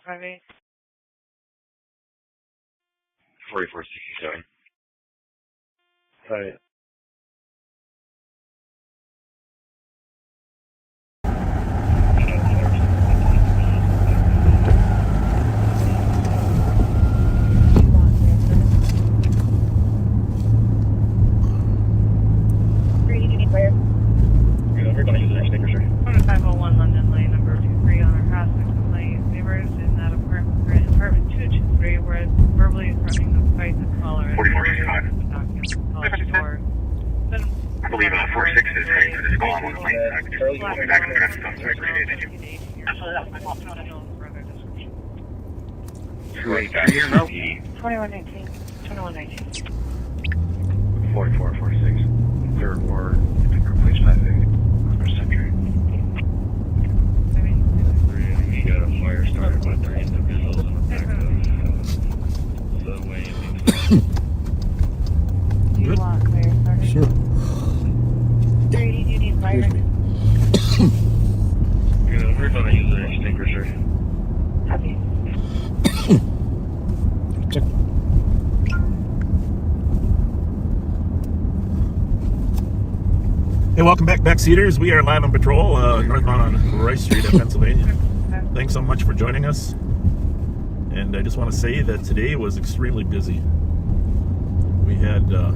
4458. 4467. Right. We're going to use an extinguisher. 501 London Lane, number 23 on our harassment complaint. Neighbors in that apartment 223 were verbally threatening to fight the caller. 4465. I believe 46 is heading for this call on the plane. I could just go back and direct them to appreciate it. Absolutely. 2119. 2119. 4446. Third ward. Replace traffic. Century. We got a fire started by 3 individuals in the back of the way. Do you want fire started? Sure. 30, do you need fire? We're going to use an extinguisher. Copy. Check. Hey, welcome back, Backseaters. We are live on patrol northbound on Rice Street in Pennsylvania. Thanks so much for joining us. And I just want to say that today was extremely busy. We had a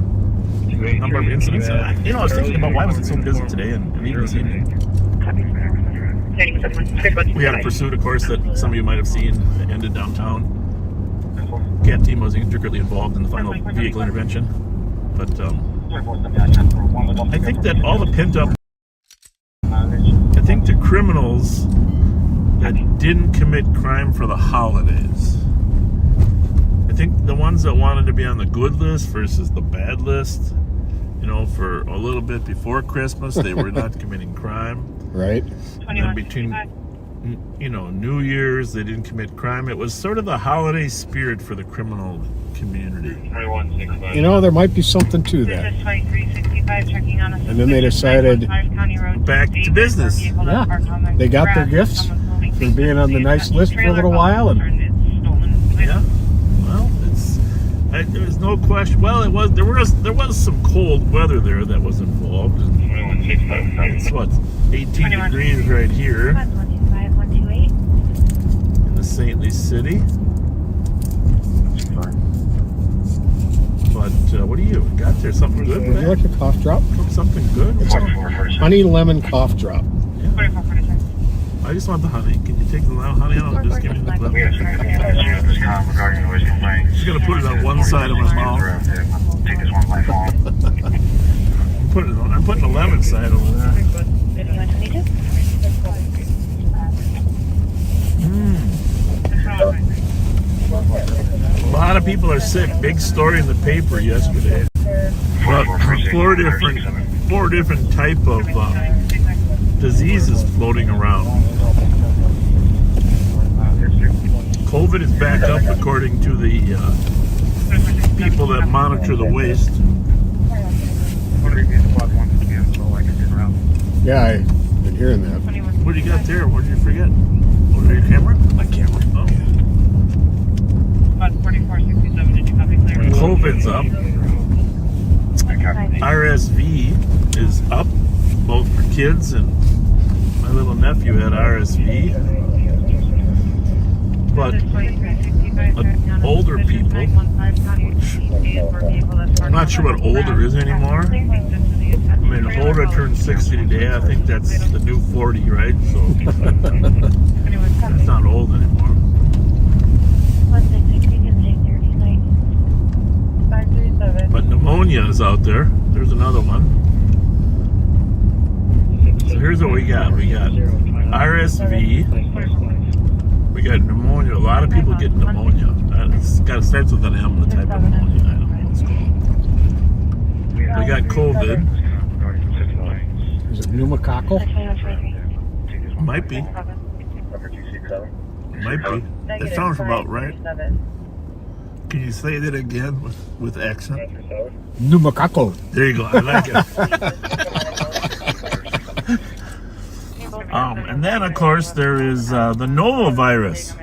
number of incidents. I was thinking about why was it so busy today and even this evening. We had a pursuit, of course, that some of you might have seen that ended downtown. CAT team was intricately involved in the final vehicle intervention. But I think that all the pent-up, I think the criminals that didn't commit crime for the holidays, I think the ones that wanted to be on the good list versus the bad list, for a little bit before Christmas, they were not committing crime. Right. And then between, New Year's, they didn't commit crime. It was sort of the holiday spirit for the criminal community. 2165. There might be something to that. And then they decided back to business. Yeah. They got their gifts for being on the nice list for a little while. And yeah. Well, there was no question. Well, there was some cold weather there that was involved. It's what, 18 degrees right here in the saintly city. But what do you got there? Something good? Would you like a cough drop? Something good? It's a honey lemon cough drop. Yeah. I just want the honey. Can you take the honey out and just give me the lemon? Just gonna put it on one side of my mouth. Take this one by phone. I'm putting the lemon side over there. A lot of people are sick. Big story in the paper yesterday. But four different type of diseases floating around. COVID is back up according to the people that monitor the waste. Yeah, I've been hearing that. What do you got there? What did you forget? Oh, your camera? My camera. Oh. Yeah. 4467, did you copy clear? COVID's up. RSV is up, both for kids and my little nephew had RSV. But older people, which I'm not sure what older is anymore. I mean, older turned 60 today. I think that's the new 40, right? So that's not old anymore. But pneumonia is out there. There's another one. So here's what we got. We got RSV. We got pneumonia. A lot of people get pneumonia. It's got to start with an M, the type of pneumonia. I don't know what's called. We got COVID. Is it pneumococcal? Might be. Might be. That sounds about right. Can you say that again with accent? Pneumococcal. There you go. I like it. And then, of course, there is the Nova virus.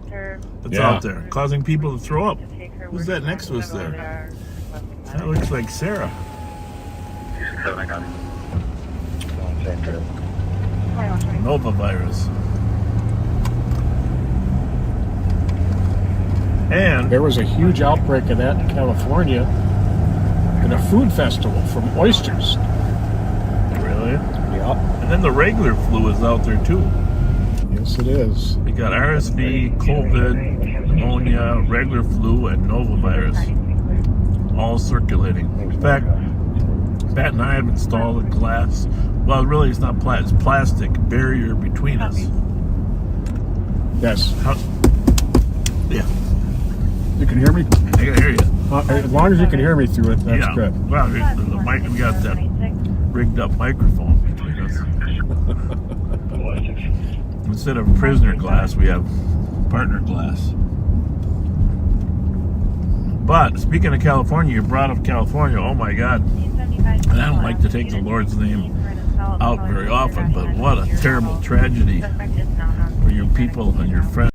that's Yeah. out there, causing people to throw up. To take her Who's where that next to us they there? are requesting that. That looks like Sarah. I got it. Nova virus. And There was a huge outbreak of that in California in a food festival from oysters. really, Yeah. and then the regular flu is out there too. Yes, it is. We got RSV, COVID, pneumonia, regular flu, and Nova virus, all circulating. In fact, Pat and I have installed a glass. Well, really, it's not it's plastic barrier between us. Yes. Yeah, You can hear me? I can hear you. As long as you can hear me through it, that's yeah. good. Well, the mic, we got that rigged up microphone between us. Instead of prisoner glass, we have partner glass. But speaking of California, you brought up California. Oh my God! And I don't like to take the Lord's name out very often, but what a terrible tragedy for your people and your friends.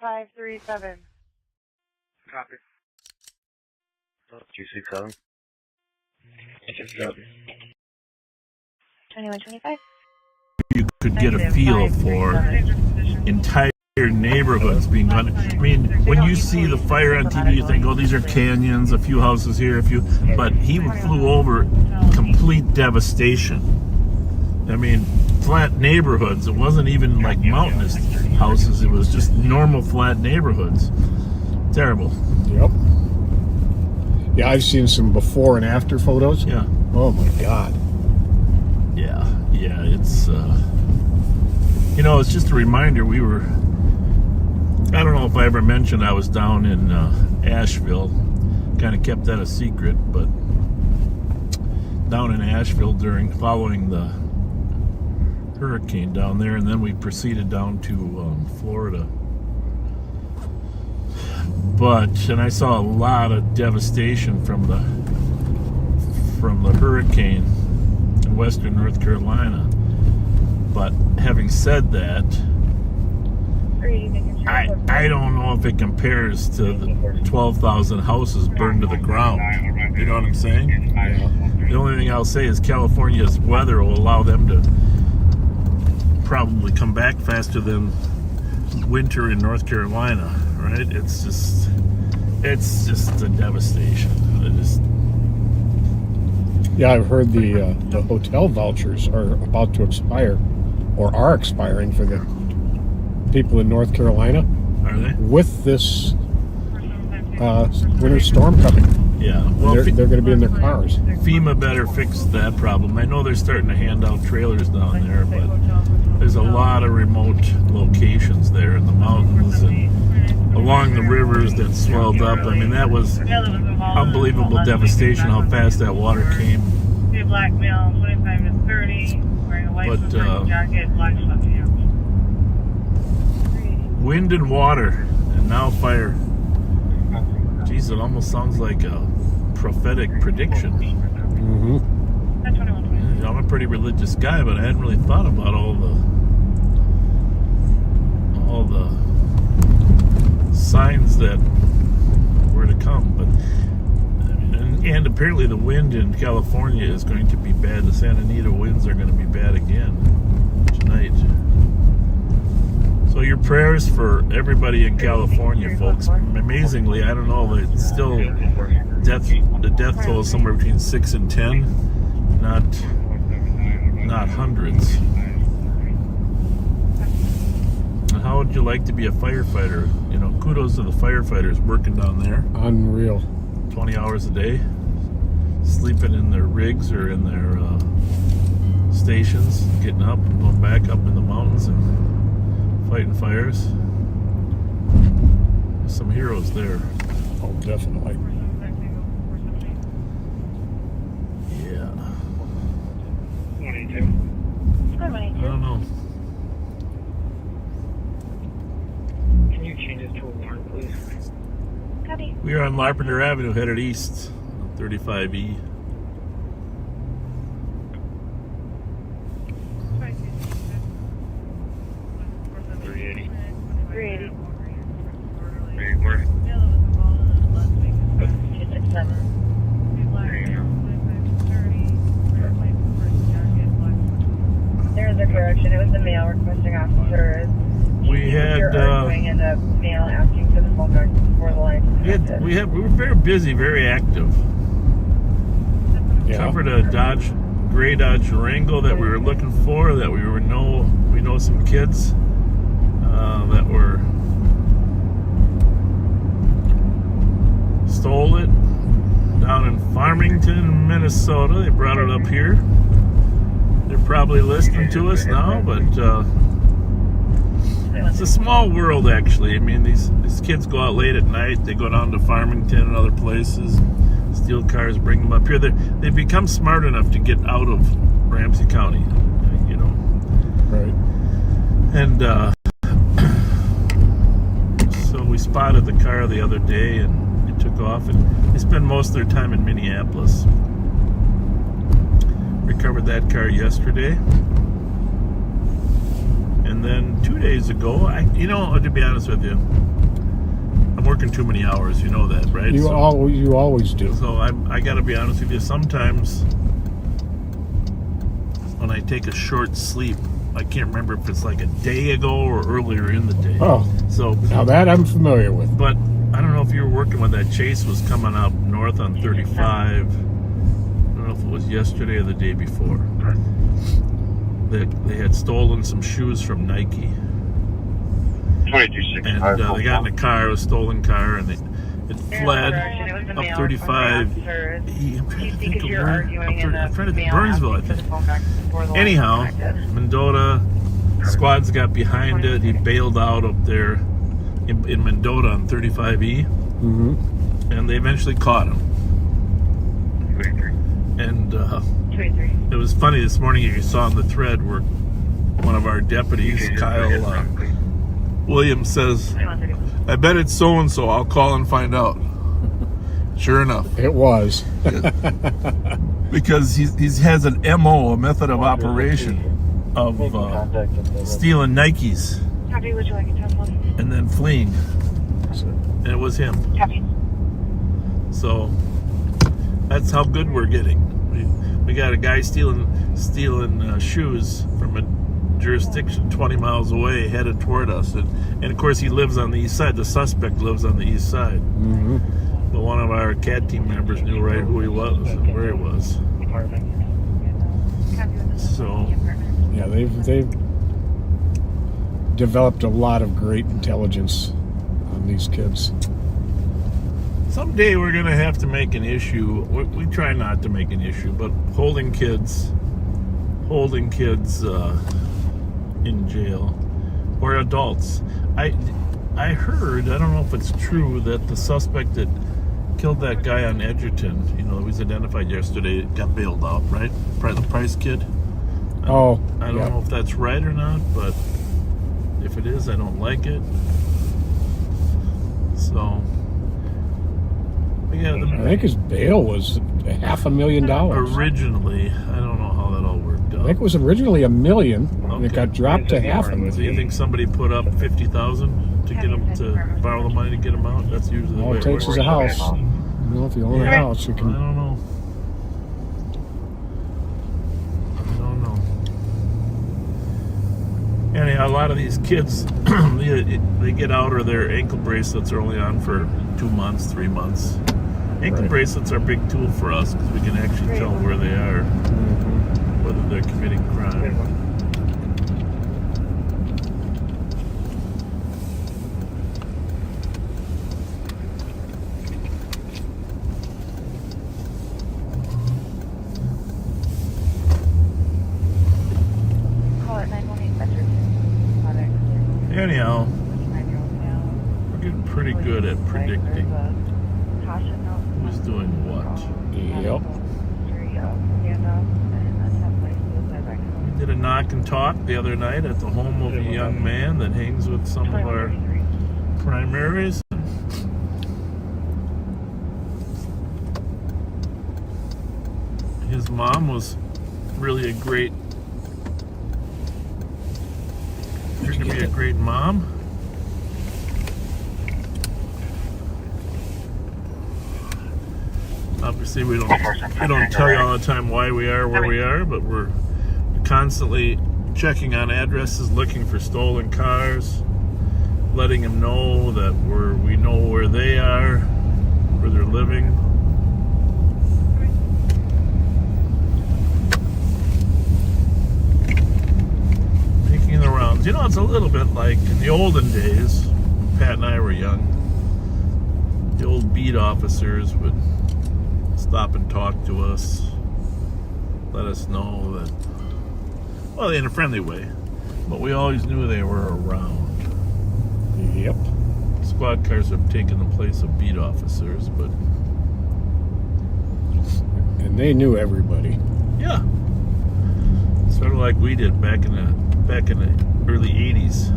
537. Copy. 267. 2125. You could get a feel for entire neighborhoods being gone. I mean, when you see the fire on TV, you think, oh, these are canyons, a few houses here, a few. But he flew over complete devastation. I mean, flat neighborhoods. It wasn't even like mountainous houses. It was just normal flat neighborhoods. Terrible. Yep. Yeah, I've seen some before and after photos. Yeah. Oh my God. Yeah. It's it's just a reminder. We were. I don't know if I ever mentioned I was down in Asheville. Kind of kept that a secret, but down in Asheville following the hurricane down there, and then we proceeded down to Florida. And I saw a lot of devastation from the hurricane in western North Carolina. But having said that, I don't know if it compares to the 12,000 houses burned to the ground. You know what I'm saying? Yeah. The only thing I'll say is California's weather will allow them to probably come back faster than winter in North Carolina, right? It's just a devastation. Yeah, I've heard the hotel vouchers are about to expire, or are expiring for the people in North Carolina Are they? with this winter storm coming. Yeah. Well, They're going to be in their cars. FEMA better fix that problem. I know they're starting to hand out trailers down there, but there's a lot of remote locations there in the mountains and along the rivers that swelled up. I mean, that was unbelievable devastation how fast that water came. Be black male, 25 to 30, wearing a white But, sweatshirt, jacket, black sweatpants. Wind and water, and now fire. Jeez, it almost sounds like a prophetic prediction. Mm-hmm. I'm a pretty religious guy, but I hadn't really thought about all the signs that were to come. But and apparently the wind in California is going to be bad. The Santa Anita winds are going to be bad again tonight. So your prayers for everybody in California, folks. Amazingly, I don't know, but it's still the death toll is somewhere between 6 and 10, not hundreds. And how would you like to be a firefighter? Kudos to the firefighters working down there, Unreal. 20 hours a day, sleeping in their rigs or in their stations, getting up and going back up in the mountains and fighting fires. Some heroes there. Oh, definitely. Yeah. 182. I don't know. Can you change it to alarm, please? Copy. We are on Larpenteur Avenue, headed east, 35E. Where? Yeah, that was involved in it last week. 267. There's a correction. It was the male requesting officers. We had, and the male asking for the phone back before the line. we were very busy, very active. Yeah. Covered a gray Dodge Durango that we were looking for. That we know some kids that were stole it down in Farmington, Minnesota. They brought it up here. They're probably listening to us now, but it's a small world, actually. I mean, these kids go out late at night. They go down to Farmington and other places. Steal cars, bring them up here. They've become smart enough to get out of Ramsey County, you know. Right. And so we spotted the car the other day, and they took off. And they spend most of their time in Minneapolis. Recovered that car yesterday. And then 2 days ago, to be honest with you, I'm working too many hours. You know that, right? You always do. So I got to be honest with you. Sometimes when I take a short sleep, I can't remember if it's like a day ago or earlier in the day. Oh, so now that I'm familiar with. But I don't know if you were working when that chase was coming up north on 35. I don't know if it was yesterday or the day before. They had stolen some shoes from Nike. 2265. And they got in a car, a stolen car, and it fled up 35. I'm trying to think of where. I'm trying to think Burnsville, I think. Anyhow, Mendota squads got behind it. He bailed out up there in Mendota on 35E, and they eventually caught him. And it was funny this morning. You saw on the thread where one of our deputies, Kyle Williams, says, "I bet it's so and so. I'll call and find out." Sure enough, it was. Because he has an MO, a method of operation of stealing Nikes Happy, would you like a Tesla? and then fleeing. And it was him. Happy. So that's how good we're getting. We got a guy stealing shoes from a jurisdiction 20 miles away, headed toward us, and of course he lives on the east side. The suspect lives on the east side. But one of our CAD team members knew right who he was and where he was. So Yeah, they've developed a lot of great intelligence on these kids. someday we're gonna have to make an issue. We try not to make an issue, but holding kids in jail, or adults. I heard, I don't know if it's true, that the suspect that killed that guy on Edgerton, he was identified yesterday, got bailed out, right? Probably the Price kid. I don't know if that's right or not, but if it is, I don't like it. So I think his bail was $500,000. Originally, I don't know how that all worked out. I think it was originally $1 million, and it got dropped to $500,000. So you think somebody put up $50,000 to get him to borrow the money to get him out? That's usually the way it takes is a house. If you own a house, you can. I don't know. Anyhow, a lot of these kids, they get out, or their ankle bracelets are only on for 2 months, 3 months. Ankle bracelets are a big tool for us because we can actually tell where they are, whether they're committing crime. Anyhow, we're getting pretty good at predicting who's doing what. Yep. We did a knock and talk the other night at the home of a young man that hangs with some of our primaries. His mom was really a great mom. See, we don't tell you all the time why we are where we are, but we're constantly checking on addresses, looking for stolen cars, letting them know that we know where they are, where they're living. Making the rounds. You know, it's a little bit like in the olden days, when Pat and I were young. The old beat officers would stop and talk to us, let us know that, well, in a friendly way, but we always knew they were around. Yep. Squad cars have taken the place of beat officers, but And they knew everybody. yeah, sort of like we did back in the early '80s.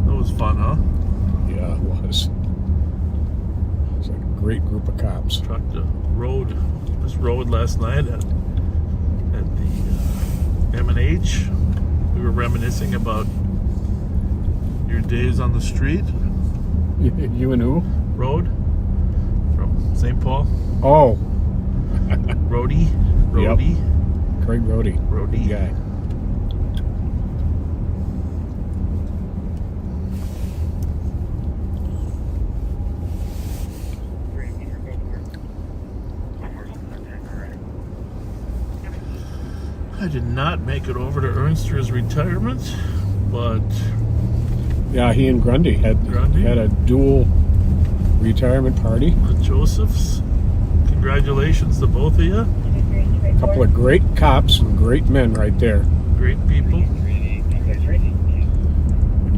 That was fun, huh? Yeah, it was. It was like a great group of cops. Trucked this road last night at the M&H. We were reminiscing about your days on the street. You and who? Road from St. Paul. Oh, Roadie. Craig Rohde. Roadie. Guy. I did not make it over to Ernster's retirement, but Yeah, he and Grundy had a dual retirement party. the Josephs, congratulations to both of you. A couple of great cops and great men right there. Great people, And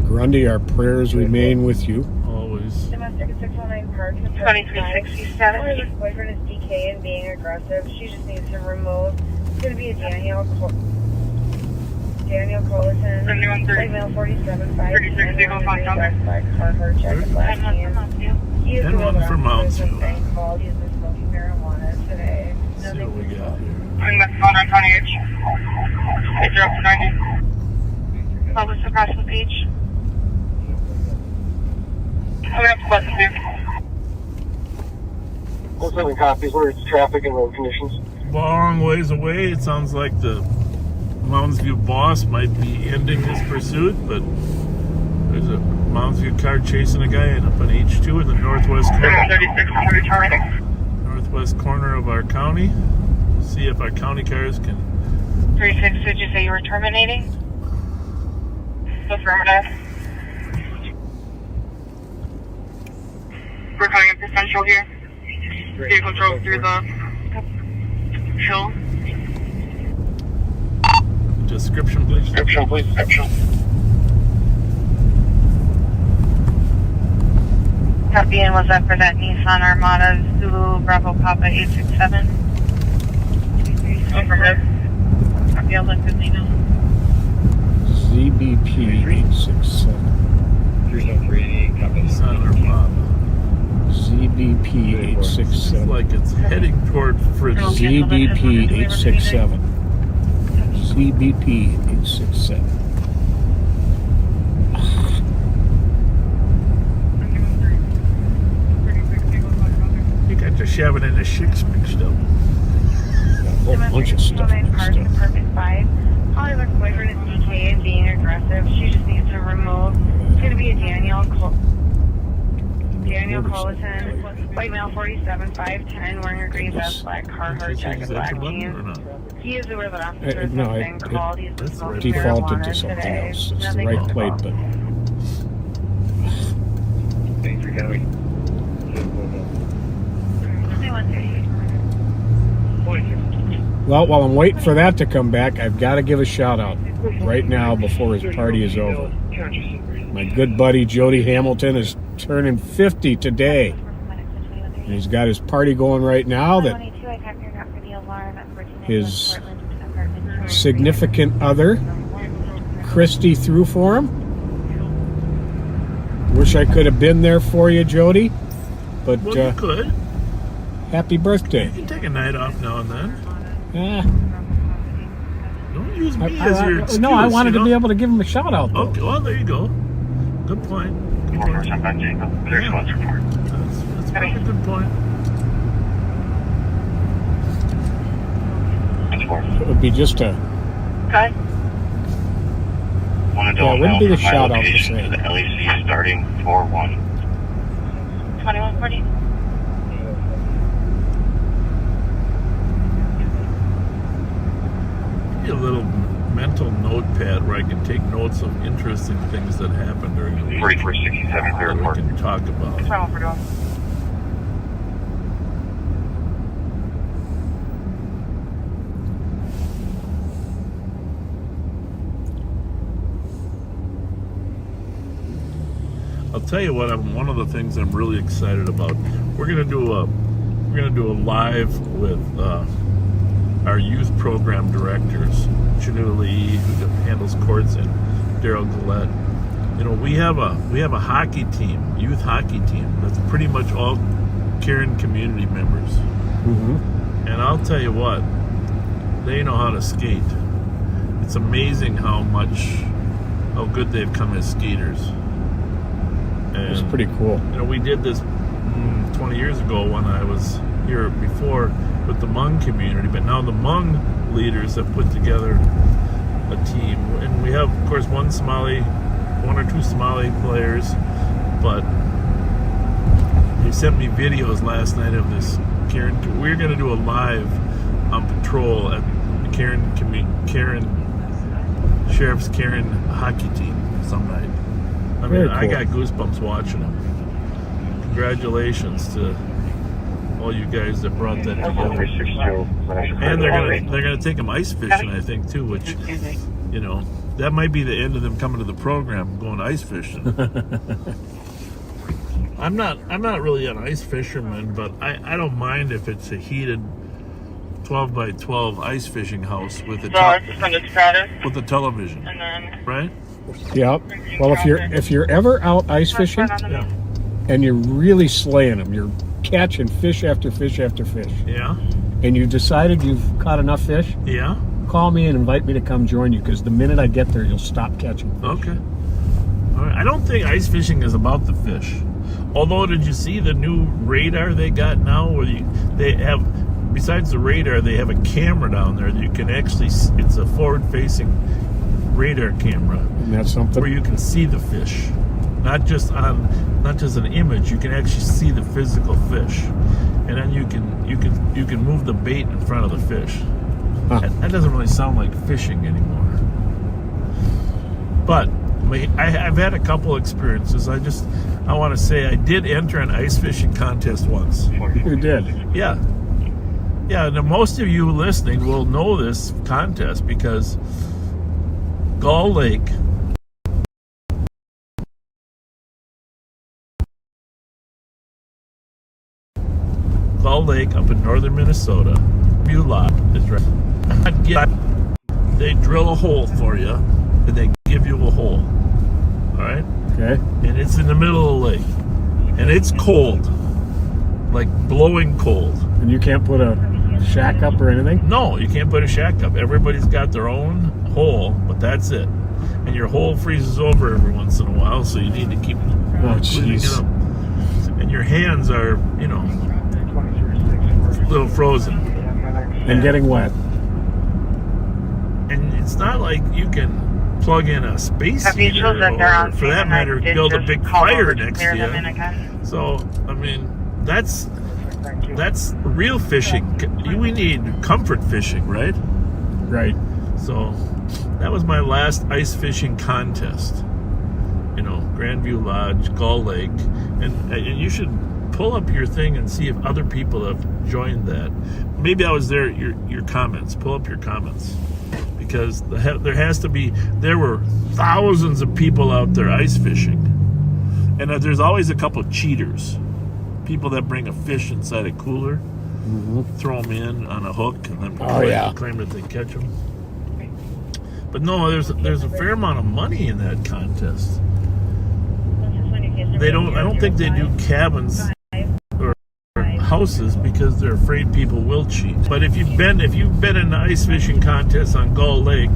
Grundy, our prayers remain with you. always. Domestic at 619 Park. 2367. Her boyfriend is DK and being aggressive. She just needs to remove. It's going to be a Daniel Collison. 7130. Mail 47 36 Eagle Fox number. Carhartt check and black jeans. He is the 10-1 one for Mounds. He's been smoking marijuana today. Let's see what we got here. I'm the phone on 28. It's up to 90. Publish across the page. I'm going to have to button here. What's up, copies? What are traffic and road conditions? Long ways away. It sounds like the Mounds View boss might be ending this pursuit, but there's a Mounds View car chasing a guy up on H2 in the northwest corner. 36 on returning. Northwest corner of our county. We'll see if our county cars can. 36, did you say you were terminating? Affirmative. We're coming up to Central here. Vehicle drove through the hill. Description, please. Description, please. Description. Copy, and was that for that Nissan Armada Zulu Bravo Papa 867? Affirmative. Copy, I'll let Disney know. ZBP 867. 303, copy. Senator Bob. ZBP It's 867. like it's heading toward Fridge. ZBP 867. ZBP 867. You got your shoving in the shicks mixed up. A whole bunch of stuff mixed up. Perfect 5. Hollywood's boyfriend is DK and being aggressive. She just needs to remove. It's going to be a Daniel Collison. White male 47, 5'10", wearing a green vest, black Carhartt jacket, Is that black your button or jeans. not? He is where the officers No, have been called. He's that's smoking Defaulted marijuana to something today. else. It's the Nothing right else. plate, but 23 copy. 2138. well, while I'm waiting for that to come back, I've got to give a shout out right now before his party is over. My good buddy Jody Hamilton is turning 50 today. And he's got his party going right now that his significant other, Christy, threw for him. Wish I could have been there for you, Jody. But Well, you could. happy birthday. You can take a night off now and then. Ah, Don't use me as your excuse. no, I wanted you to know? be able to give him a shout out, though. Okay, well, there you go. Good point. Good point. Clear spots report. That's probably a good point. It would be just a, Okay. yeah, it wouldn't be the shout out to say. The LEC starting 4-1. 2140. Maybe a little mental notepad where I can take notes of interesting things that happened during the week 4467 clear that we report. can talk about. That's what we're doing. I'll tell you what. One of the things I'm really excited about. We're gonna do a live with our youth program directors, Chanu Lee, who handles courts, and Daryl Gillette. You know, we have a hockey team, youth hockey team, that's pretty much all Karen community members. Mm-hmm. And I'll tell you what, they know how to skate. It's amazing how good they've come as skaters. And, It's pretty cool. you know, we did this 20 years ago when I was here before with the Hmong community, but now the Hmong leaders have put together a team, and we have, of course, one or two Somali players, but they sent me videos last night of this Karen. We're going to do a live on patrol at the Sheriff's Karen hockey team some night. I mean, Very I cool. got goosebumps watching them. Congratulations to all you guys that brought that together. 362. And they're gonna take them ice fishing, I think, too. Which, you know, that might be the end of them coming to the program, going ice fishing. I'm not really an ice fisherman, but I don't mind if it's a heated 12 by 12 ice fishing house with a with a television, And then right? Yep. Well, if you're ever out ice fishing Yeah. and you're really slaying them, you're catching fish after fish after fish, Yeah. and you decided you've caught enough fish, Yeah. call me and invite me to come join you, because the minute I get there, you'll stop catching fish. Okay. All right. I don't think ice fishing is about the fish. Although, did you see the new radar they got now? Where they have, besides the radar, they have a camera down there that you can actually. It's a forward-facing radar camera And that's something. where you can see the fish, not just an image. You can actually see the physical fish, and then you can move the bait in front of the fish. Huh. That doesn't really sound like fishing anymore. But I've had a couple experiences. I want to say I did enter an ice fishing contest once. You did. Yeah. Yeah, and most of you listening will know this contest because Gull Lake up in northern Minnesota, Beulah is right. They drill a hole for you, and they give you a hole. All right? Okay. And it's in the middle of the lake. And it's cold. Like blowing cold. And you can't put a shack up or anything? No, you can't put a shack up. Everybody's got their own hole, but that's it. And your hole freezes over every once in a while, so you need to keep Oh, cleaning it jeez. up. And your hands are, you know, a little frozen. And getting wet. And it's not like you can plug in a space have you heater told that they're or, on for that scene, and I matter, did build a just big call over fire to next clear to them in you. again. So, I mean, that's real fishing. We need comfort fishing, right? Right. So that was my last ice fishing contest. You know, Grandview Lodge, Gull Lake, and you should pull up your thing and see if other people have joined that. Maybe I was there. Your comments. Pull up your comments, because there were thousands of people out there ice fishing, and there's always a couple of cheaters, people that bring a fish inside a cooler, throw them in on a hook, and then claim that they catch them. But no, there's a fair amount of money in that contest. I don't think they do cabins or houses because they're afraid people will cheat. But if you've been in an ice fishing contest on Gull Lake,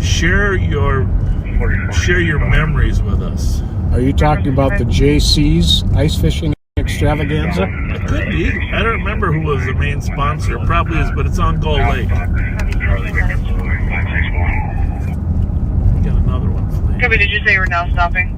share your memories with us. Are you talking about the JC's ice fishing extravaganza? It could be. I don't remember who was the main sponsor. Probably is, but it's on Gull Lake. Charlie Victor Boy, 561. We got another one for you. Copy, did you say you were now stopping?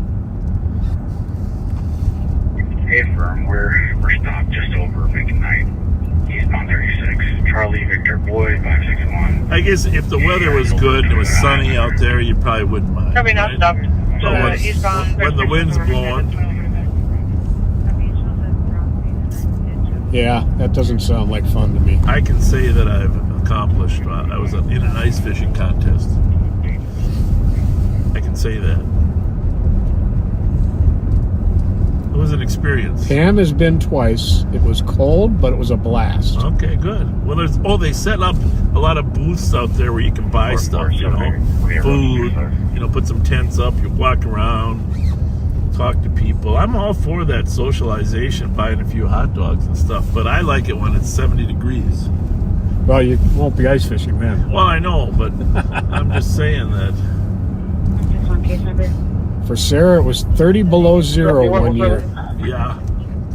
Hey, firm, we're stopped just over McKnight, eastbound 36. Charlie Victor Boy, 561. I guess if the weather was good and it was sunny out there, you probably wouldn't mind. Copy, now right? stopped. But when the wind's blowing, Yeah, that doesn't sound like fun to me. I can say that I've accomplished. I was in an ice fishing contest. I can say that. It was an experience. Pam has been twice. It was cold, but it was a blast. Okay, good. Well, they set up a lot of booths out there where you can buy stuff, food, put some tents up, you walk around, talk to people. I'm all for that socialization, buying a few hot dogs and stuff, but I like it when it's 70 degrees. Well, you won't be ice fishing then. Well, I know, but I'm just saying that. Just on case number. For Sarah, it was 30 below zero one year. Yeah.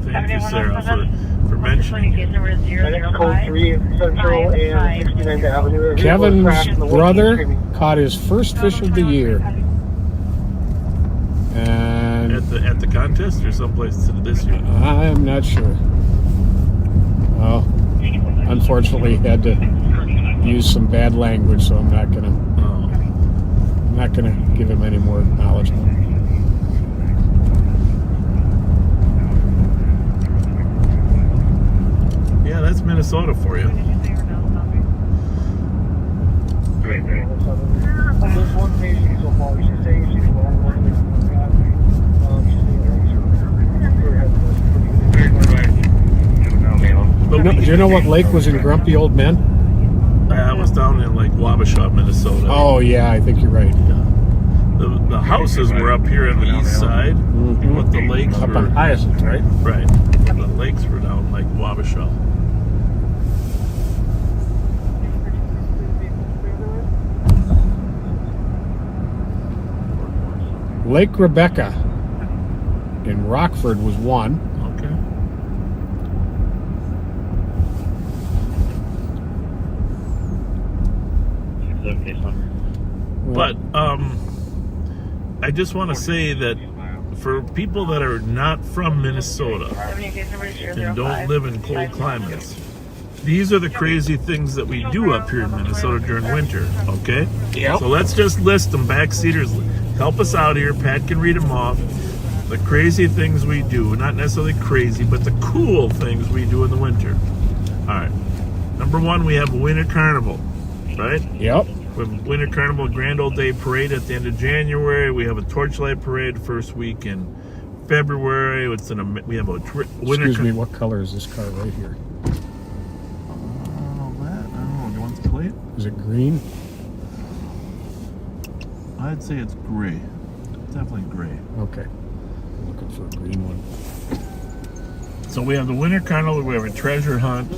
Thank you, Sarah, for mentioning Case it. number Next code 005. 3 Central and 69th Avenue. Kevin's brother caught his first fish of the year. And At the contest or someplace this year? I'm not sure. Well, unfortunately, had to use some bad language, so I'm not gonna give him any more acknowledgement. Yeah, that's Minnesota for you. Great, great. There's one page so far. She's saying she's the only one Do you know what lake was in Grumpy Old Men? I was down in like Wabasha, Minnesota. Oh, yeah, I think you're right. Yeah. The houses were up here on the east side, but the lakes Up were on Hyacinth, right? right. The lakes were down like Wabasha. Lake Rebecca in Rockford was one. Okay. But I just want to say that for people that are not from Minnesota and don't live in cold climates, these are the crazy things that we do up here in Minnesota during winter, okay? Yep. So let's just list them. Backseaters, help us out here. Pat can read them off. The crazy things we do, not necessarily crazy, but the cool things we do in the winter. All right. Number one, we have a winter carnival, right? Yep. We have Winter Carnival Grand Old Day Parade at the end of January. We have a Torchlight Parade first week in February. We have a winter. Excuse me, what color is this car right here? Oh, that I don't know. Do you want the plate? Is it green? I'd say it's gray. Definitely gray. Okay. Looking for a green one. So we have the Winter Carnival. We have a treasure hunt.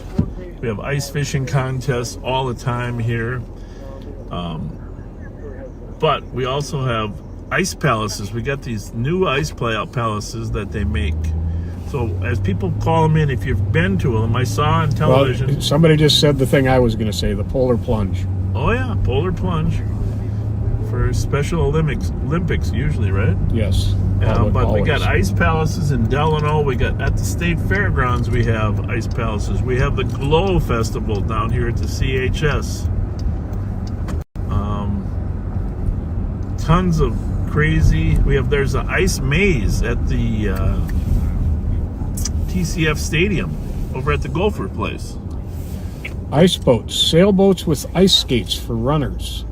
We have ice fishing contests all the time here. But we also have ice palaces. We got these new ice palaces that they make. So as people call them in, if you've been to them, I saw on television. Well, somebody just said the thing I was going to say, the polar plunge. Oh yeah, polar plunge for Special Olympics usually, right? Yes. But we always. got ice palaces in Delano. We got at the state fairgrounds. We have ice palaces. We have the Glow Festival down here at the CHS. Tons of crazy. There's an ice maze at the TCF Stadium over at the Gopher place. Ice boats, sailboats with ice skates for runners.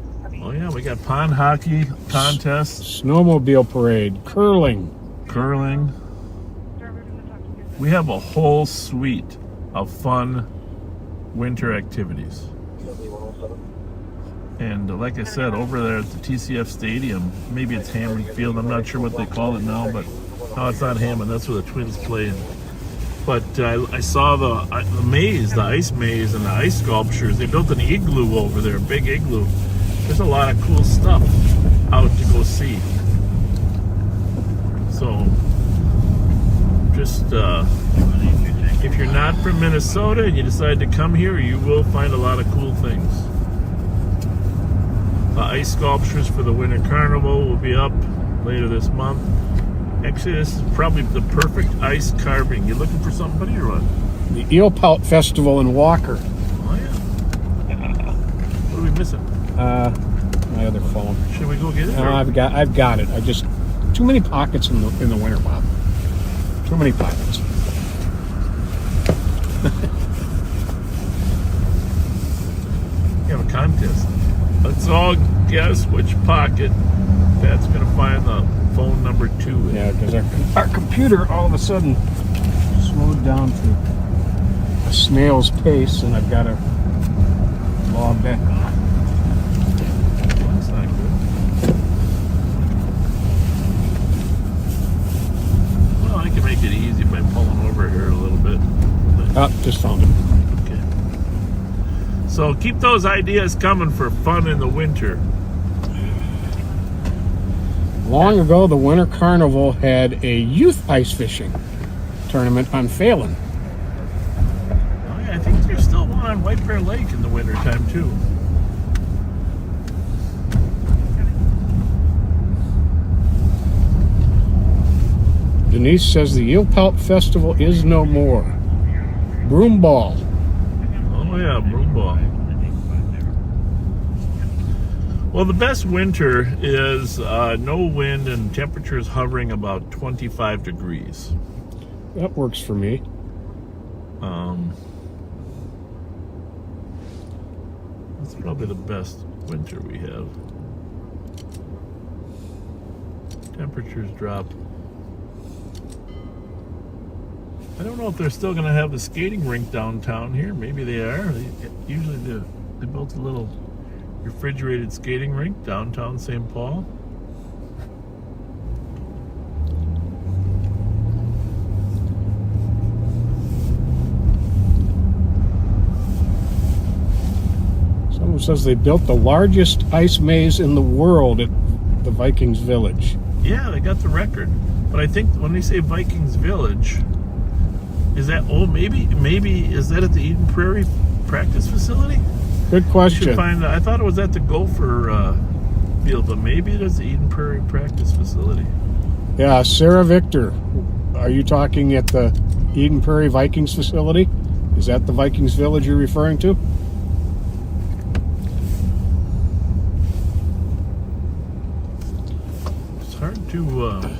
Oh yeah, we got pond hockey contests, Snowmobile parade, curling. We have a whole suite of fun winter activities. And like I said, over there at the TCF Stadium, maybe it's Hammond Field, I'm not sure what they call it now, but no, it's not Hammond, that's where the Twins play. But I saw the maze, the ice maze, and the ice sculptures. They built an igloo over there, a big igloo. There's a lot of cool stuff out to go see. So, just if you're not from Minnesota and you decide to come here, you will find a lot of cool things. ice sculptures for the Winter Carnival will be up later this month. Actually, this is probably the perfect ice carving. You looking for somebody or what? The Eel Pout Festival in Walker. Oh yeah. What are we missing? My other phone. Should we go get it? No, I've got it. I just too many pockets in the winter, Bob. Too many pockets. We have a contest. Let's all guess which pocket Pat's gonna find the phone number 2 in. Yeah, because our computer all of a sudden slowed down to a snail's pace, and I've got to log back on. That's not good. Well, I can make it easy by pulling over here a little bit. Just found it. Okay. So keep those ideas coming for fun in the winter. Long ago, the Winter Carnival had a youth ice fishing tournament on Phelan. Oh, yeah, I think there's still one on White Bear Lake in the wintertime too. Denise says the Eel Pout Festival is no more. Broom ball. Oh yeah, broom ball. Well, the best winter is no wind and temperatures hovering about 25 degrees. That works for me. That's probably the best winter we have. Temperatures drop. I don't know if they're still going to have the skating rink downtown here. Maybe they are. Usually they built a little refrigerated skating rink downtown St. Paul. Someone says they built the largest ice maze in the world at the Vikings Village. Yeah, they got the record. But I think when they say Vikings Village, is that, maybe is that at the Eden Prairie practice facility? Good Should question. find. I thought it was at the Gopher field, but maybe it is the Eden Prairie practice facility. Yeah, Sarah Victor. Are you talking at the Eden Prairie Vikings facility? Is that the Vikings Village you're referring to? It's hard to.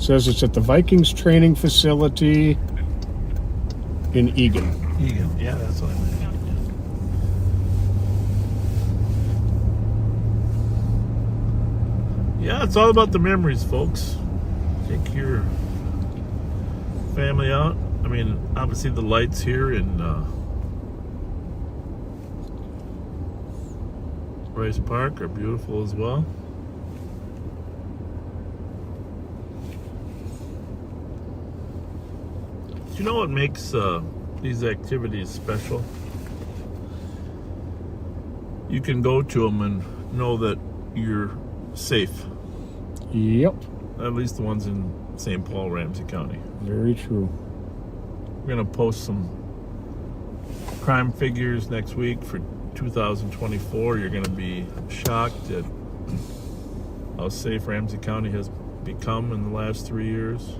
Says it's at the Vikings training facility in Egan. Egan. Yeah, that's what I meant. Yeah, it's all about the memories, folks. Take your family out. I mean, obviously the lights here in Rice Park are beautiful as well. Do you know what makes these activities special? You can go to them and know that you're safe. Yep, At least the ones in St. Paul, Ramsey County. very true. We're going to post some crime figures next week for 2024. You're going to be shocked at how safe Ramsey County has become in the last 3 years.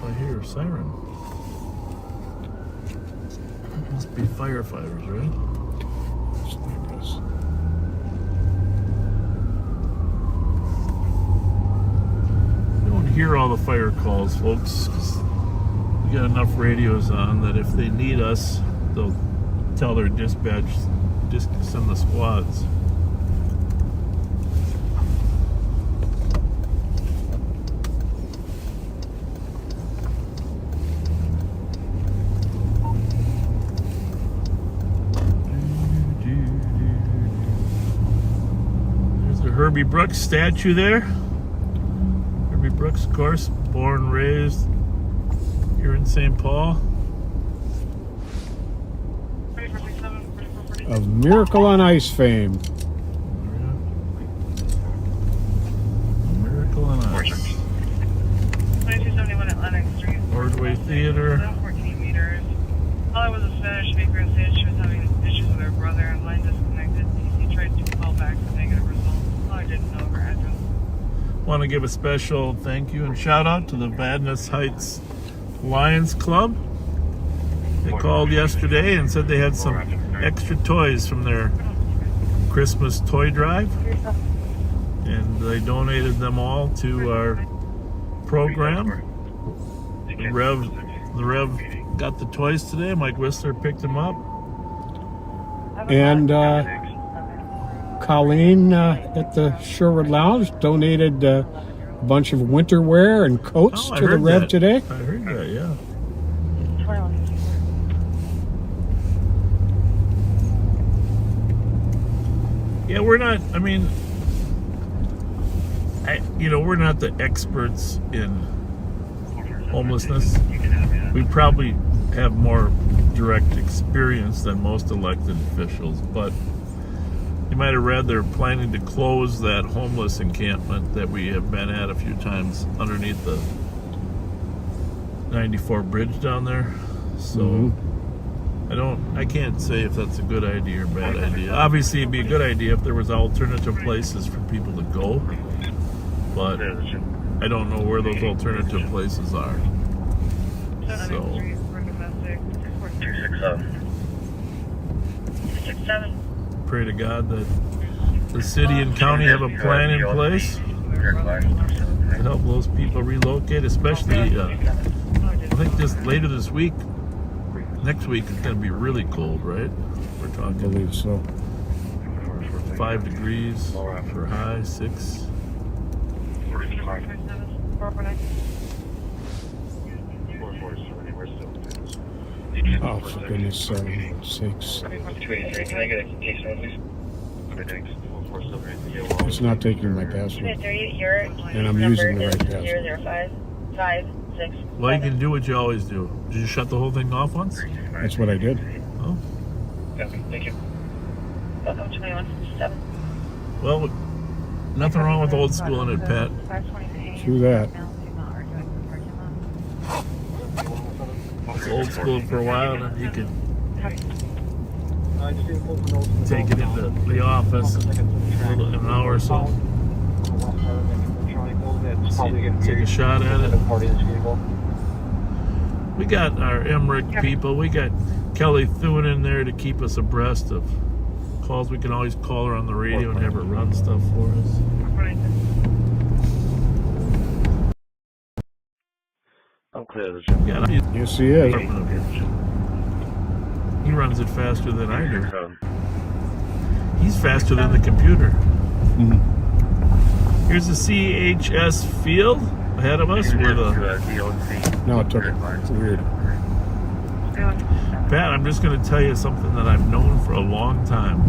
I hear a siren. Must be firefighters, right? You don't hear all the fire calls, folks, 'cause we got enough radios on that if they need us, they'll tell their dispatch, just send the squads. Herbie Brooks statue there. Herbie Brooks, of course, born and raised here in St. Paul. Of Miracle on Ice fame. Miracle on Ice. 9271 Atlantic Street. Ordway Theater. 14 meters. Want to give a special thank you and shout out to the Vadnais Heights Lions Club. They called yesterday and said they had some extra toys from their Christmas toy drive, and they donated them all to our program. The Rev got the toys today. Mike Whistler picked them up. And Colleen at the Sherwood Lounge donated a bunch of winter wear and coats I to the heard Rev that. today. I heard that, yeah. Yeah, we're not, I mean, we're not the experts in homelessness. We probably have more direct experience than most elected officials, but you might have read they're planning to close that homeless encampment that we have been at a few times underneath the 94 bridge down there. So I can't say if that's a good idea or bad idea. Obviously it'd be a good idea if there was alternative places for people to go, but I don't know where those alternative places are. So 267. Pray to God that the city and county have a plan in place to help those people relocate, especially I think later this week. Next week it's going to be really cold, right? We're I talking believe so. 5 degrees for high, 6. Oh, for goodness sakes. Can I get a case please? It's not taking my password. And I'm using the right password. 00556. Well, you can do what you always do. Did you shut the whole thing off once? That's what I did. Oh. Thank you. Welcome to 2157. Well, nothing wrong with old school in it, Pat. True that. It's old school for a while, and you can take it into the office in an hour or so. Take a shot at it. We got our Emmerich people. We got Kelly Thune in there to keep us abreast of calls. We can always call her on the radio and have her run stuff for us. I'm clear. Yeah, Yes, he is. he runs it faster than I do. He's faster than the computer. Here's the CHS field ahead of us. Where the No, it took it. It's weird. Pat, I'm just going to tell you something that I've known for a long time.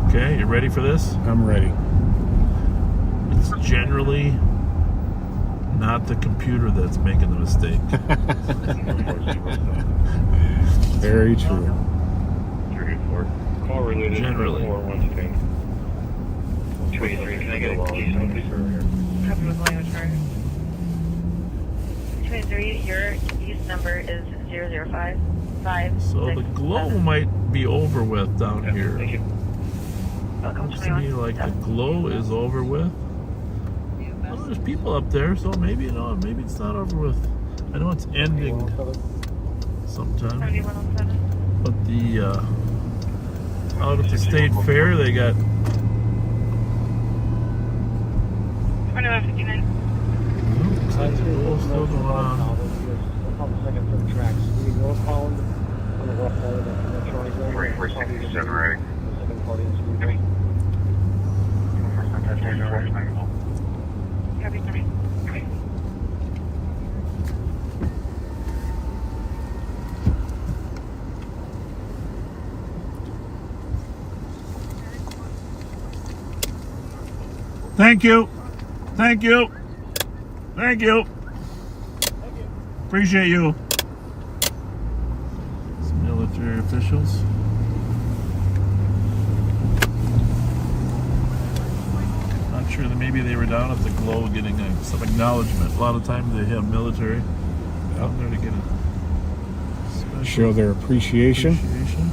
Okay, you ready for this? I'm ready. It's generally not the computer that's making the mistake. Very true. Call related. Generally. Can I get a case please? 23, your use number is 0055. So the glow might be over with down here. Thank you. Welcome Looks to me like the glow is over with. Well, there's people up there, so maybe maybe it's not over with. I know it's ending sometime, 7107. but the out at the state fair they got 2159. looks like the glow's still going on. Copy 3. Thank you. Thank you. Thank you. Appreciate you. Some military officials. Not sure that maybe they were down at the glow getting some acknowledgement. A lot of times they have military out there to get a special Show their appreciation. appreciation.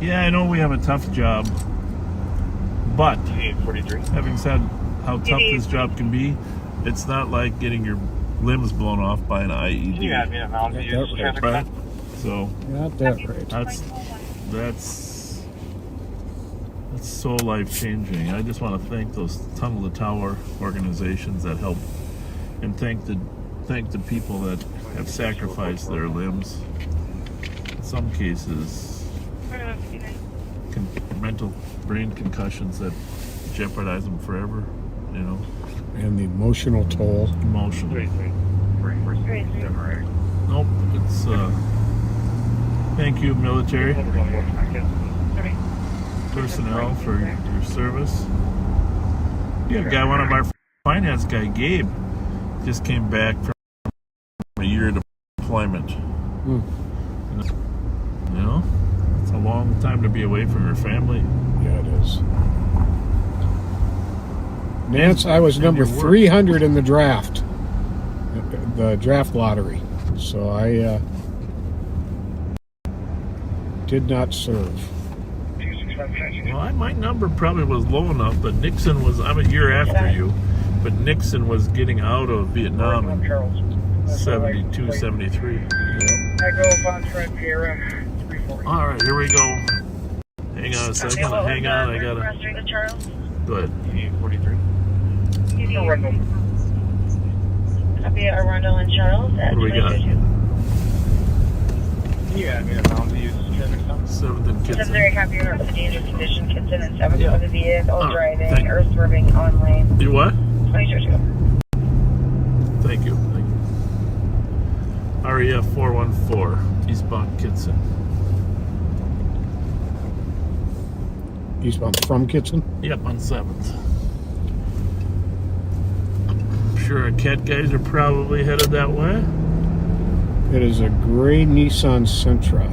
Yeah, I know we have a tough job, but 43. having said how tough this job can be, it's not like getting your limbs blown off by an IED. Yeah, I mean, Mountain View Right. traffic Right? stop. So Got that right. that's so life changing. I just want to thank those Tunnel to Tower organizations that help, and thank the people that have sacrificed their limbs. In some cases, mental brain concussions that jeopardize them forever. You know, And the emotional toll. emotionally. Great. Nope. It's thank you, military personnel, for your service. Yeah, guy, one of our finance guy, Gabe, just came back from a year of deployment. You know, it's a long time to be away from your family. Yeah, it is. Nance, I was And number your work. 300 in the draft lottery. So I did not serve. Well, my number probably was low enough, but Nixon was, I'm a year after you, but Nixon was getting out of Vietnam in 72, 73. I go on Trent PRM 340. All right, here we go. Hang on a second. Hang on, I gotta. Go ahead. 43. Copy Arundel and Charles at What do we got? 22. Yeah, I mean, Mountain View traffic stop. 7th and Kitson. 7th copy of the dangerous condition, Kitson and 7th Yeah. for the vehicle Oh, driving thank- or swerving on lane. You what? 22. Thank you. Thank you. REF 414, eastbound Kitson. Eastbound from Kitson. Yep, on 7th. I'm sure our cat guys are probably headed that way. It is a gray Nissan Sentra.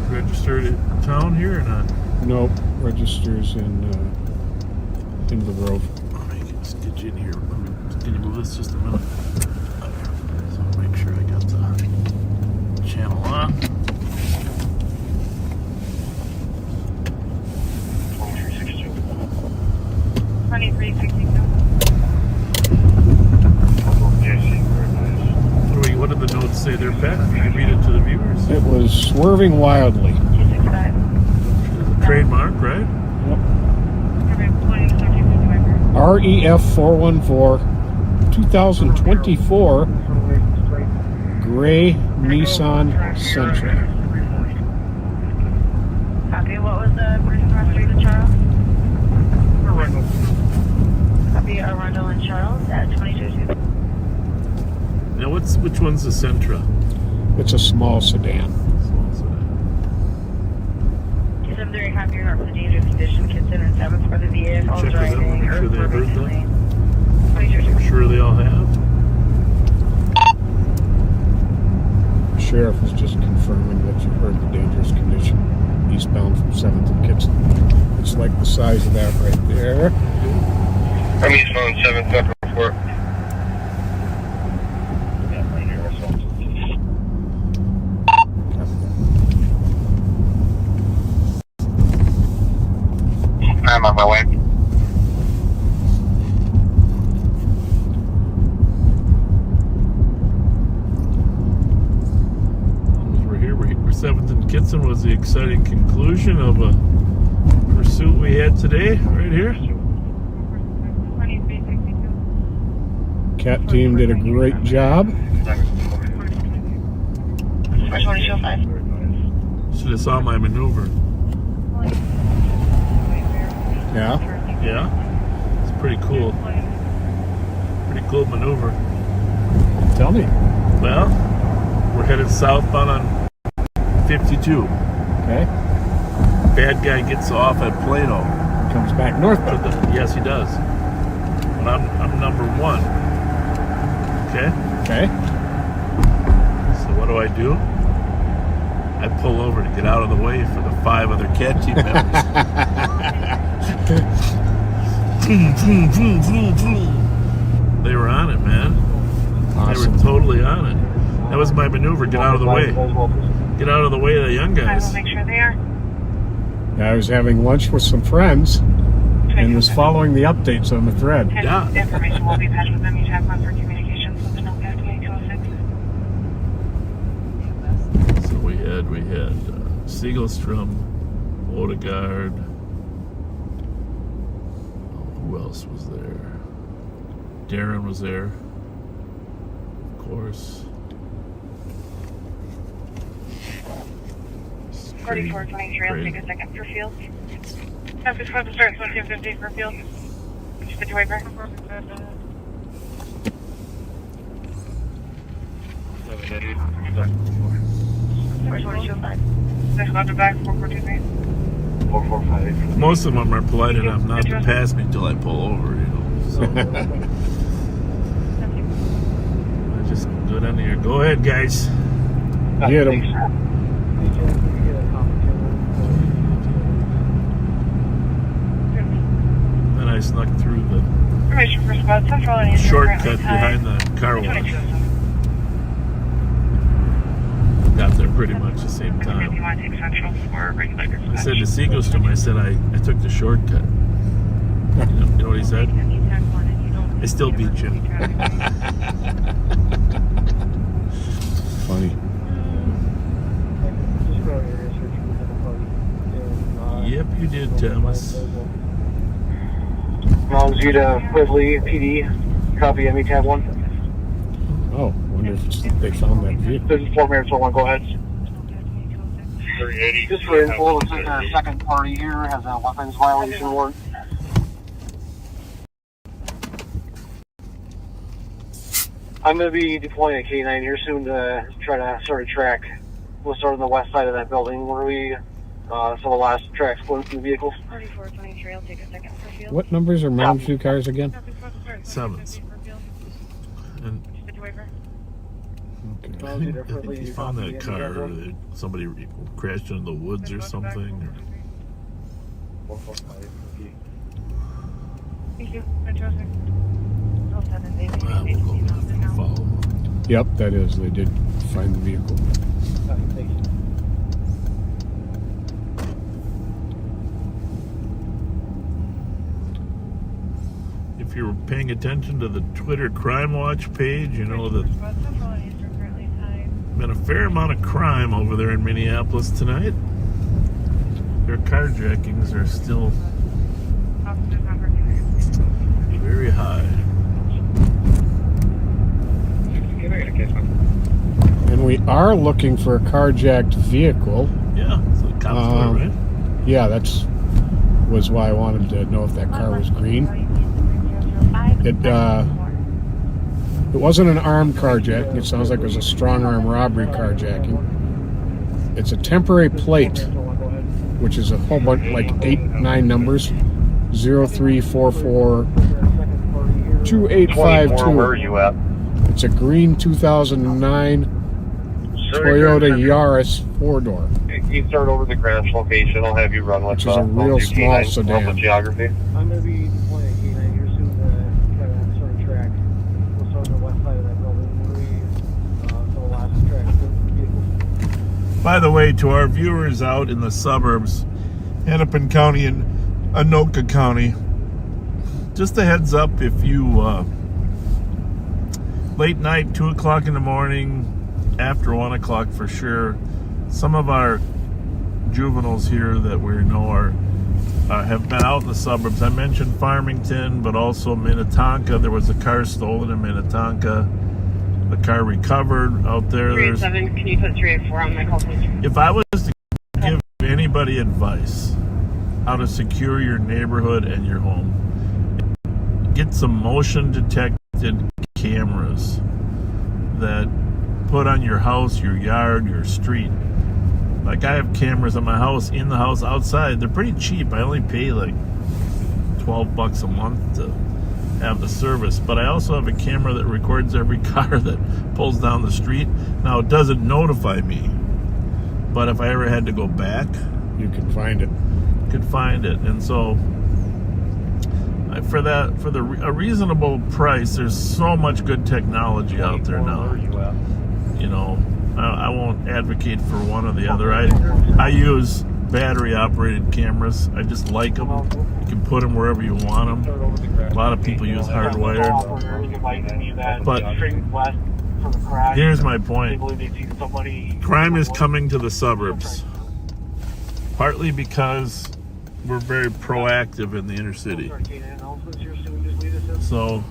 Registered in town here or not? Nope, registers in the Grove. Let me just get you in here. Can you move this just a minute? So I'll make sure I got the channel on. 2362. 2362. What did the notes say there, Pat? You can read it to the viewers. It was swerving wildly. 265. Trademark, right? REF 414 2024 gray Nissan Sentra. Copy. What was the person across the street to Charles? Copy Arundel and Charles at 22. Now, which one's the Sentra? It's a small sedan. 7th copy of the dangerous condition, Kitson and 7th for the vehicle Check with them, driving make or sure they heard swerving that. on lane. 22. I'm sure they all have. Sheriff is just confirming that you heard the dangerous condition eastbound from 7th and Kitson. It's like the size of that right there. I'm eastbound 7th up report. I'm on my way. We're here. We're 7th and Kitson was the exciting conclusion of a pursuit we had today, right here. 2362. Cat team did a great job. 2205. Should have saw my maneuver. Yeah. Yeah, it's pretty cool. Pretty cool maneuver. Tell me. Well, we're headed southbound on 52. Okay. Bad guy gets off at Plato. Comes back northbound. Yes, he does. But I'm number 1. Okay. Okay. So what do? I pull over to get out of the way for the 5 other cat team members. They were on it, man. Awesome. were totally on it. That was my maneuver. Get out of the way. Get out of the way of the young I guys. will make sure they are. I was having lunch with some friends and was following the updates on the thread. And Yeah. the information will be patched with them. You have one for communications with the Snowpack 2206. So we had Siegelstrom, Odegaard. Who else was there? Darren was there, of course. 4423, I'll take a second for field. Traffic supposed to start 1750 for field. Just the waiver. There's another back, 4423. 445. Most of them are polite enough not to pass me till I pull over, you know. So I just go down here. Go ahead, guys. Get 'em. Then I snuck through the Information for squad central and Eastern shortcut currently tied. behind the car wash. 2207. Got there pretty much the same If you time. want to take central for regular I dispatch. said to Siegelstrom, I said I took the shortcut. You know what he said? I still beat you. Funny. Yep, you did, Thomas. Mounds you to Whitley PD. Copy ME tab 1. Oh, wonder if they found that vehicle. This is 4 minutes, so 1, go ahead. Just for info, looks like the second party here has a weapons violation warrant. I'm going to be deploying a K9 here soon to try to sort of track. We'll start on the west side of that building where we saw the last tracks going from the vehicles. 4423, I'll take a second for field. What numbers are Mountain View cars again? Sevens. And Just the waiver. I think he found that car. That somebody crashed into the woods or something. Thank you. Fantastic. We'll follow him. Yep, that is. They did find the vehicle. If you were paying attention to the Twitter Crime Watch page, you know that been a fair amount of crime over there in Minneapolis tonight. Their carjackings are still very high. And we are looking for a carjacked vehicle. Yeah, so the cops were, right? Yeah, that's was why I wanted to know if that car was green. It wasn't an armed carjacking. It sounds like it was a strong arm robbery carjacking. It's a temporary plate, which is a whole bunch, like 8, 9 numbers. 0344 2852. Where are you at? It's a green 2009 Toyota Yaris 4-door. You start over the crash location. I'll have you run with Which is a real small sedan. geography. I'm going to be deploying a K9 here soon to try to sort of track. We'll start on the west side of that building where we saw the last track of the vehicles. By the way, to our viewers out in the suburbs, Hennepin County and Anoka County, just a heads up, if you late night, 2 o'clock in the morning, after 1 o'clock for sure, some of our juveniles here that we know are have been out in the suburbs. I mentioned Farmington, but also Minnetonka. There was a car stolen in Minnetonka. The car recovered out there. 387, can you put 384 on my call, please? If I was to give anybody advice how to secure your neighborhood and your home, get some motion detected cameras that put on your house, your yard, your street. Like I have cameras on my house, in the house, outside. They're pretty cheap. I only pay like $12 a month to have the service. But I also have a camera that records every car that pulls down the street. Now it doesn't notify me, but if I ever had to go back, You can find it. could find it. And so I for a reasonable price, there's so much good technology out there now. You know, I won't advocate for one or the other. I use battery operated cameras. I just like them. You can put them wherever you want them. A lot of people use hardwired. But here's my point. Crime is coming to the suburbs. Partly because we're very proactive in the inner city. So,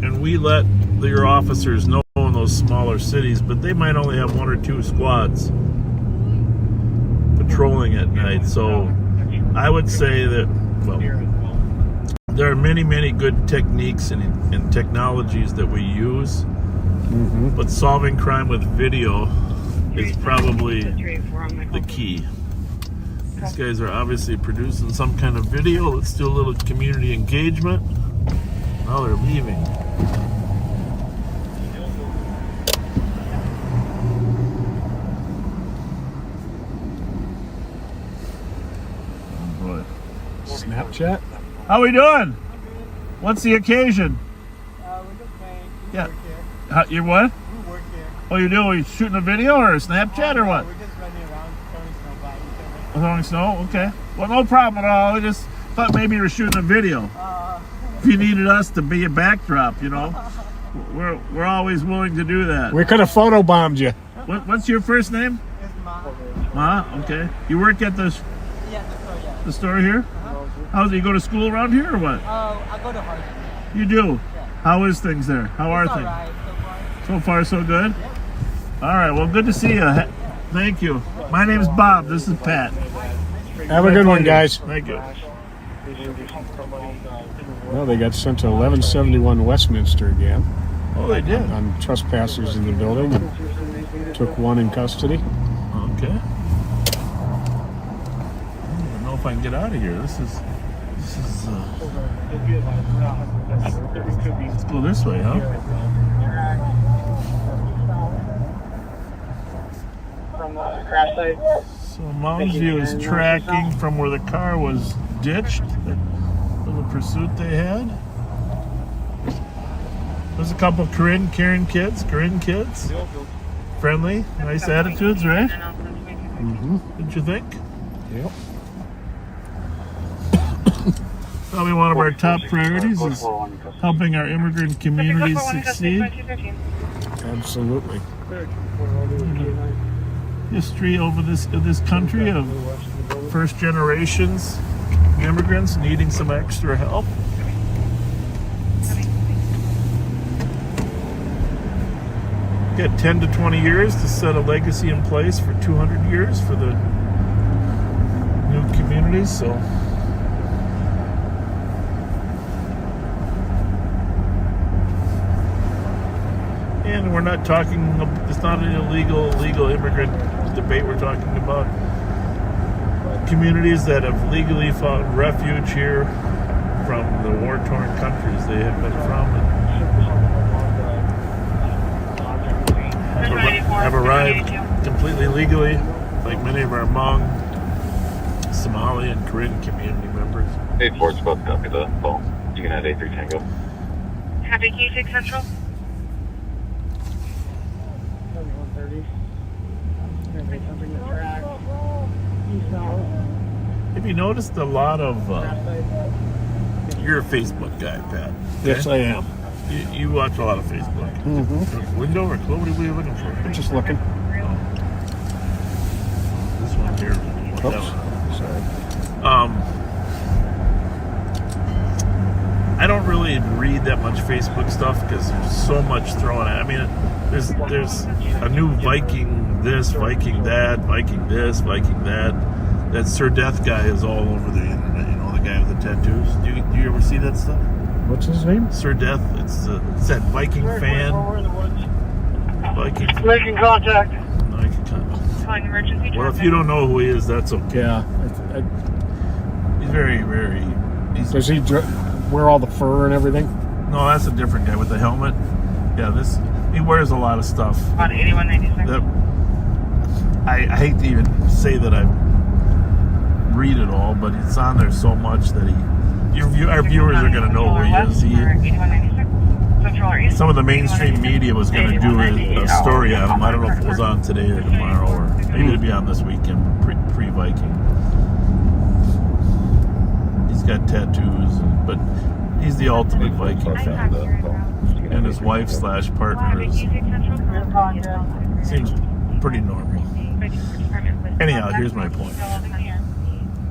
and we let your officers know in those smaller cities, but they might only have 1 or 2 squads patrolling at night. So I would say that, well, there are many, many good techniques and technologies that we use, but solving crime with video is probably the key. These guys are obviously producing some kind of video. Let's do a little community engagement. Oh, they're leaving. Oh boy. Snapchat? How we doing? What's the occasion? We're just playing. Yeah. Work here. You what? We work here. Oh, you do? Are you shooting a video or a Snapchat or what? We're just running around throwing snow by each other. Throwing snow? Okay. Well, no problem at all. We just thought maybe you were shooting a video. If you needed us to be a backdrop, you know, we're always willing to do that. We could have photobombed you. What's your first name? It's Ma. Ma? Okay. You work at Yeah, the store, yeah. the store here? How do you go to school around here or what? I go to Harvard. You do? How is things there? How are It's things? alright so far. So far, so good? All right. Well, good to see you. Thank you. My name's Bob. This is Pat. Have a good one, guys. Thank you. Well, they got sent to 1171 Westminster again Oh, they did? on trespassers in the building and took one in custody. Okay. I don't even know if I can get out of here. This is let's go this way, huh? From the crash site. So Mounds View is tracking from where the car was ditched, that little pursuit they had. There's a couple of Corinne kids. Friendly, nice attitudes, right? Didn't you think? Yep. Probably one of our top priorities is helping our immigrant communities succeed. Absolutely. History over this country of first generations immigrants needing some extra help. Get 10 to 20 years to set a legacy in place for 200 years for the new communities. So. And we're not talking, it's not an legal immigrant debate. We're talking about communities that have legally found refuge here from the war-torn countries they have been from and have arrived completely legally, like many of our Hmong, Somali, and Korean community members. 8-4's about to copy the phone. You can add 83 Tango. Happy K6 Central. 7130. Something to track. Have you noticed a lot of, you're a Facebook guy, Pat. Yes, I am. You watch a lot of Facebook. Window or close? What are we looking for? Just looking. This one here. Oops. Sorry. I don't really read that much Facebook stuff because there's so much thrown at. I mean, there's a new Viking this, Viking that, Viking this, Viking that. That Sir Death guy is all over the internet. You know, the guy with the tattoos. Do you ever see that stuff? What's his name? Sir Death. It's that Viking fan. Viking. Making contact. Calling emergency. Well, if you don't know who he is, that's okay. Yeah. He's very. Does he wear all the fur and everything? No, that's a different guy with the helmet. Yeah, he wears a lot of stuff. On 8196. That I hate to even say that I read it all, but it's on there so much that our viewers are going to know who he is. Some of the mainstream media was going to do a story on him. I don't know if it was on today or tomorrow, or maybe it'll be on this weekend, pre-Viking. He's got tattoos, but he's the ultimate Viking fan. And his wife / partner seems pretty normal. Anyhow, here's my point.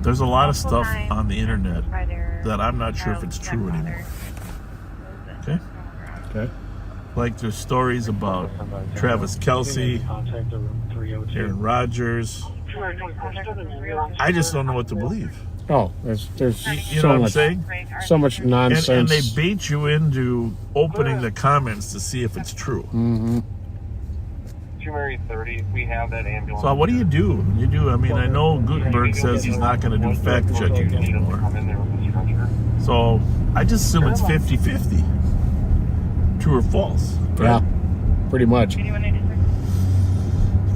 There's a lot of stuff on the internet that I'm not sure if it's true anymore. Okay? Okay. Like there's stories about Travis Kelce, Aaron Rodgers. I just don't know what to believe. Oh, there's You know so what I'm much, saying? so much nonsense. And they bait you into opening the comments to see if it's true. Mm-hmm. 230, we have that ambulance. So what do? You do. I mean, I know Gutenberg says he's not going to do fact checking anymore. So I just assume it's 50-50. True or false. Right? Yeah, pretty much. You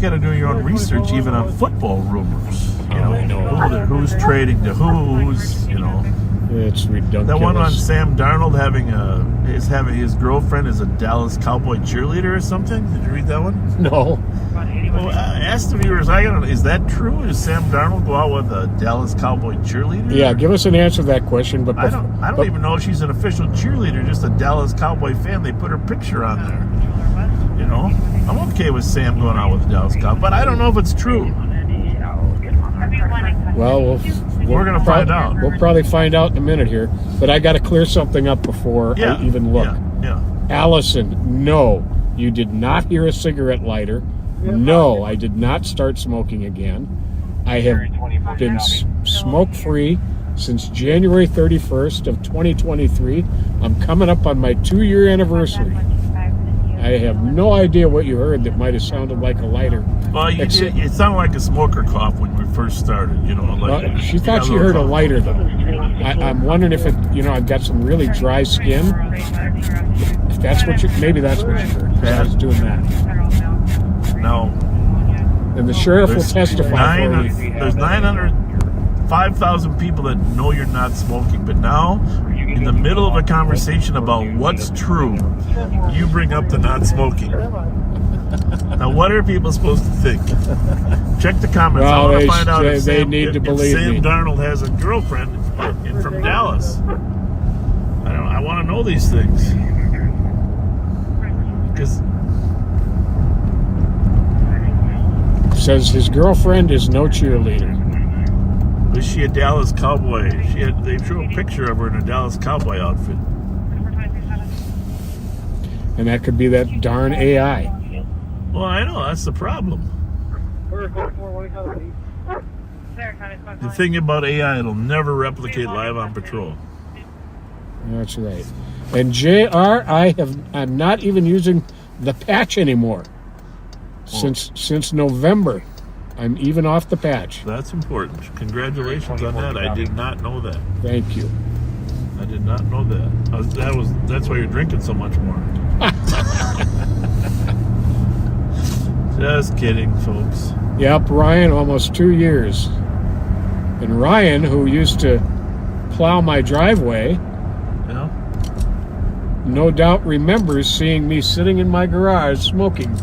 got to do your own research, even on football rumors. You know, who's trading to who's, you know. It's ridiculous. That one on Sam Darnold having his girlfriend is a Dallas Cowboy cheerleader or something. Did you read that one? No. Well, ask the viewers. Is that true? Does Sam Darnold go out with a Dallas Cowboy cheerleader? Yeah, give us an answer to that question. But I don't even know if she's an official cheerleader, just a Dallas Cowboy fan. They put her picture on there. You know, I'm okay with Sam going out with a Dallas Cowboy, but I don't know if it's true. Well, we're gonna find out. We'll probably find out in a minute here. But I got to clear something up before I even look. Yeah. Allison, no, you did not hear a cigarette lighter. No, I did not start smoking again. I have been smoke-free since January 31st of 2023. I'm coming up on my 2-year anniversary. I have no idea what you heard that might have sounded like a lighter. Well, it sounded like a smoker cough when we first started. You know, like she thought she heard a lighter though. I'm wondering if it, I've got some really dry skin. If that's what maybe that's what you heard. 'Cause I was doing that. No. And the sheriff will testify for you. There's 5,000 people that know you're not smoking, but now, in the middle of a conversation about what's true, you bring up the not smoking. Now, what are people supposed to think? Check the comments. Well, I want to find out if they Sam, need to if believe Sam me. Darnold has a girlfriend from Dallas. I want to know these things. Because says his girlfriend is no cheerleader. is she a Dallas Cowboy? They show a picture of her in a Dallas Cowboy outfit. And that could be that darn AI. Well, I know, that's the problem. The thing about AI, it'll never replicate live on patrol. That's right. And JR, I'm not even using the patch anymore. Since November. I'm even off the patch. That's important. Congratulations on that. I did not know that. Thank you. I did not know that. That's why you're drinking so much more. Just kidding, folks. Yep, Ryan, almost 2 years. And Ryan, who used to plow my driveway, Yeah. no doubt remembers seeing me sitting in my garage smoking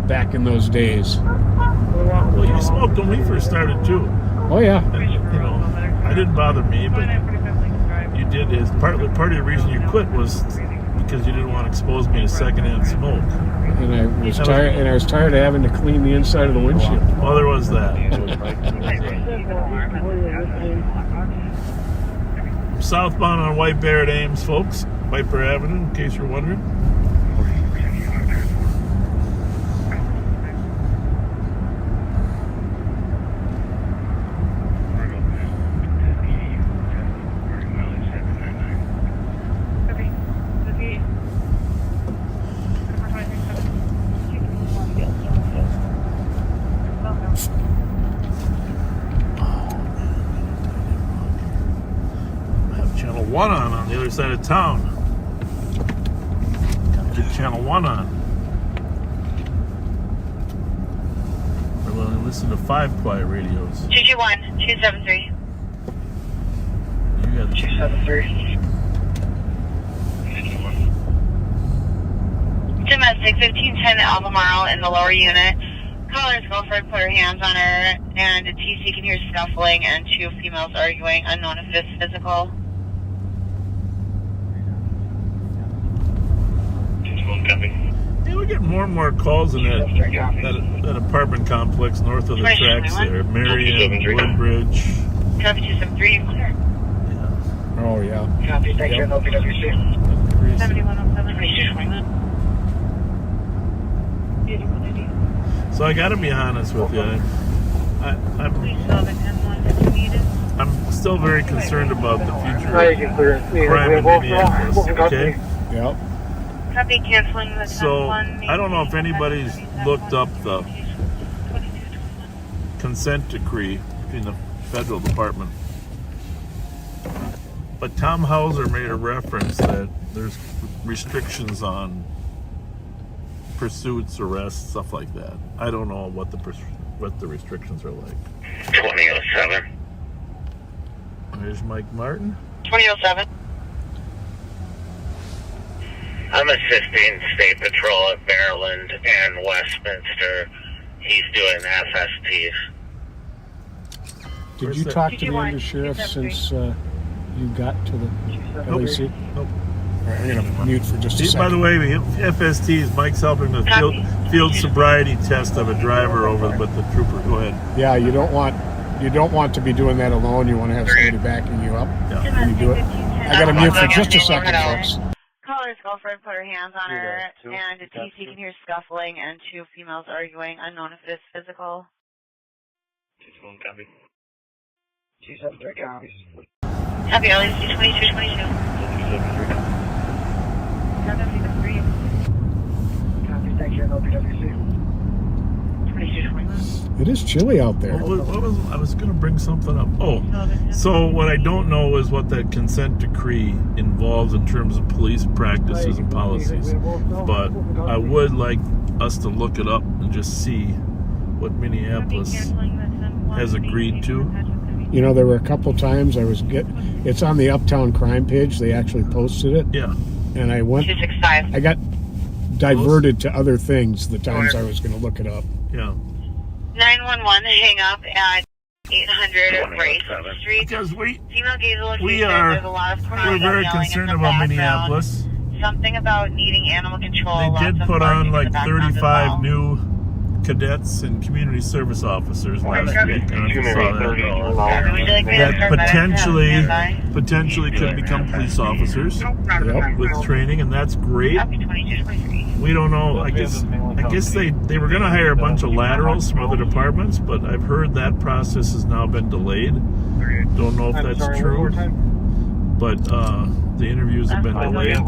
back in those days. Well, you smoked when we first started too. Oh yeah. I didn't bother me, but you did. Part of the reason you quit was because you didn't want to expose me to secondhand smoke. And I was tired of having to clean the inside of the windshield. Well, there was that. Southbound on White Bear at Ames, folks. White Bear Avenue, in case you're wondering. Channel 1 on the other side of town. Gotta get Channel 1 on. We're going to listen to 5 quiet radios. 221-273. You got 273. Domestic 1510 Albemarle in the lower unit. Caller's girlfriend put her hands on her, and a TC can hear scuffling and two females arguing, unknown if it's physical. Yeah, we get more and more calls in that apartment complex north of the tracks there. Marion, Woodbridge. Copy 273, clear. Yeah. Oh, yeah. Copy, thank you, LPWC. 7107. So I got to be honest with you. I'm still very concerned about the future Now you can clear it. crime in Minneapolis. Okay. Yep. Copy, canceling the So I don't know if anybody's looked up the consent decree in the federal department, but Tom Hauser made a reference that there's restrictions on pursuits, arrests, stuff like that. I don't know what the restrictions are like. 2007. There's Mike Martin. 2007. I'm assisting State Patrol at Maryland and Westminster. He's doing FSTs. Did you talk to the undersheriff since you got to the LAC? Nope. All right, I'm going to mute for just a second. By the way, FSTs, Mike's helping the field sobriety test of a driver over with the trooper. Go ahead. Yeah, you don't want to be doing that alone. You want to have somebody backing you up when you do it. I got to mute for just a second, folks. Caller's girlfriend put her hands on her, and a TC can hear scuffling and two females arguing, unknown if it's physical. Copy. 273 copies. Copy, LAC 2222. Copy, thank you, LPWC. 2221. It is chilly out there. I was going to bring something up. Oh, so what I don't know is what that consent decree involves in terms of police practices and policies. But I would like us to look it up and just see what Minneapolis has agreed to. You know, there were a couple times it's on the Uptown Crime page. They actually posted it. Yeah. And I 265. got diverted to other things the times I was going to look it up. Yeah. 911, hang up at 800 Vries Street. Because Female gaze location, there's a lot of we're very concerned about Minneapolis. Something about needing animal control. They did lots of put on barking in like the background as 35 well. new cadets and community service officers last week. I don't know if you saw that. Would you like me to That start potentially could become police officers with training, and that's great. Copy 2223. We don't know. I guess they were going to hire a bunch of laterals from other departments, but I've heard that process has now been delayed. Don't know if that's true, but the interviews have been delayed.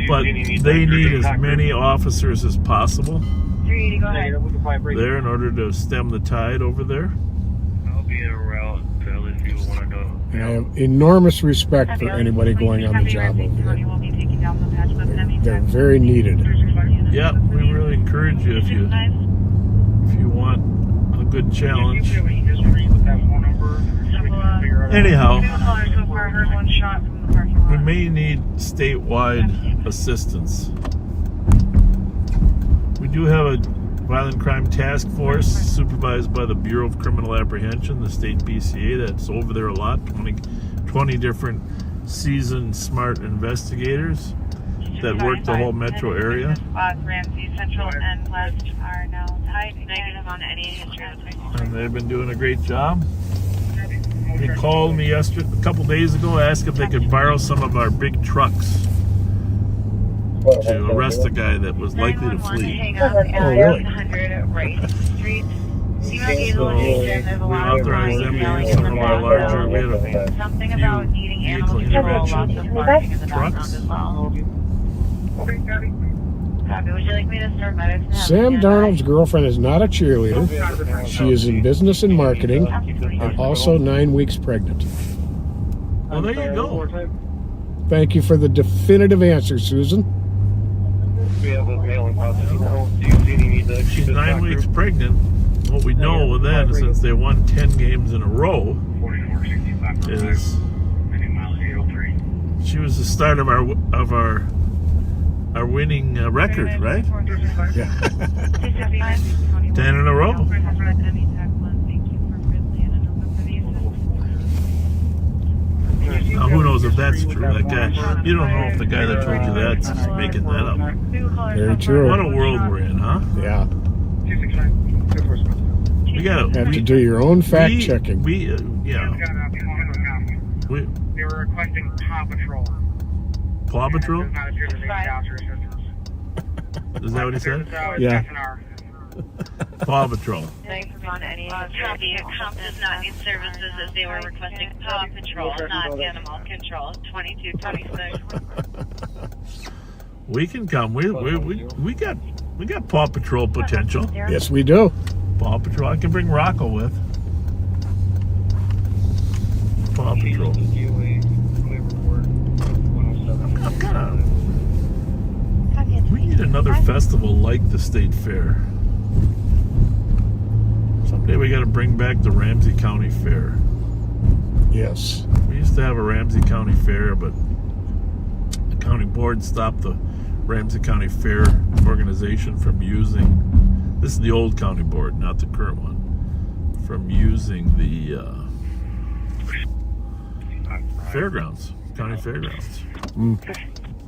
But they need as many officers as possible 380, go ahead. there in order to stem the tide over there. I'll be en route to if you want to go. And I have enormous respect for anybody going on the job over there. They're very needed. Yeah, we really encourage you if you want a good challenge. Anyhow, we may need statewide assistance. We do have a violent crime task force supervised by the Bureau of Criminal Apprehension, the state BCA, that's over there a lot, 20 different seasoned, smart investigators that work the whole metro area. RAMSEY Central and West are now tied negative on any history of the And they've been doing a great job. They called me a couple days ago, asked if they could borrow some of our big trucks to arrest a guy that was likely to flee. Hang up at 800 Vries Street. So we authorized them to use some of our larger, we had a Something about needing few animal vehicle control, lots of intervention barking in the background trucks. as well. Copy. Would you like me to start medics? Sam Darnold's girlfriend is not a cheerleader. She is in business and marketing and also 9 weeks pregnant. Well, there you go. Thank you for the definitive answer, Susan. She's 9 weeks pregnant. What we know then, since they won 10 games in a row, is She was the start of our winning record, right? Yeah. 10 in a row. Now, who knows if that's true? That guy, you don't know if the guy that told you that's making that up. Very true. What a world we're in, huh? Yeah. We gotta Have to do your own fact checking. Yeah. We, They were requesting Paw Patrol. Paw Patrol? Does not appear that they need officer assistance. Is that what he said? Yeah. Paw Patrol. Copy. COP does not need services as they were requesting Paw Patrol, not Animal Control. 2226. We can come. We got Paw Patrol potential. Yes, we do. Paw Patrol. I can bring Rocco with. Paw Patrol. I'm kind of. We need another festival like the State Fair. Someday we got to bring back the Ramsey County Fair. Yes. We used to have a Ramsey County Fair, but the county board stopped the Ramsey County Fair organization from using. This is the old county board, not the current one. From using the fairgrounds, county fairgrounds.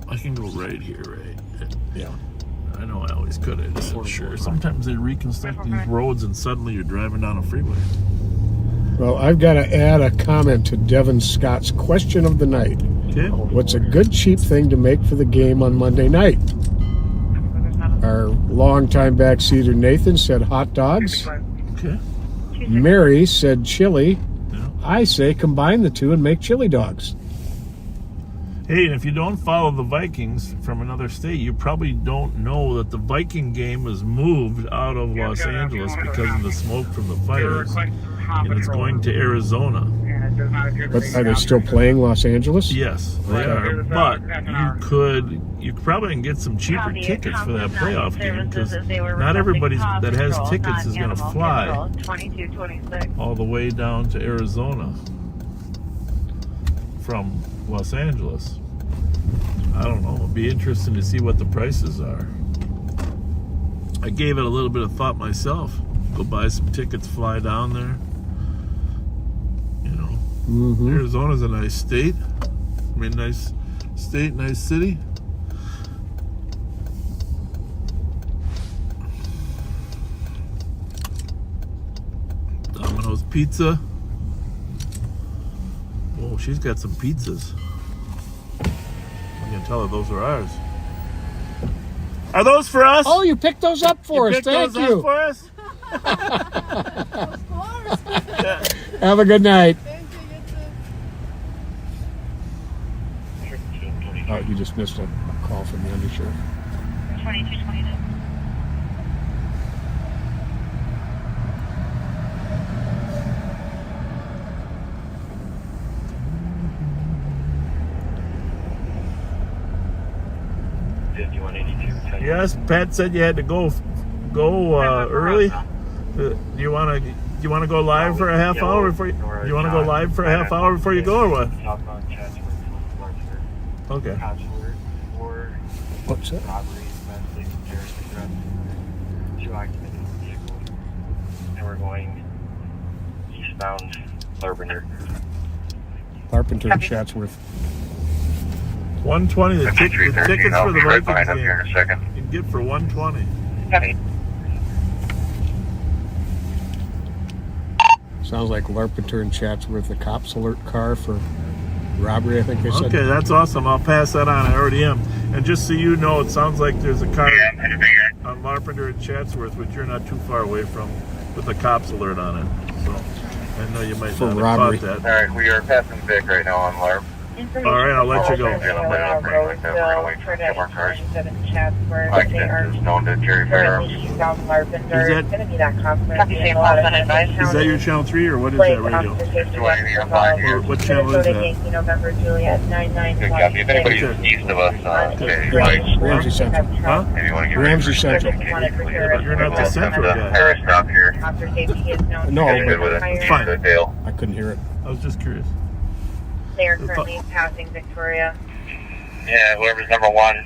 I can go right here, right? Yeah. I know I always could. I just wasn't sure. Sometimes they reconstruct these roads and suddenly you're driving down a freeway. Well, I've got to add a comment to Devin Scott's question of the night. Okay. What's a good cheap thing to make for the game on Monday night? Our longtime backseater Nathan said hot dogs. Okay. Mary said chili. Yeah. I say combine the two and make chili dogs. Hey, and if you don't follow the Vikings from another state, you probably don't know that the Viking game was moved out of Los Angeles because of the smoke from the fires, and it's going to Arizona. But are they still playing Los Angeles? Yes, they are. But you probably can get some cheaper tickets for that playoff game because not everybody that has tickets is going to fly all the way down to Arizona from Los Angeles. I don't know. It'll be interesting to see what the prices are. I gave it a little bit of thought myself. Go buy some tickets, fly down there. You know, Arizona's a nice state. I mean, nice state, nice city. Domino's Pizza. Oh, she's got some pizzas. I can tell her those are ours. Are those for us? Oh, you picked those up for us. Thank those you. up for us? Of course. Yeah. Have a good night. Thank you, you too. Oh, you just missed a call from the undersheriff. 2226. Yes, Pat said you had to go early. Do you want to go live for a half hour before you want to go live for a half hour before you go, or what? Okay. What's that? And we're going eastbound Carpenter. Carpenter and Chatsworth. 120. The tickets for the right Vikings behind up game here in a second. you can get for 120. Sounds like Larpenteur and Chatsworth, the cops alert car for robbery, I think they said. Okay, that's awesome. I'll pass that on. I already am. And just so you know, it sounds like there's a car on Larpenteur and Chatsworth, which you're not too far away from, with a cops alert on it. So I know you might For not have robbery. caught that. All right, we are passing Vic right now on LARP. All right, I'll let you go. Like that. We're going to wait for a few more cars. Occupant is known to carry firearms. Is that your channel 3 or what is that radio? Or what channel is that? Good copy. If anybody's east of us, Ramsey Central. Huh? if you want to get Ramsey Central. But you're not the central guy. Harris stop here. No, You're good with it. It's fine. Dale. I couldn't hear it. I was just curious. They are currently passing Victoria. Yeah, whoever's number one.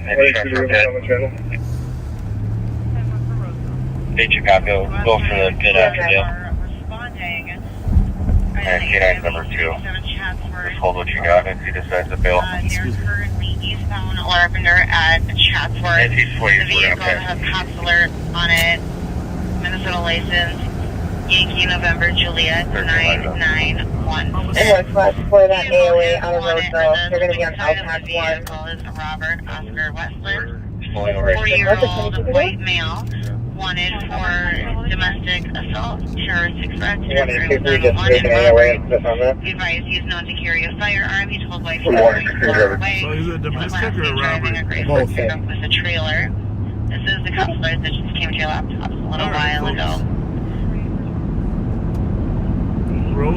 Maybe try for a bit. Hey, Chicago, go for the bid after deal. And K9's number 2. Just hold what you got if he decides to bail. You're currently eastbound Lavender at Chatsworth. If he's The vehicle has cops alert on it. Minnesota license. Yankee November Juliet 991. And request for that AOA on a Roseville. They're going to be on LTAC 1. Vehicle is Robert Oscar Westland. Pulling over. 40-year-old white male. Wanted for domestic assault, terroristic threat, Be advised he is known to carry a firearm. He told wife to go away. So he's a domestic or a Driving a robbery? gray Both. pickup with a trailer. This is the cop's license that just came to your laptop a little while ago.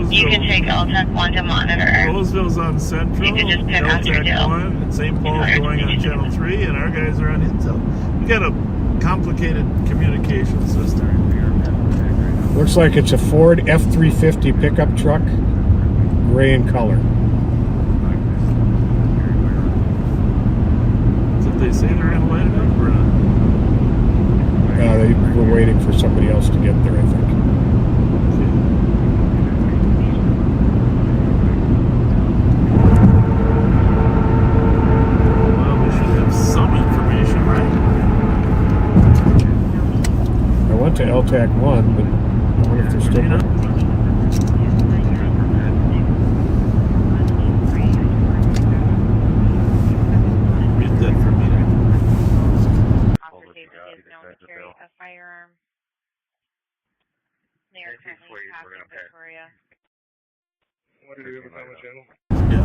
You can take LTAC 1 to monitor. Roseville's on Central, You can just pick out your LTAC deal. 1, and St. Paul's going on Channel 3, and our guys are on Intel. We got a complicated communication system. Looks like it's a Ford F-350 pickup truck, gray in color. So they say they're going to light it up or not? They were waiting for somebody else to get there, I think. Well, we should have some information, right? I went to LTAC 1, but I wonder if they're still... Read that for me. Officer Davis is known to carry a firearm. They are currently passing Victoria. Yeah.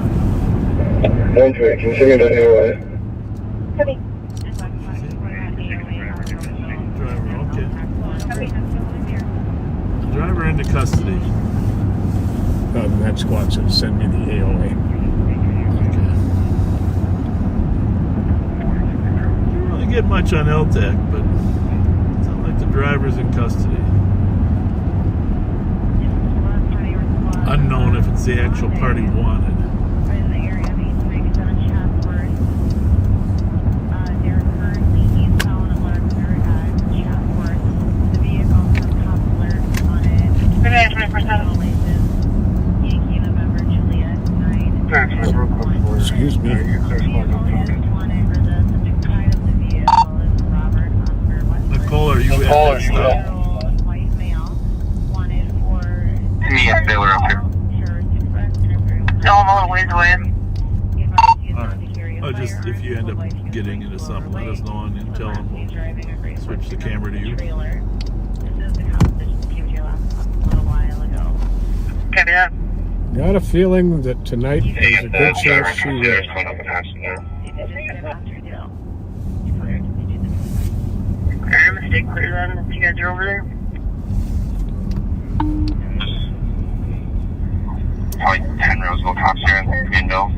Continue to AOA. Driver, okay. Driver into custody. That squad said send me the AOA. Okay. Didn't really get much on LTAC, but it's not like the driver's in custody. Unknown if it's the actual party wanted. Excuse me. Nicole, are you at this stop? Yes, they were up here. No, I'm a little ways away. Oh, just if you end up getting into something, let us know and Intel and we'll switch the camera to you. Copy that. Got a feeling that tonight there's a good chance she will. Mistake clear then. You guys are over there? Probably 10 Roseville cops here in Greenville.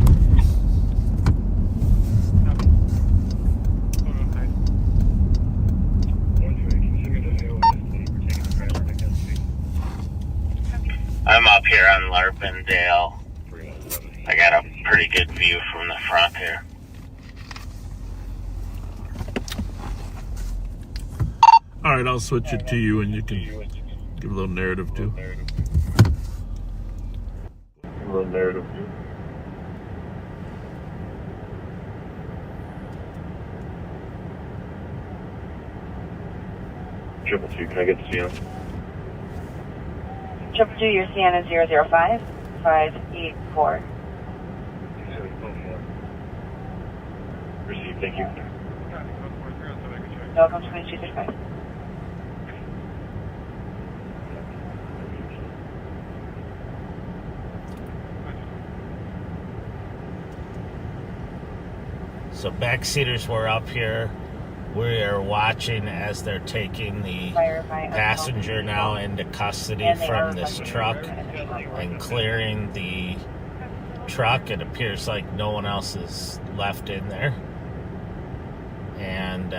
I'm up here on Larpendale. I got a pretty good view from the front here. All right, I'll switch it to you and you can give a little narrative too. Triple two, can I get the CN? 222, your CN is 005-584. Received, thank you. Welcome 2235. So backseaters were up here. We are watching as they're taking the passenger now into custody from this truck and clearing the truck. It appears like no one else is left in there. And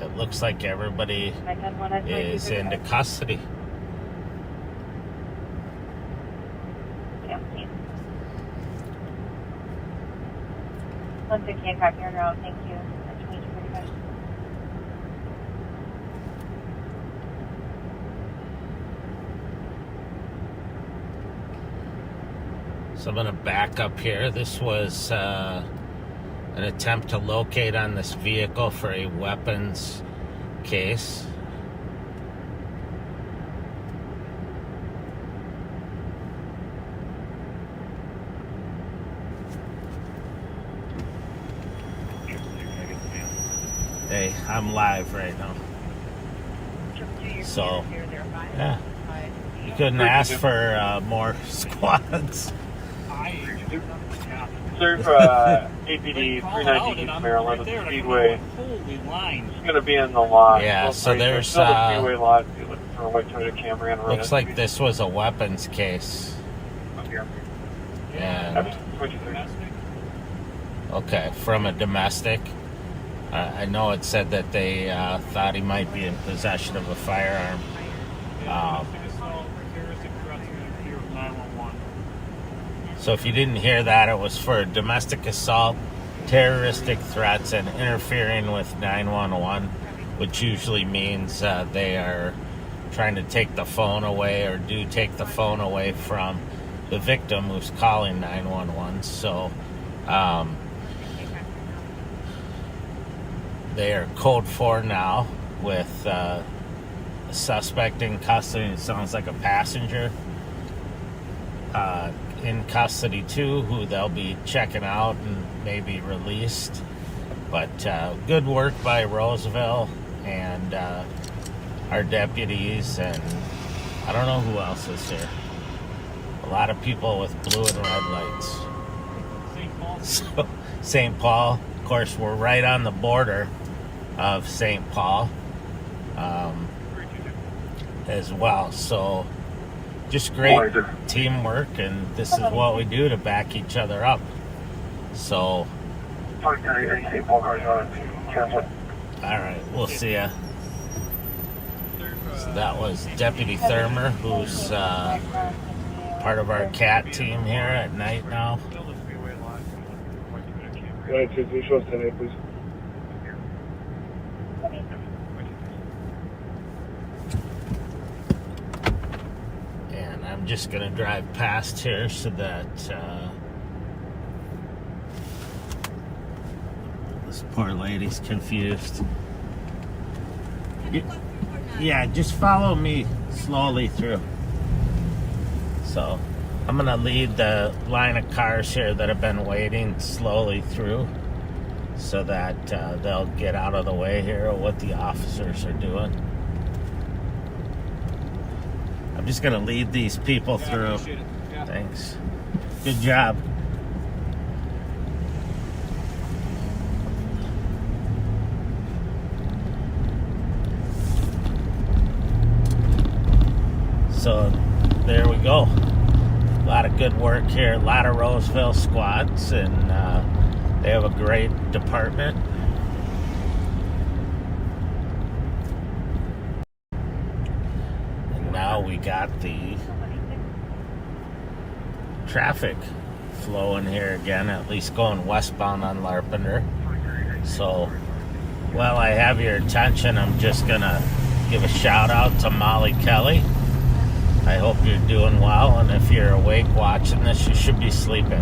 it looks like everybody is into custody. RAMSEY. 160 and copy on route, thank you. 2245. So I'm going to back up here. This was an attempt to locate on this vehicle for a weapons case. Hey, I'm live right now. So, yeah. You couldn't ask for more squads. Sir, APD 390 East Maryland Speedway. It's going to be in the lot. Yeah, so there's Speedway lot. If you're looking for a white Toyota Camry on the looks like this was a weapons case. And okay, from a domestic. I know it said that they thought he might be in possession of a firearm. So if you didn't hear that, it was for domestic assault, terroristic threats, and interfering with 911, which usually means they are trying to take the phone away or do take the phone away from the victim who's calling 911. So they are code 4 now with a suspect in custody. It sounds like a passenger in custody too, who they'll be checking out and maybe released. But good work by Roseville and our deputies, and I don't know who else is here. A lot of people with blue and red lights. So, St. Paul, of course, we're right on the border of St. Paul as well. So just great teamwork, and this is what we do to back each other up. So all right, we'll see ya. So that was Deputy Thermer, who's part of our CAT team here at night now. please. And I'm just gonna drive past here so that this poor lady's confused. Yeah, just follow me slowly through. So I'm gonna lead the line of cars here that have been waiting slowly through, so that they'll get out of the way here of what the officers are doing. I'm just gonna lead these people through. Thanks. Good job. So there we go. A lot of good work here. A lot of Roseville squads, and they have a great department. And now we got the traffic flowing here again, at least going westbound on Larpenter. So while I have your attention, I'm just gonna give a shout out to Molly Kelly. I hope you're doing well, and if you're awake watching this, you should be sleeping,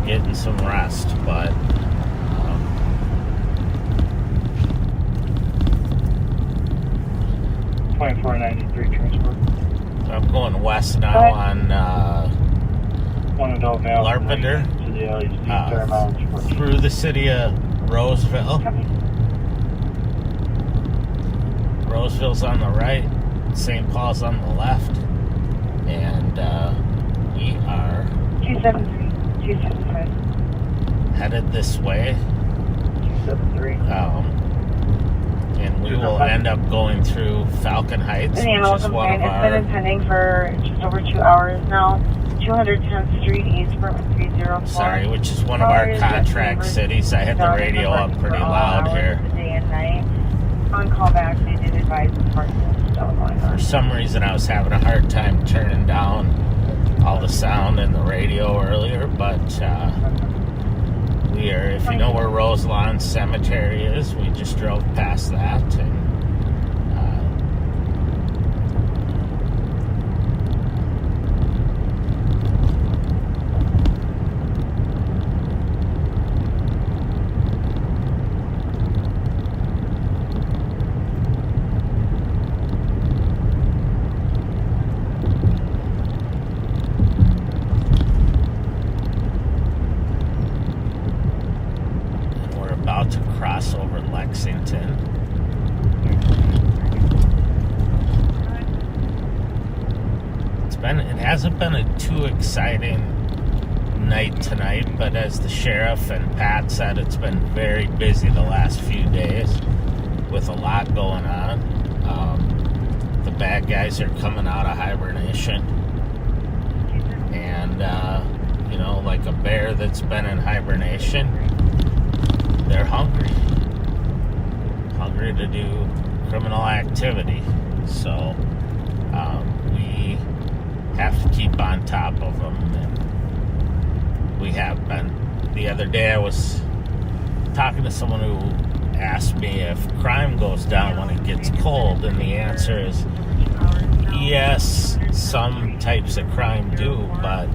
getting some rest. But 2493 transport. I'm going west now on Larpenter, through the city of Roseville. Roseville's on the right, St. Paul's on the left, and we are 273 headed this way. 273. And we will end up going through Falcon Heights, which is one of our... It's been pending for just over 2 hours now. 210th Street, East Department 304. Sorry, which is one of our contract cities. I had the radio up pretty loud here. Day and night. On callback, they did advise the parts still going on. For some reason, I was having a hard time turning down all the sound in video earlier, but we are, if you know where Roselawn Cemetery is, we just drove past that, and about to cross over Lexington. It hasn't been a too exciting night tonight, but as the sheriff and Pat said, it's been very busy the last few days with a lot going on. The bad guys are coming out of hibernation, and you know, like a bear that's been in hibernation, they're hungry to do criminal activity. So we have to keep on top of them, and we have been. The other day I was talking to someone who asked me if crime goes down when it gets cold, and the answer is yes, some types of crime do, but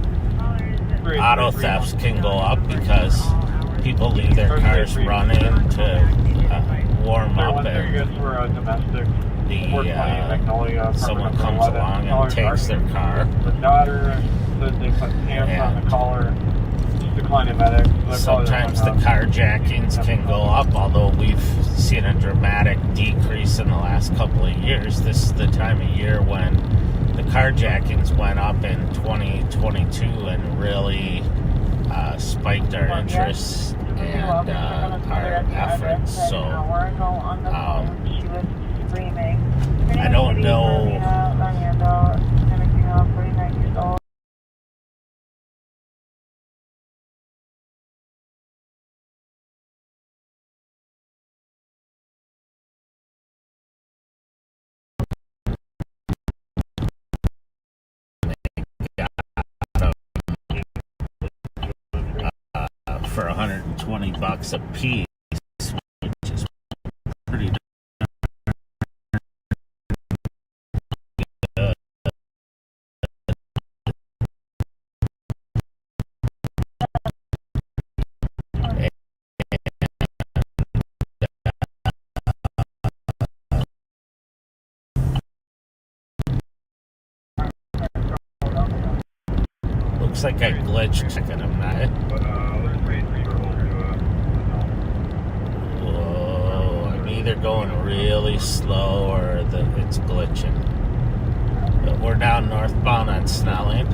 auto thefts can go up because people leave their cars running to warm up, and someone comes along and takes their car. Sometimes the carjackings can go up, although we've seen a dramatic decrease in the last couple of years. This is the time of year when the carjackings went up in 2022 and really spiked our interest and our efforts. So I don't know. For $120 a piece, which is pretty good. Looks like I glitched checking them now. Either going really slow or it's glitching. But we're down northbound on Snelling,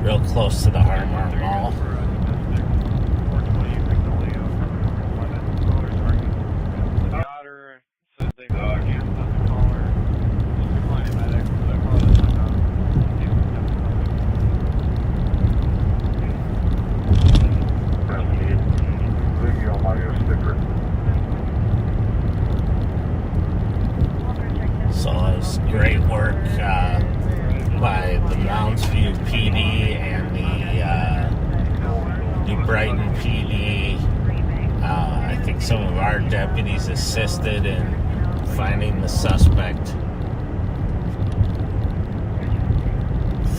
real close to the Harmar Mall. So it was great work by the Mounds View PD and the New Brighton PD. I think some of our deputies assisted in finding the suspect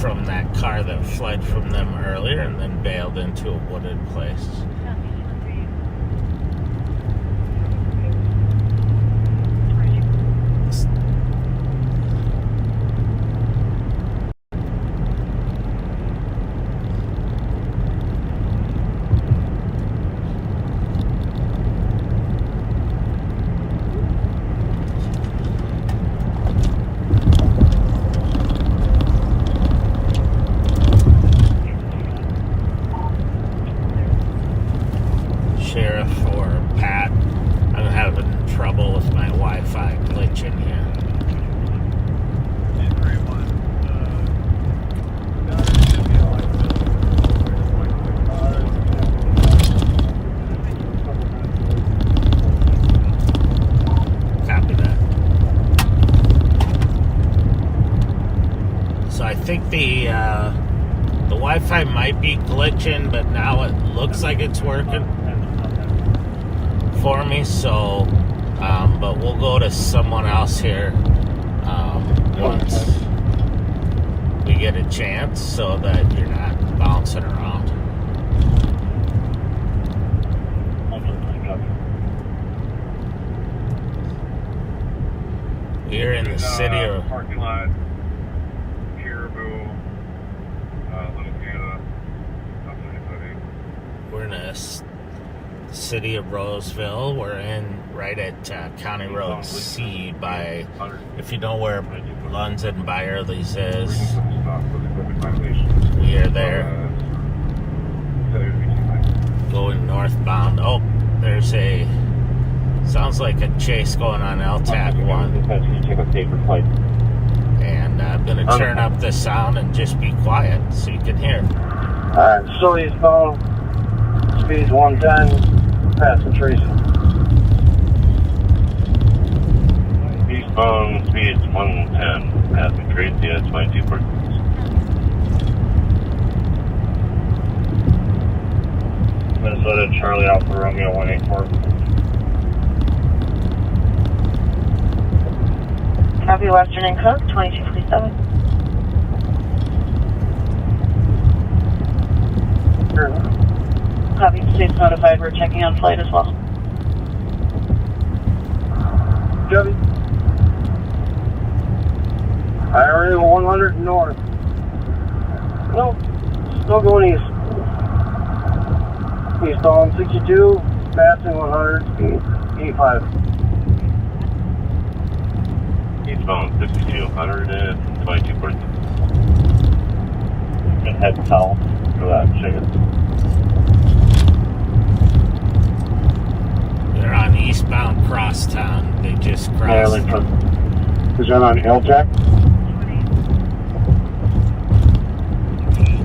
from that car that fled from them earlier and then bailed into a wooded place. think the Wi-Fi might be glitching, but now it looks like it's working for me. So, but we'll go to someone else here once we get a chance, so that you're not bouncing around. We're in the city of parking lot, Caribou, Little Canada, we're in the city of Roseville. We're right at County Road C by, if you know where Lund's and Byerly's is, we are there. Going northbound. Oh, there's sounds like a chase going on LTAC 1. And I'm going to turn up the sound and just be quiet so you can hear. Alright, so eastbound, speed's 110, passing Tracy. Eastbound speed's 110, passing Tracy at 22 per. Minnesota Charlie Alpha Romeo 184. Copy Western and Cook, 2247. Copy, state's notified, we're checking on flight as well. Copy. IRA 100 north. Nope, still going east. Eastbound 62, passing 100, speed 85. Eastbound 62, 122 per. And head south for that chicken. They're on eastbound crosstown. They just crossed. Is that on LTAC?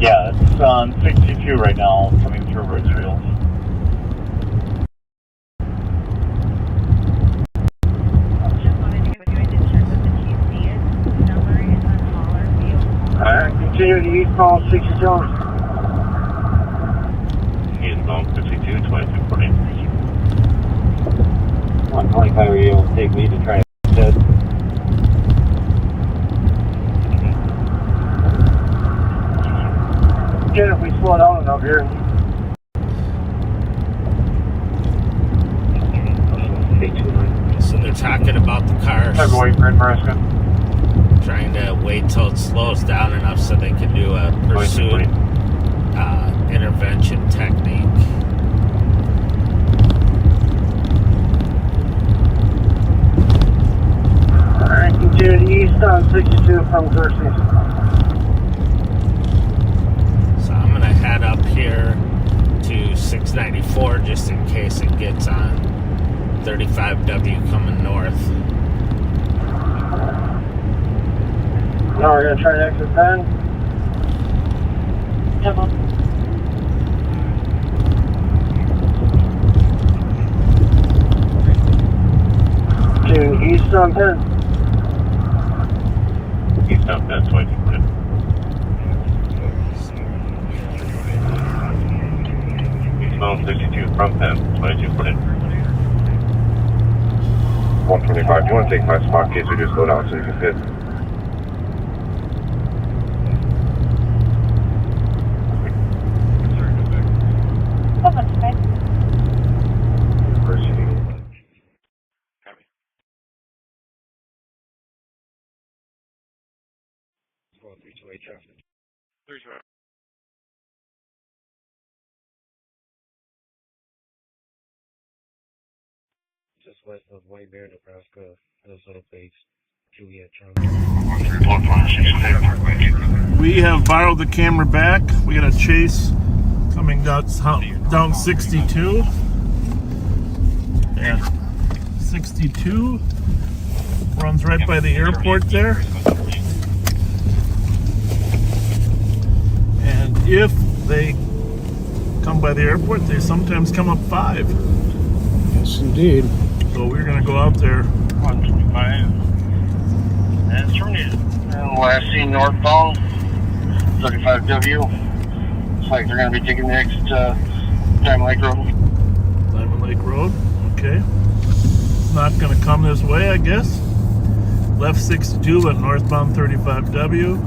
Yeah, it's on 62 right now, coming through Burrill. Alright, continue to eastbound 62. Eastbound 52, 22 per. 125 will take me to try to head. Again, if we slow down enough here. So they're talking about the cars. February for Nebraska. Trying to wait till it slows down enough so they can do a pursuit intervention technique. Alright, continue east on 62 from Xerxes. So I'm going to head up here to 694 just in case it gets on 35W coming north. Now we're going to try to exit 10. Double. To east on 10. Eastbound 10, 22 per. Eastbound 62 from 10, 22 per. 125, do you want to take my spot case or just go down so you can fit? Just west of White Bear, Nebraska, Minnesota base, Juliet, Charlie. We have borrowed the camera back. We got a chase coming down 62. Yeah, 62 runs right by the airport there. And if they come by the airport, they sometimes come up 5. Yes, indeed. So we're gonna go out there. 125. And turn it. And last seen northbound, 35W. Looks like they're going to be taking the exit to Diamond Lake Road. Diamond Lake Road. Okay. Not going to come this way, I guess. Left 62, but northbound 35W.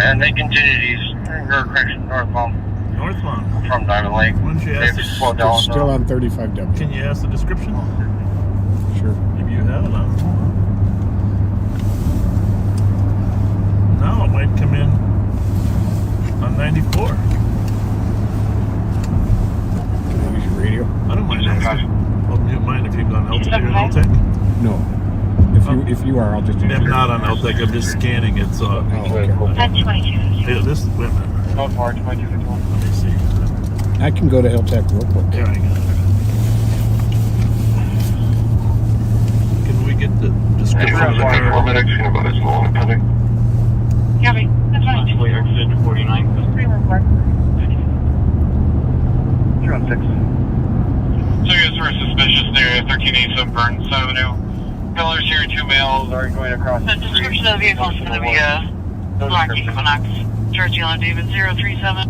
And they continue to east, or correction, northbound. Northbound. From Diamond Lake. Why don't you ask They've slowed down. Still on 35W. Can you ask the description? Sure. Maybe you have it on. Now it might come in on 94. Can I use your radio? I don't mind asking. Well, do you mind if you've gone Eltec? You're an Eltec? No. If you are, I'll just use I'm not on Eltec. I'm just scanning it. So. Oh, okay. That's 22. Yeah, this. Wait a minute. Go for it, 2251. Let me see. I can go to Eltec real quick. There I got it. Can we get the description of the car? Paramedics going to us along pending. Copy. That's fine. Possibly exit 49. 216. So you guys were suspicious there at 1387 Burns Avenue. Colors here, 2 males are going across The description of the vehicle is going to be a black Equinox. George Yellow David 037.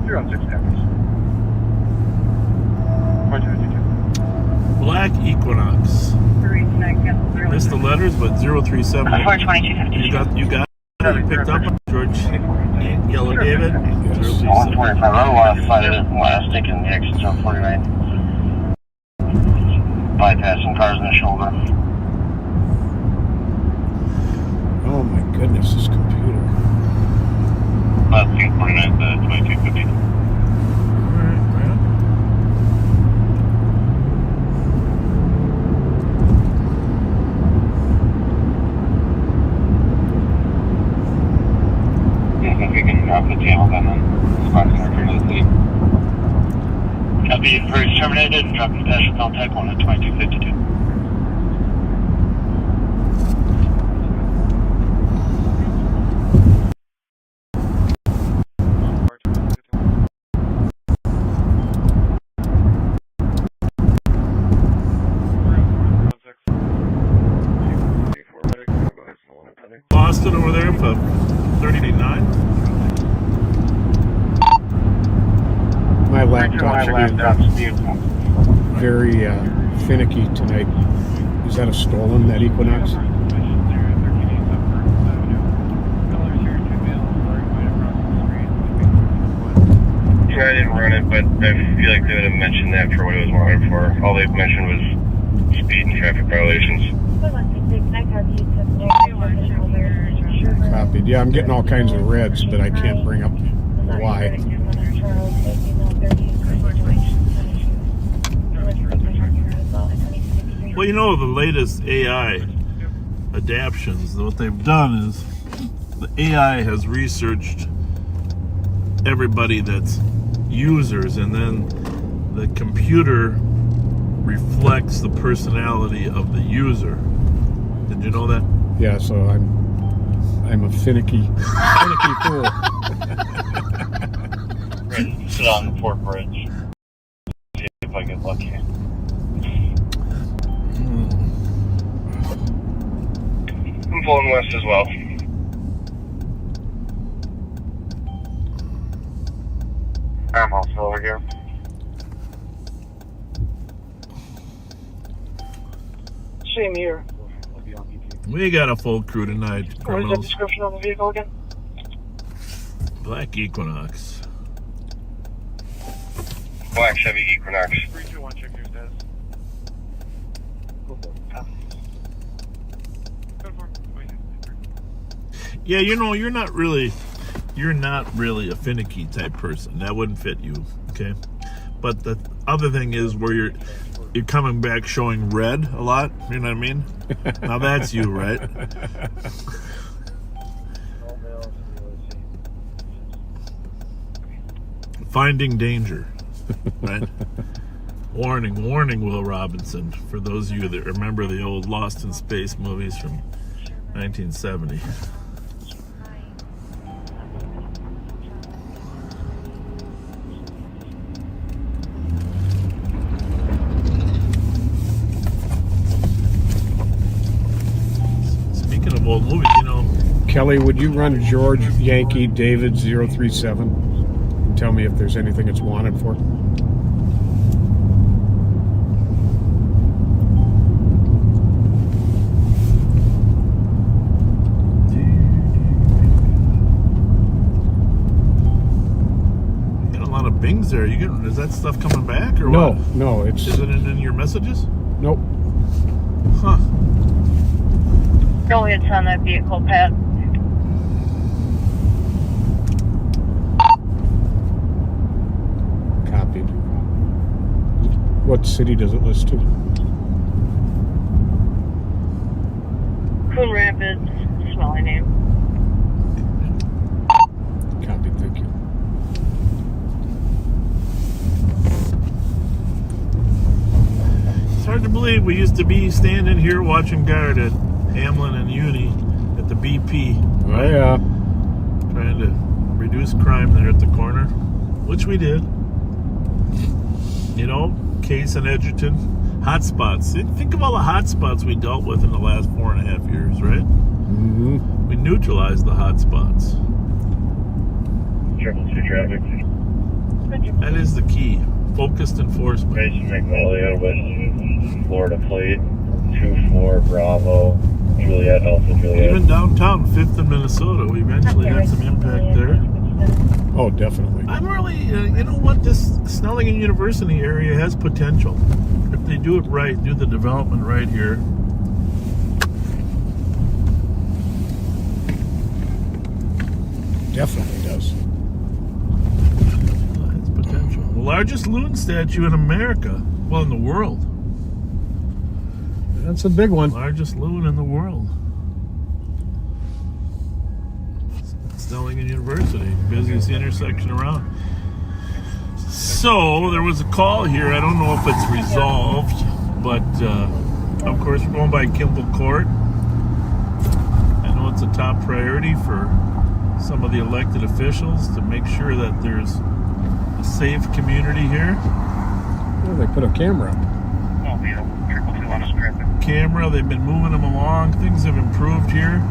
216 cameras. 2252. Black Equinox. Missed the letters, but 037. 42250. You got it. You picked up George Yellow David. 037. 125 otherwise last taking the exit on 49. Bypassing cars in the shoulder. Oh my goodness, this computer. Last 49, 2250. Alright, man. If we can drop the channel then Sparks return to the city. Copy, Vries terminated and dropping dash with Eltec 1 at 2252. Boston over there for 39. My laptop's being very finicky tonight. Is that a stolen, that Equinox? Yeah, I didn't run it, but I feel like they would have mentioned that for what it was wanted for. All they mentioned was speed and traffic violations. Copied. Yeah, I'm getting all kinds of reds, but I can't bring up why. Well, you know, the latest AI adaptions, what they've done is the AI has researched everybody that's users, and then the computer reflects the personality of the user. Did you know that? Yeah, so I'm a finicky fool. Sit on the Fort Bridge. See if I get lucky. I'm pulling west as well. I'm also over here. Same here. We got a full crew tonight. What is the Criminals. description of the vehicle again? Black Equinox. Black Chevy Equinox. 321, check your status. Yeah, you know, you're not really a finicky type person. That wouldn't fit you, okay? But the other thing is where you're coming back showing red a lot, you know what I mean? Now that's you, right? Finding danger, right? Warning, Will Robinson, for those of you that remember the old Lost in Space movies from 1970. Speaking of old movies, you know. Kelly, would you run George Yankee David 037 and tell me if there's anything it's wanted for? Got a lot of bings there. Is that stuff coming back or No, what? no, it's... Isn't it in your messages? Nope. Huh. No hits on that vehicle, Pat. Copied. What city does it list to? Coon Rapids, smelly name. Copied, thank you. It's hard to believe we used to be standing here watching guard at Hamlin and Uni at the BP. Oh, yeah. Trying to reduce crime there at the corner, which we did. You know, Case and Edgerton. Hotspots. Think of all the hotspots we dealt with in the last 4.5 years, right? Mm-hmm. We neutralized the hotspots. 222 traffic. That is the key. Focused enforcement. Mason Magnolia with Florida plate. 24 Bravo. Juliet, Alpha Juliet. Even downtown, 5th and Minnesota, we eventually had some impact there. Oh, definitely. I'm really, you know what, this Snelling and University area has potential. If they do it right, do the development right here. Definitely does. It's potential. The largest loon statue in America, well, in the world. That's a big one. Largest loon in the world. Snelling and University, busiest intersection around. So there was a call here. I don't know if it's resolved, but of course we're going by Kimball Court. I know it's a top priority for some of the elected officials to make sure that there's a safe community here. Well, they put a camera up. Camera, they've been moving them along. Things have improved here.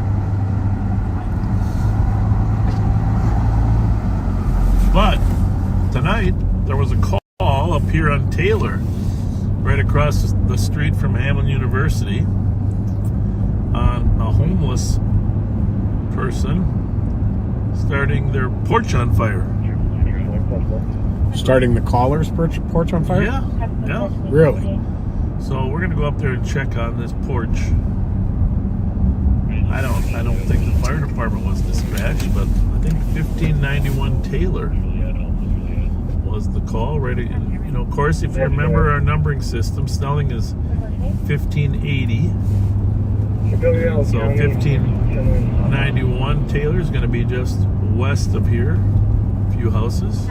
But tonight there was a call up here on Taylor, right across the street from Hamlin University, on a homeless person starting their porch on fire. Starting the caller's porch on fire? Yeah, yeah. Really? So we're gonna go up there and check on this porch. I don't think the fire department was dispatched, but I think 1591 Taylor was the call. Right, you know, of course, if you remember our numbering system, Snelling is 1580. So 1591 Taylor is going to be just west of here, a few houses.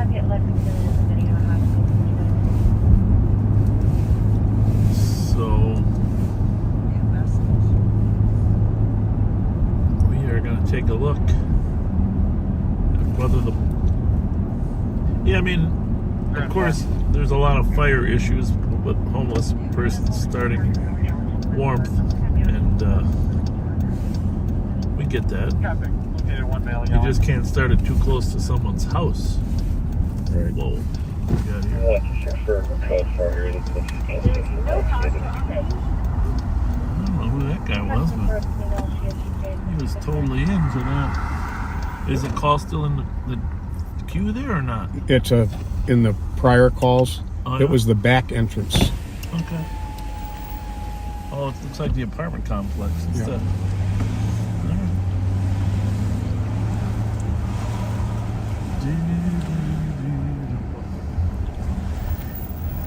So we are going to take a look at whether the... Yeah, I mean, of course, there's a lot of fire issues with homeless persons starting warmth, and we get that. You just can't start it too close to someone's house. Right. Whoa. We got here. I don't know who that guy was, but he was totally into that. Is the call still in the queue there or not? It's in the prior calls. Oh, It yeah? was the back entrance. Okay. Oh, it looks like the apartment complex instead. Yeah.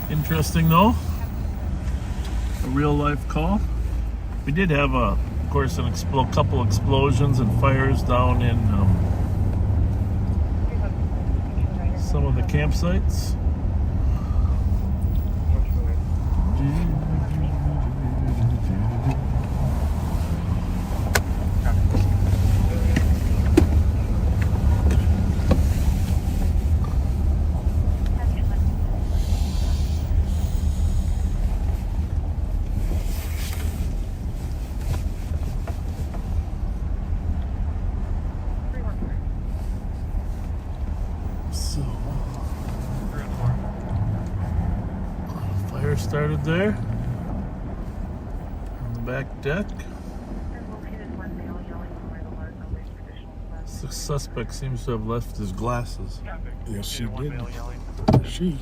Interesting though. A real life call. We did have of course, couple explosions and fires down in some of the campsites. started there. On the back deck. The suspect seems to have left his glasses. Yes, she did. She.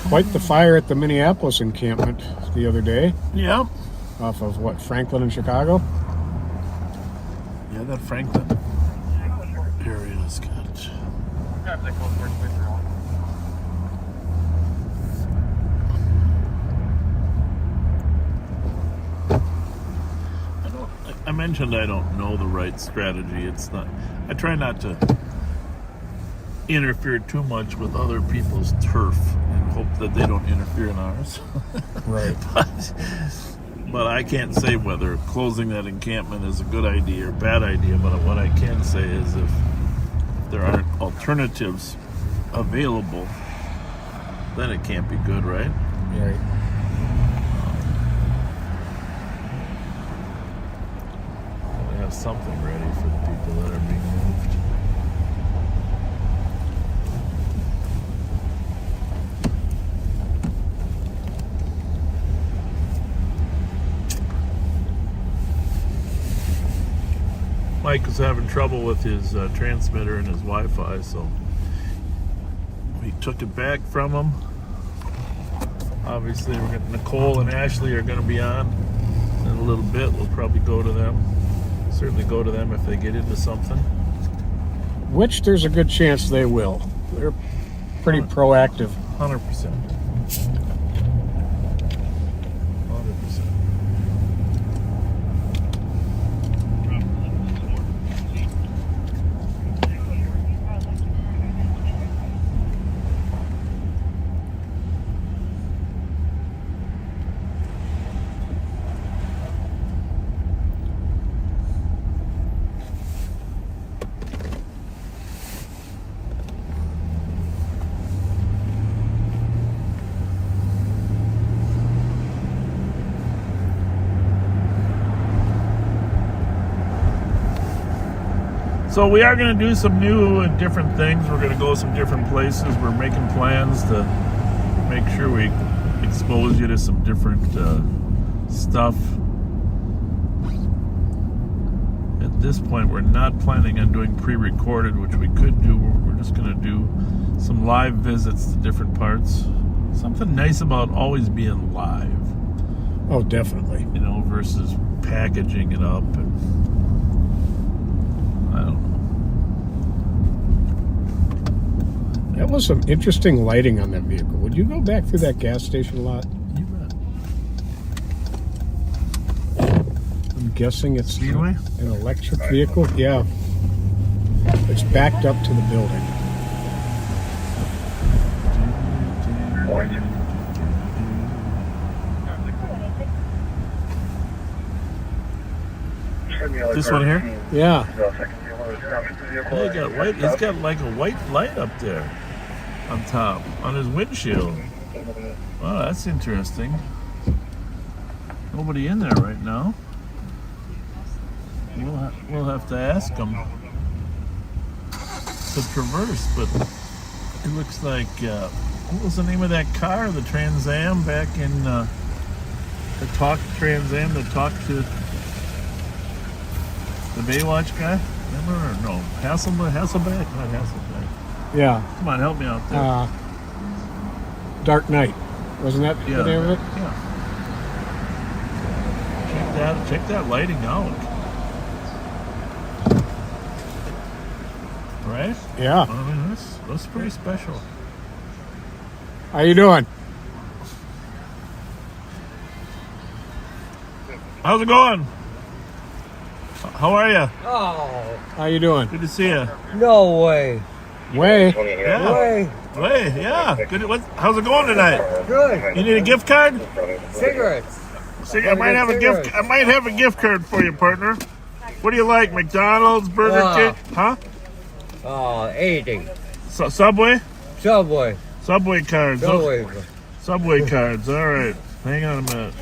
Quite the fire at the Minneapolis encampment the other day. Yeah. Off of what, Franklin and Chicago? Yeah, that Franklin area is good. I mentioned I don't know the right strategy. It's not. I try not to interfere too much with other people's turf and hope that they don't interfere in ours. Right. But I can't say whether closing that encampment is a good idea or bad idea. But what I can say is if there aren't alternatives available, then it can't be good, right? Right. They have something ready for the people that are being moved. Mike was having trouble with his transmitter and his Wi-Fi, so we took it back from him. Obviously, Nicole and Ashley are going to be on in a little bit. We'll probably go to them. Certainly go to them if they get into something. Which there's a good chance they will. They're pretty proactive. 100%. 100%. So we are going to do some new and different things. We're going to go some different places. We're making plans to make sure we expose you to some different stuff. At this point, we're not planning on doing pre-recorded, which we could do. We're just going to do some live visits to different parts. Something nice about always being live. Oh, definitely. You know, versus packaging it up and I don't know. That was some interesting lighting on that vehicle. Would you go back through that gas station lot? You bet. I'm guessing it's Speedway? An electric vehicle. Yeah. It's backed up to the building. This one here? Yeah. It's got like a white light up there on top, on his windshield. Wow, that's interesting. Nobody in there right now. We'll have to ask them to traverse, but it looks like, what was the name of that car? The Trans Am back in, the Trans Am that talked to the Baywatch guy? Remember? Or no? Hasselback? Not Hasselback. Yeah. Come on, help me out there. Dark Knight. Wasn't that the name of it? Yeah. Check that lighting out. Right? Yeah. I mean, that's pretty special. How you doing? How's it going? How are you? Oh, How you doing? Good to see you. no way. Way. Yeah. Way. Hey, yeah. Good. How's it going tonight? Good. You need a gift card? Cigarettes. I might have a gift. I might have a gift card for you, partner. What do you like? McDonald's, Burger King, huh? Oh, 80. Subway? Subway. Subway cards. Subway. Subway cards. All right. Hang on a minute.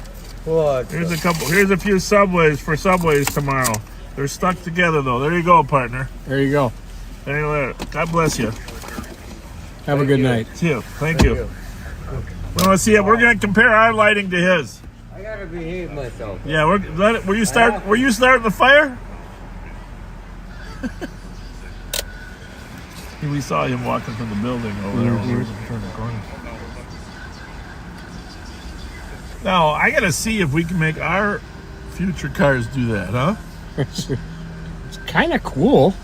What? Here's a couple. Here's a few Subways for Subways tomorrow. They're stuck together though. There you go, partner. There you go. There you go. God bless you. Have a good night. See you. Thank you. We want to see it. We're going to compare our lighting to his. I gotta behave myself. Yeah, were you starting the fire? We saw him walking from the building over there when we were turning the corner. Now, I got to see if we can make our future cars do that, huh? It's kind of cool,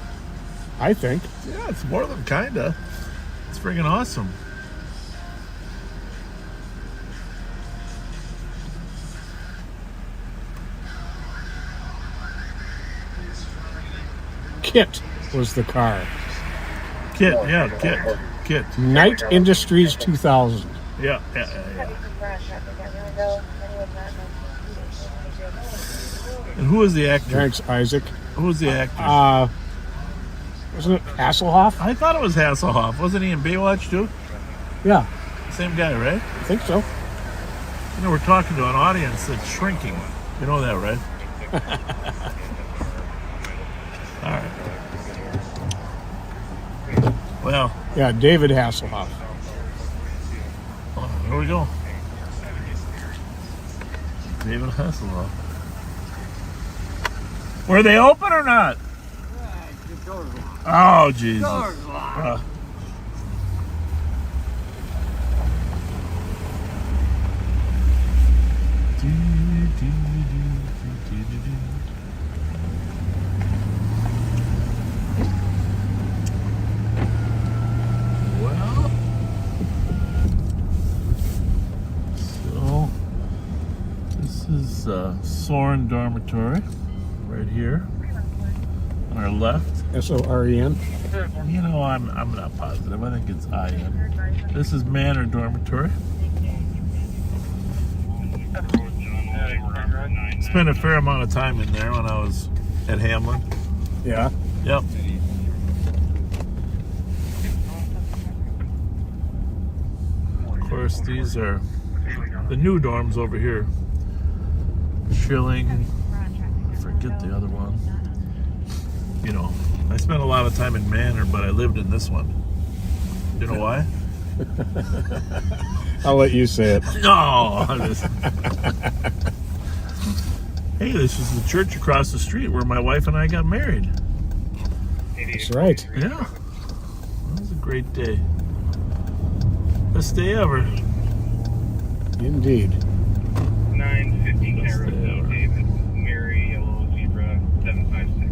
I think. Yeah, it's more than kind of. It's freaking awesome. Kit was the car. Kit. Knight Industries 2000. Yeah. And who was the actor? Thanks, Isaac. Who was the actor? Wasn't it Hasselhoff? I thought it was Hasselhoff. Wasn't he in Baywatch too? Yeah. Same guy, right? I think so. You know, we're talking to an audience that's shrinking. You know that, right? All right. Well. Yeah, David Hasselhoff. Oh, here we go. David Hasselhoff. Were they open or not? Oh, Jesus. Well, so this is Soren Dormitory right here on our left. S-O-R-E-N. You know, I'm not positive. I think it's I-N. This is Manor Dormitory. Spent a fair amount of time in there when I was at Hamlin. Yeah. Yep. Of course, these are the new dorms over here. Schilling. I forget the other one. You know, I spent a lot of time in Manor, but I lived in this one. You know why? I'll let you say it. No. Hey, this is the church across the street where my wife and I got married. That's right. Yeah. That was a great day. Best day ever. Indeed. 915 Cairo, David, Mary, Yellow Zebra, 756.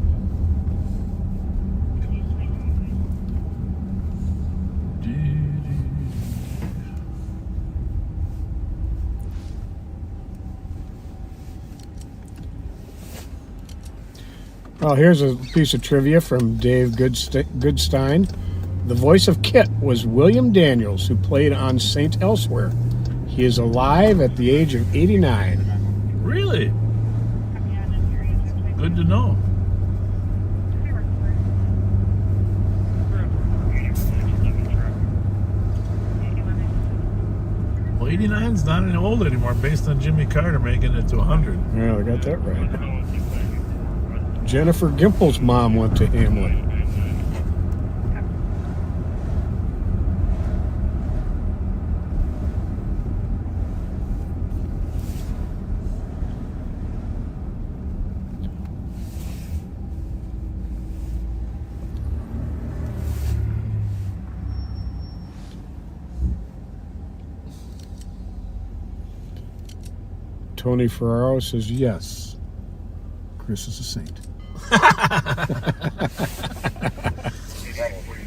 Well, here's a piece of trivia from Dave Goodstein. The voice of Kit was William Daniels, who played on Saint Elsewhere. He is alive at the age of 89. Really? Good to know. Well, 89's not any old anymore based on Jimmy Carter making it to 100. Yeah, I got that right. Jennifer Gimple's mom went to Hamlin. Tony Ferraro says yes. Chris is a saint.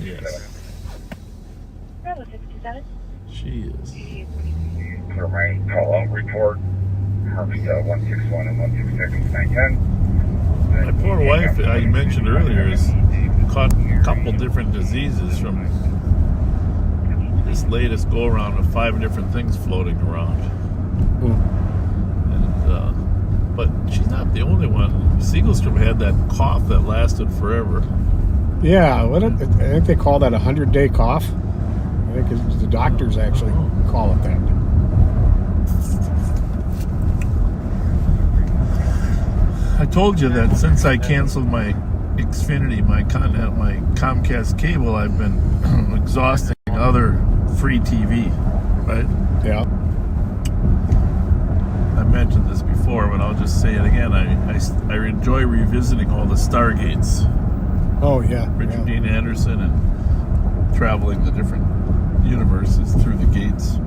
Yes. She is. For my call-out report, Harvey 161 and 166, 910. My poor wife, I mentioned earlier, has caught a couple different diseases from this latest go-around of 5 different things floating around. And, but she's not the only one. Siegelstrom had that cough that lasted forever. Yeah, I think they call that a 100-day cough. I think the doctors actually call it that. I told you that since I canceled my Xfinity, my Comcast cable, I've been exhausting other free TV, right? Yeah. I mentioned this before, but I'll just say it again. I enjoy revisiting all the Stargates. Oh, yeah. Richard Dean Anderson and traveling the different universes through the gates.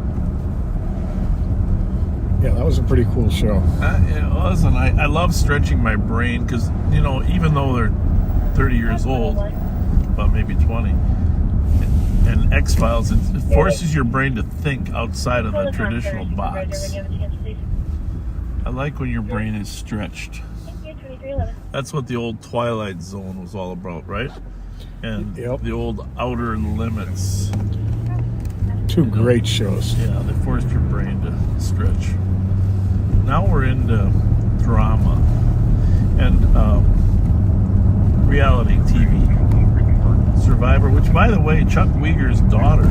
Yeah, that was a pretty cool show. It was, and I love stretching my brain because, you know, even though they're 30 years old, well, maybe 20, and X-Files, it forces your brain to think outside of the traditional box. I like when your brain is stretched. That's what the old Twilight Zone was all about, right? And the old Outer Limits. Two great shows. Yeah, they forced your brain to stretch. Now we're into drama and reality TV. Survivor, which, by the way, Chuck Weger's daughter,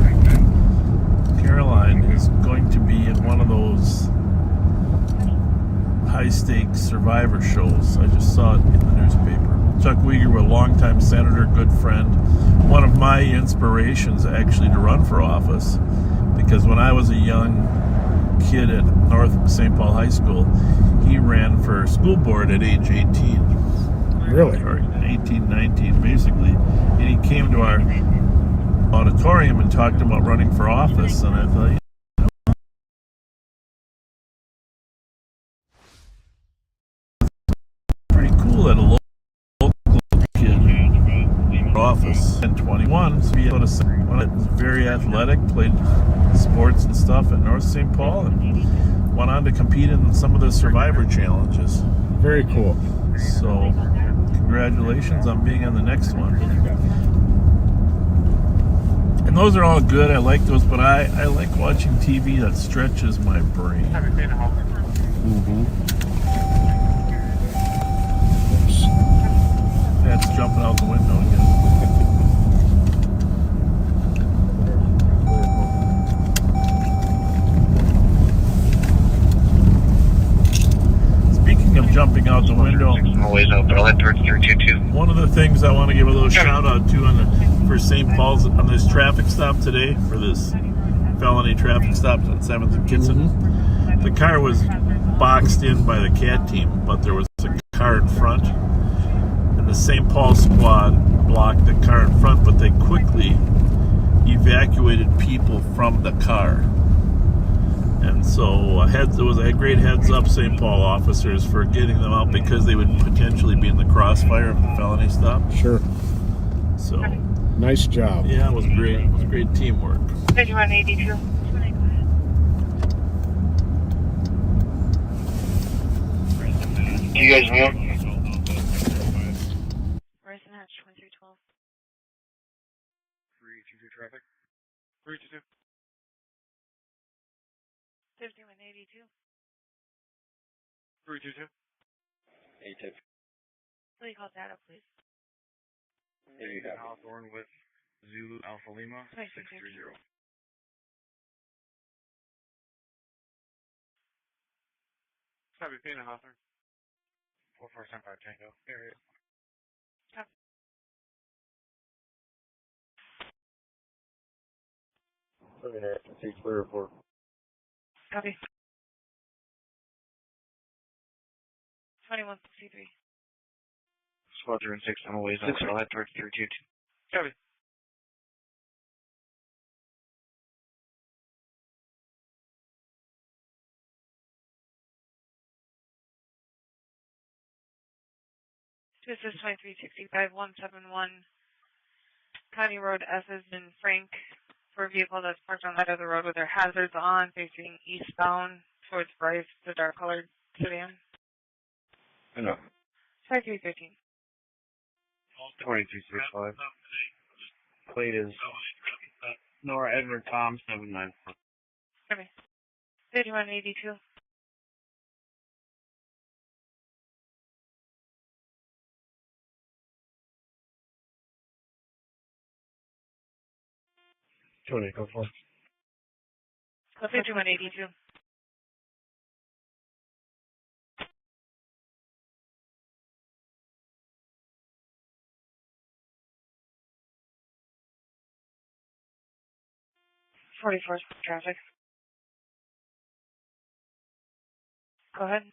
Caroline, is going to be in one of those high-stakes Survivor shows. I just saw it in the newspaper. Chuck Weger, a longtime senator, good friend, one of my inspirations actually to run for office, because when I was a young kid at North St. Paul High School, he ran for school board at age 18. Really? Or 18, 19, basically. And he came to our auditorium and talked about running for office, and I thought, pretty cool that a local kid for office. And 21, so he was very athletic, played sports and stuff at North St. Paul, and went on to compete in some of the Survivor challenges. Very cool. So, congratulations on being on the next one. And those are all good. I like those, but I like watching TV that stretches my brain. That's jumping out the window again. Speaking of jumping out the window, Always out, but I'll head towards 322. one of the things I want to give a little shout out to for St. Paul's on this traffic stop today, for this felony traffic stop on 7th and Kitson. The car was boxed in by the CAT team, but there was a car in front, and the St. Paul squad blocked the car in front, but they quickly evacuated people from the car. And so it was a great heads up, St. Paul officers, for getting them out, because they would potentially be in the crossfire of the felony stop. Sure. So nice job. yeah, it was great. It was great teamwork. 5182. Do you guys know? Where's the hatch? 2312. 322 traffic. 322. 5182. 322. 82. Please call data, please. Hawthorne with Zulu Alpha Lima 630. Copy, Pena Hawthorne. 4475 Tango. Area. Copy. Copy. 2163. Squadron 6, I'm always out, so I'll head towards 322. Copy. This is 2365 171 County Road S is in Frank for a vehicle that's parked on that other road with their hazards on, facing eastbound towards Vries, the dark colored sedan. No. 5313. 2265. Plate is Nora Edward Tom 794. Okay. 3182. 2804. 5182. 44 traffic. Go ahead.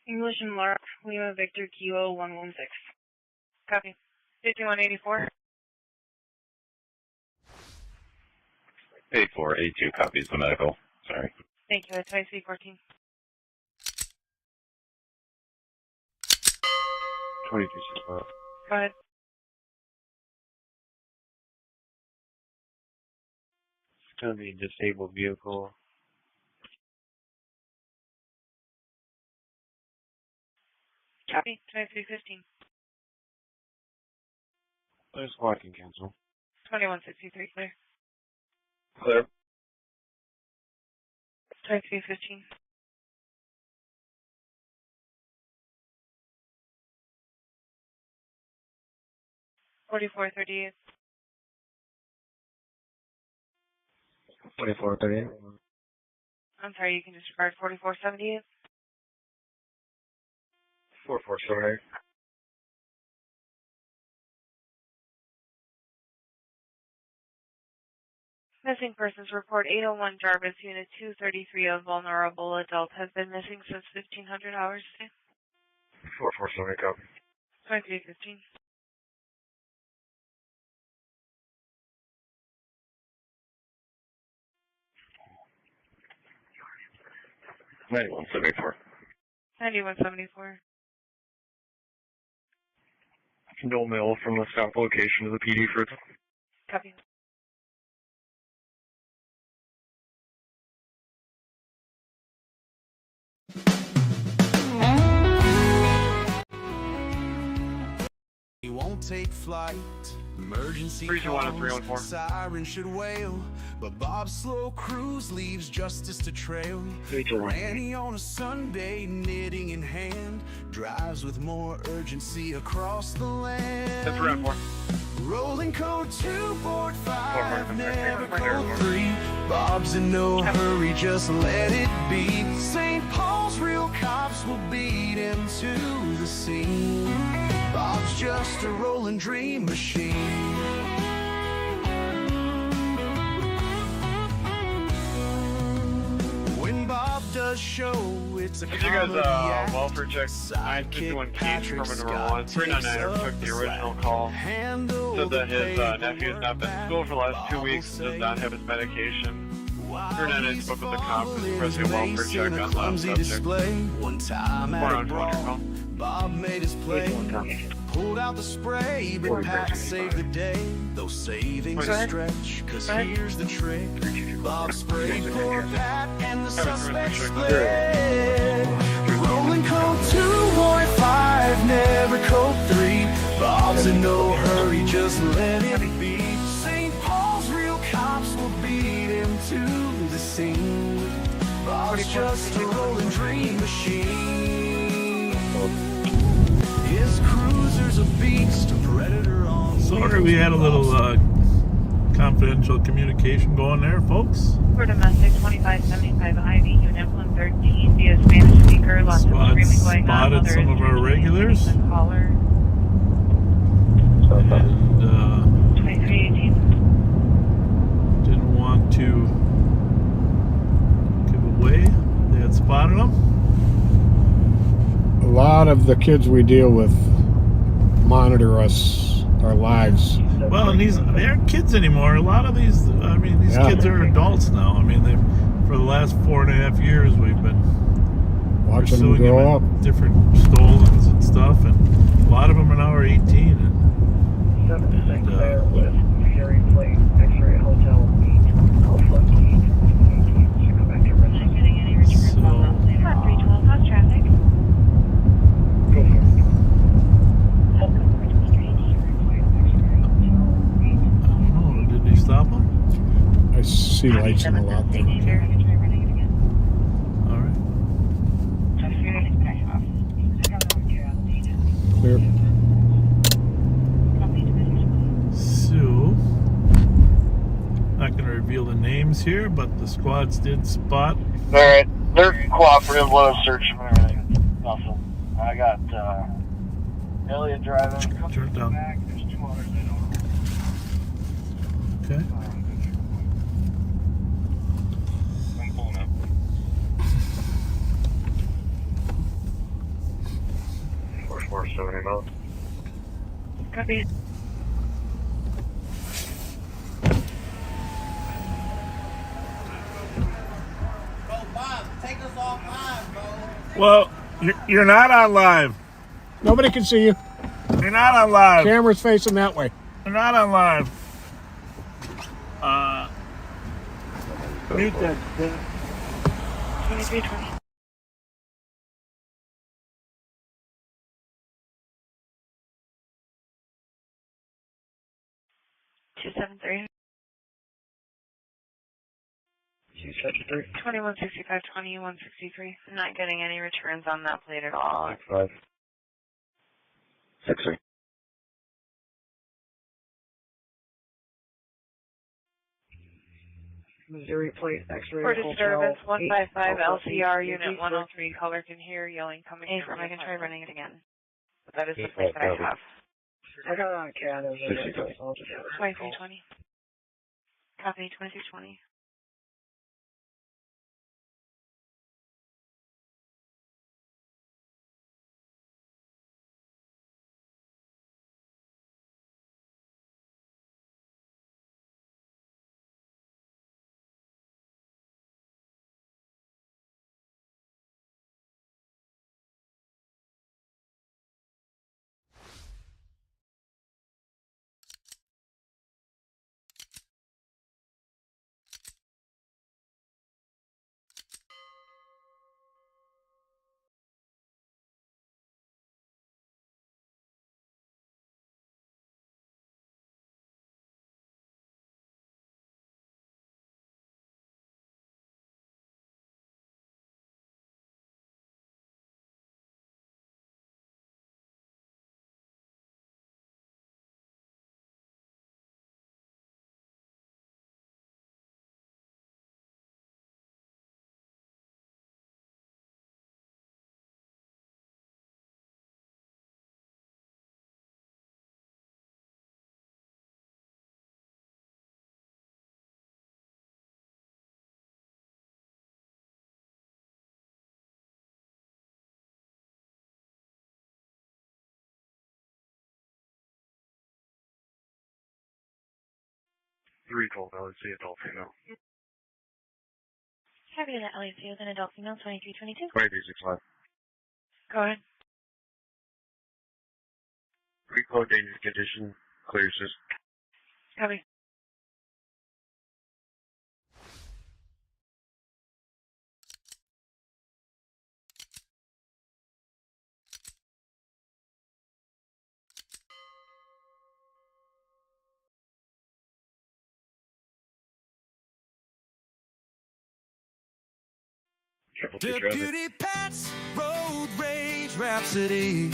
English and Lark, Lima Victor Kilo 116. Copy. 5184. 8482 copies the medical. Sorry. Thank you. It's IC14. 2265. Go ahead. It's going to be a disabled vehicle. Copy. 2315. There's walking cancel. 2163 clear. Clear. 2315. 4438. 2438. I'm sorry, you can disregard 4478. 4478. Missing persons report 801 Jarvis, Unit 233 of vulnerable adult has been missing since 1500 hours today. 4478 copy. 2315. 9174. 9174. No mail from the south location of the PD for Copy. He won't take flight. Emergency 321 calls, siren should wail, but Bob's slow cruise leaves justice to trail. Granny on a Sunday, knitting in hand, drives with more urgency across the land. That's around 4. Rolling code 245, never code 3. Bob's in no hurry, just let it be. St. Paul's real cops will beat him to the scene. Bob's just a rolling dream machine. When Bob does show, it's a Did you guys welfare check 951 Keys from number 1? 399 took the original call. Said that his nephew has not been to school for the last 2 weeks and does not have his medication. 399 spoke with the cop who's pressing a welfare check on the subject. One time at a brawl, Bob made his play. Pulled out the spray, but Pat saved the day. Those savings stretch, cause here's the trick. Bob sprayed poor Pat and the suspect split. Rolling code 2.5, never code 3. Bob's in no hurry, just let it be. St. Paul's real cops will beat him to the scene. Bob's just a rolling dream machine. His cruiser's a beast, a predator on. Sorry, we had a little confidential communication going there, folks. For domestic 2575 IV Unit 113 via Spanish speaker. Lots of screaming going on. Spotted some of our regulars. Caller. And 2318. didn't want to give away. They had spotted them. A lot of the kids we deal with monitor us, our lives. Well, and they aren't kids anymore. A lot of these, I mean, these kids are adults now. I mean, for the last 4.5 years, we've been watching them grow up. Different stolens and stuff, and a lot of them are now 18. And 76 there with Harry Plate, X-ray Hotel, 8, Alpha 8. Come back to Redmond. Not getting any returns on that. 312, how's traffic? Go for it. Oh, did he stop them? I see lights in the lot there. All right. Clear. So, not going to reveal the names here, but the squads did spot. Alright, they're cooperative, let us search them and everything. Nothing. I got Elliot driving. Turn it down. Back. There's 2 others I know. Okay. I'm pulling up. Force 70 miles. Copy. Well, you're not on live. Nobody can see you. You're not on live. Camera's facing that way. You're not on live. Mute that. 2320. 273. 2165, 2163. I'm not getting any returns on that plate at all. 5. 6-3. Missouri plate X-ray. For disturbance, 155 LCR, Unit 103, caller can hear yelling coming from. I can try running it again. But that is the plate that I have. I got it on CAD. 2320. Copy, 2320. LC adult female. Happy that LAC with an adult female, 2322. 2365. Go ahead. Pre-code dangerous condition. Clear system. Copy. Deputy Pat's Road Rage Rhapsody.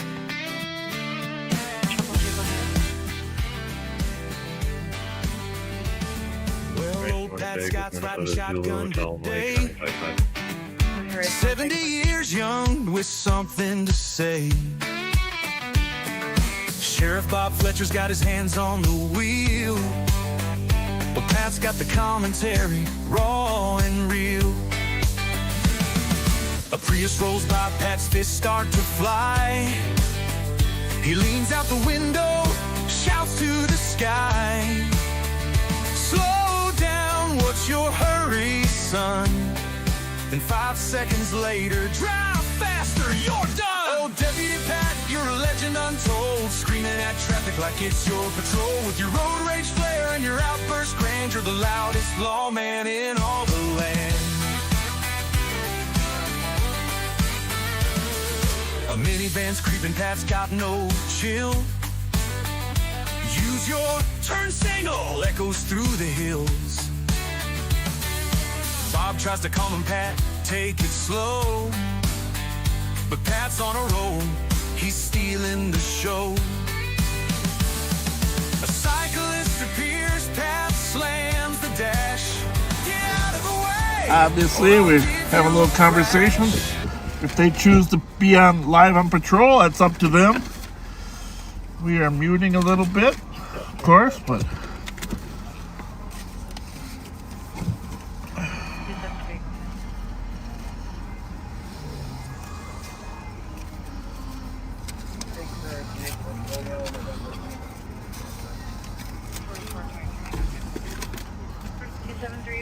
Well, old Pat Scott's riding shotgun today. 70 years young with something to say. Sheriff Bob Fletcher's got his hands on the wheel, but Pat's got the commentary, raw and real. A Prius rolls by, Pat's fists start to fly. He leans out the window, shouts to the sky. Slow down, what's your hurry, son? Then 5 seconds later, drive faster, you're done! Oh, Deputy Pat, you're a legend untold, screaming at traffic like it's your patrol. With your road rage flair and your outburst grand, you're the loudest lawman in all the land. A minivan's creeping, Pat's got no chill. Use your turn signal, echoes through the hills. Bob tries to calm him, Pat, take it slow. But Pat's on a roll, he's stealing the show. A cyclist appears, Pat slams the dash. Get out of the way! Obviously, we have a little conversation. If they choose to be on live on patrol, that's up to them. We are muting a little bit, of course, but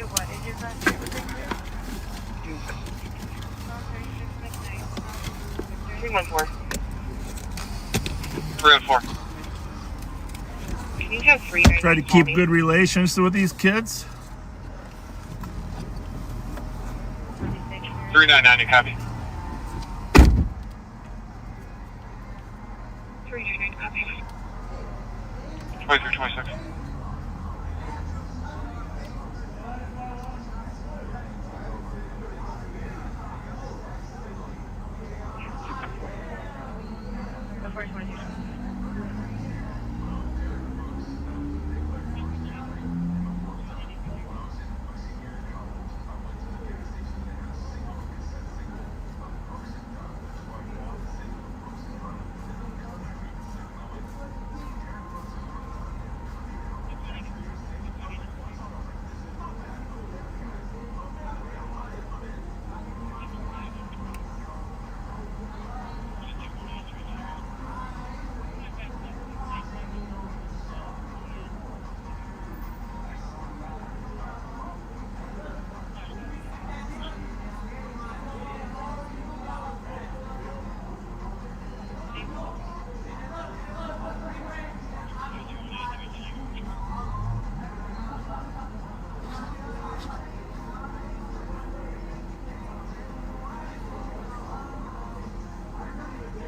what is your last name? 314. 314. Can you have free? try to keep good relations with these kids. 3990, copy. 399, copy. 2326.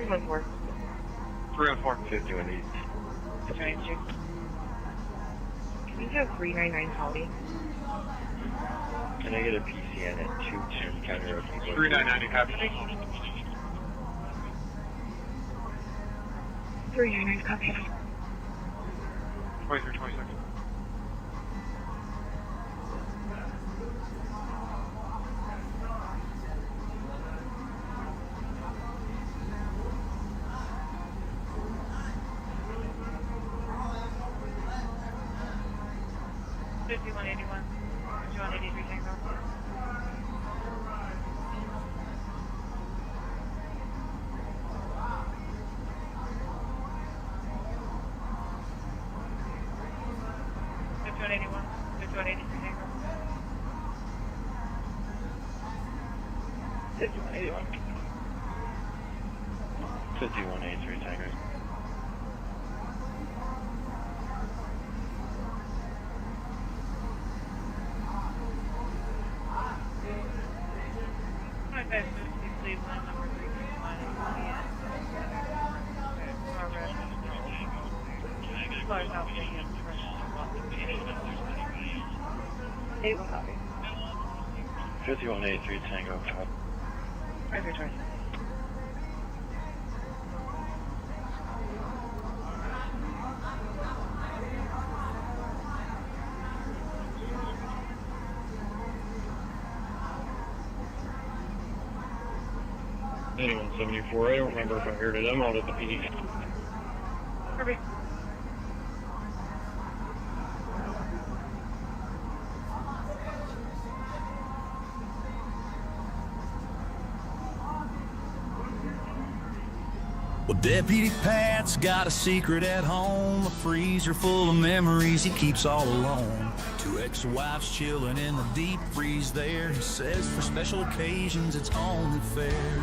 One more. 304. 5180. Can you have 399 Holly? Can I get a PCN at 210 County Road? 3990, copy. 399 copy. 2326. Eight will copy. 5183 Tango. Right, return. Anyone 74, I don't remember if I heard it. I'm out at the PD. Perfect. Well, Deputy Pat's got a secret at home, a freezer full of memories he keeps all alone. 2 ex-wives chilling in the deep freeze there. He says for special occasions it's only fair.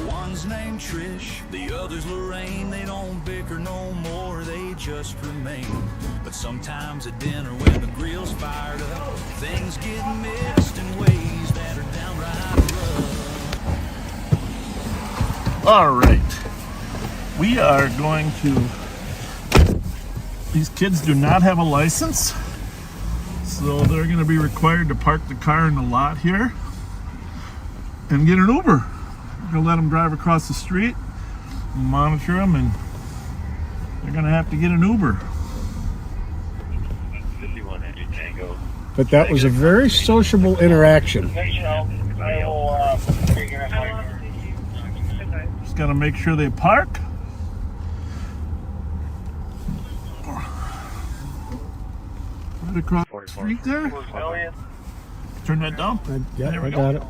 One's named Trish, the other's Lorraine. They don't bicker no more, they just remain. But sometimes at dinner when the grill's fired up, things get mixed in ways that are downright rough. All right, we are going to, these kids do not have a license, so they're going to be required to park the car in the lot here and get an Uber. We're going to let them drive across the street, monitor them, and they're going to have to get an Uber. 5180 Tango. But that was a very sociable interaction. Just got to make sure they park. Right across the street there. Turn that down. Yeah, There we I go. got it.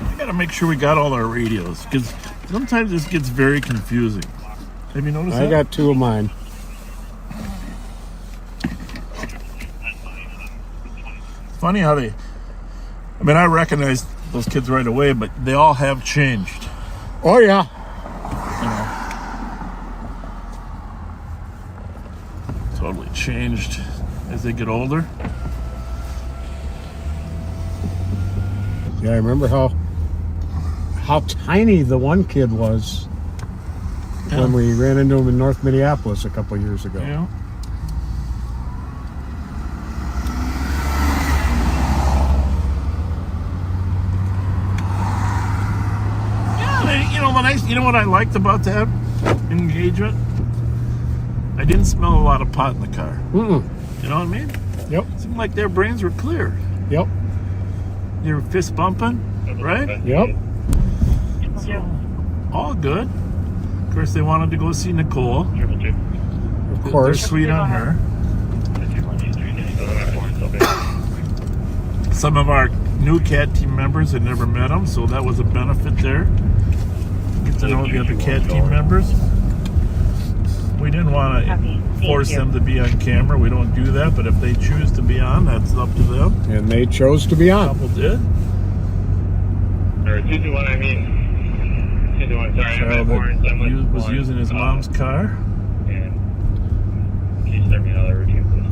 I gotta make sure we got all our radios because sometimes this gets very confusing. Have you noticed that? I got 2 of mine. Funny how they. I mean, I recognized those kids right away, but they all have changed. Oh yeah. You know, totally changed as they get older. Yeah, I remember how tiny the one kid was when we ran into him in North Minneapolis a couple years ago. Yeah. You know what I liked about that engagement? I didn't smell a lot of pot in the car. Mm-mm. You know what I mean? Yep. It seemed like their brains were clear. Yep. They were fist bumping, right? Yep. So, all good. Of course, they wanted to go see Nicole. Of course. They're sweet on her. Some of our new CAT team members had never met them, so that was a benefit there. Get to know the other CAT team members. We didn't want to force them to be on camera. We don't do that, but if they choose to be on, that's up to them. And they chose to be on. A couple did. Or 221, I mean. 221, sorry. Child that was using his mom's car. And can you start me another routine, please?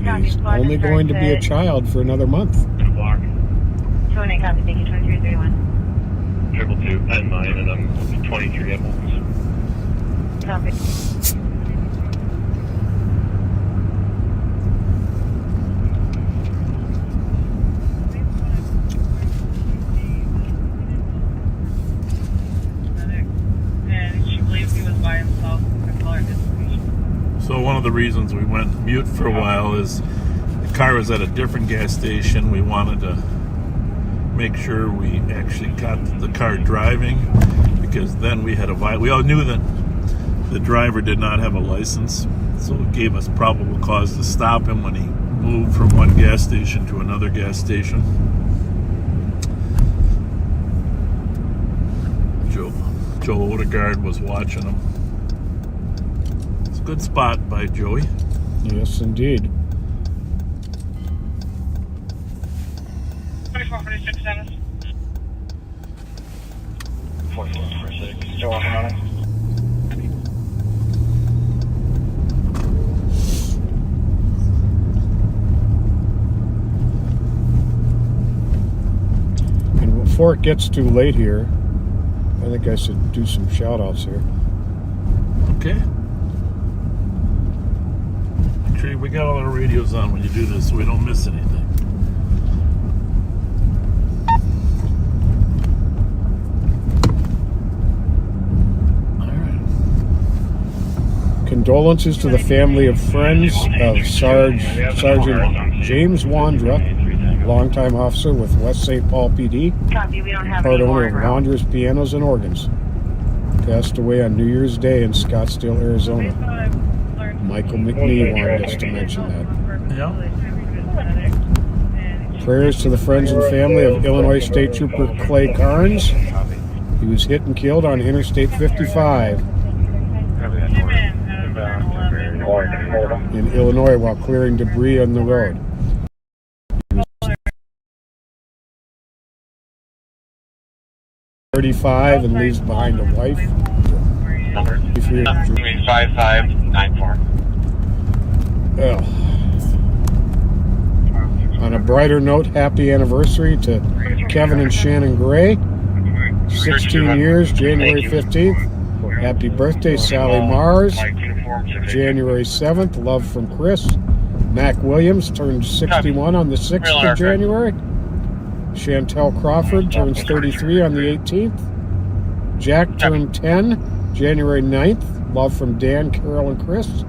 And he's only going to be a child for another month. Block. 28 copy, thank you, 2331. 222, and mine, and I'm 23 at once. Copy. And she believes he was by himself with the color distribution. So one of the reasons we went mute for a while is the car was at a different gas station. We wanted to make sure we actually got the car driving because then we had we all knew that the driver did not have a license, so it gave us probable cause to stop him when he moved from one gas station to another gas station. Joe Odegaard was watching him. It's a good spot by Joey. Yes, indeed. 2446 status. 4446. Still working on it. And before it gets too late here, I think I should do some shout outs here. Okay. Make sure we got all our radios on when you do this so we don't miss anything. Condolences to the family of friends of Sergeant James Wandra, longtime officer with West St. Paul PD, Copy, we don't have part any owner more. of Wandra's Pianos and Organs. Passed away on New Year's Day in Scottsdale, Arizona. Michael McNee wanted us to mention that. Yeah. Prayers to the friends and family of Illinois State Trooper Clay Carnes. He was hit and killed on Interstate 55 in Illinois while clearing debris on the road. He was 35 and leaves behind a wife. 5594. Well, on a brighter note, happy anniversary to Kevin and Shannon Gray. 16 years, January 15th. Happy birthday, Sally Mars. January 7th, love from Chris. Mac Williams turned 61 on the 6th of January. Chantel Crawford turns 33 on the 18th. Jack turned 10, January 9th. Love from Dan, Carol, and Chris.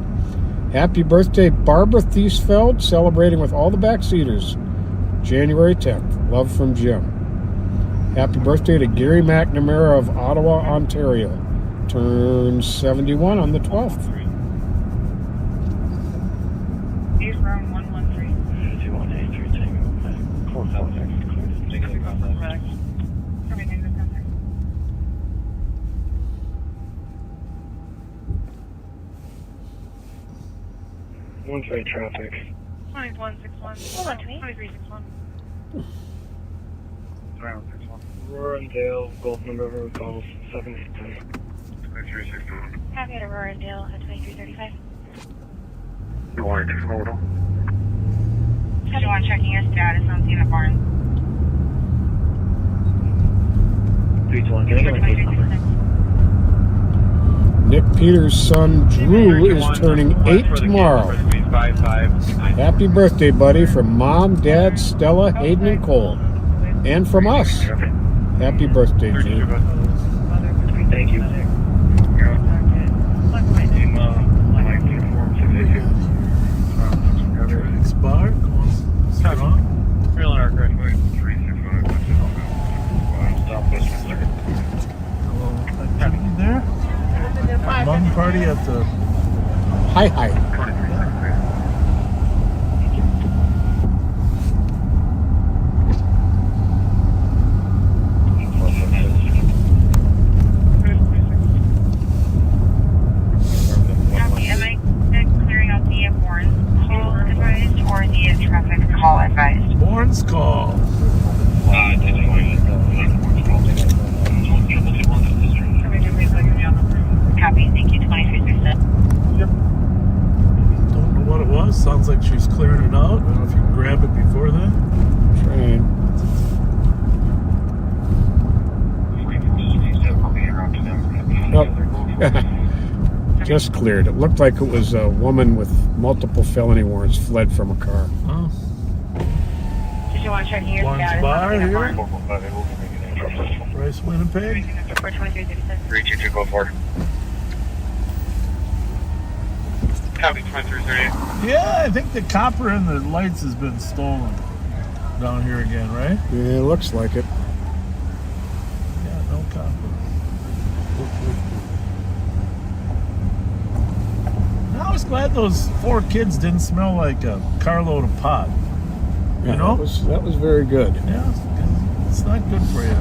Happy birthday, Barbara Thiesfeld, celebrating with all the backseaters. January 10th. Love from Jim. Happy birthday to Gary McNamara of Ottawa, Ontario. Turns 71 on the 12th. He's room 113. 21832. 476. Everything that's in there. One trade traffic. 2161. 2361. Round 61. Aurora and Dale, Golden River, calls 782. 2361. Happy at Aurora and Dale at 2335. You want to total? Everyone checking your status on Cena Barn. 321. Can I get my case number? Nick Peters' son Drew is turning 8 tomorrow. Happy birthday, buddy, from Mom, Dad, Stella, Hayden, and Cole. And from us. Happy birthday, Drew. Thank you. Spark going strong. Real arc right quick. Hello, activity there. Mung party at the Hi. Am I clearing out the Warren call advised or the traffic call advised? Warren's call. Copy, thank you, 2367. Don't know what it was. Sounds like she's clearing it out. I don't know if you can grab it before then. Trying. Oh. Just cleared. It looked like it was a woman with multiple felony warrants fled from a car. Oh. Did you want to check your Warren's status bar on Cena here. Barn? Bryce Winnipeg. For 2336. 32244. Copy 2338. Yeah, I think the copper in the lights has been stolen down here again, right? Yeah, it looks like it. Yeah, no copper. I was glad those 4 kids didn't smell like a carload of pot. Yeah, You know? that was very good. Yeah, it's not good for you.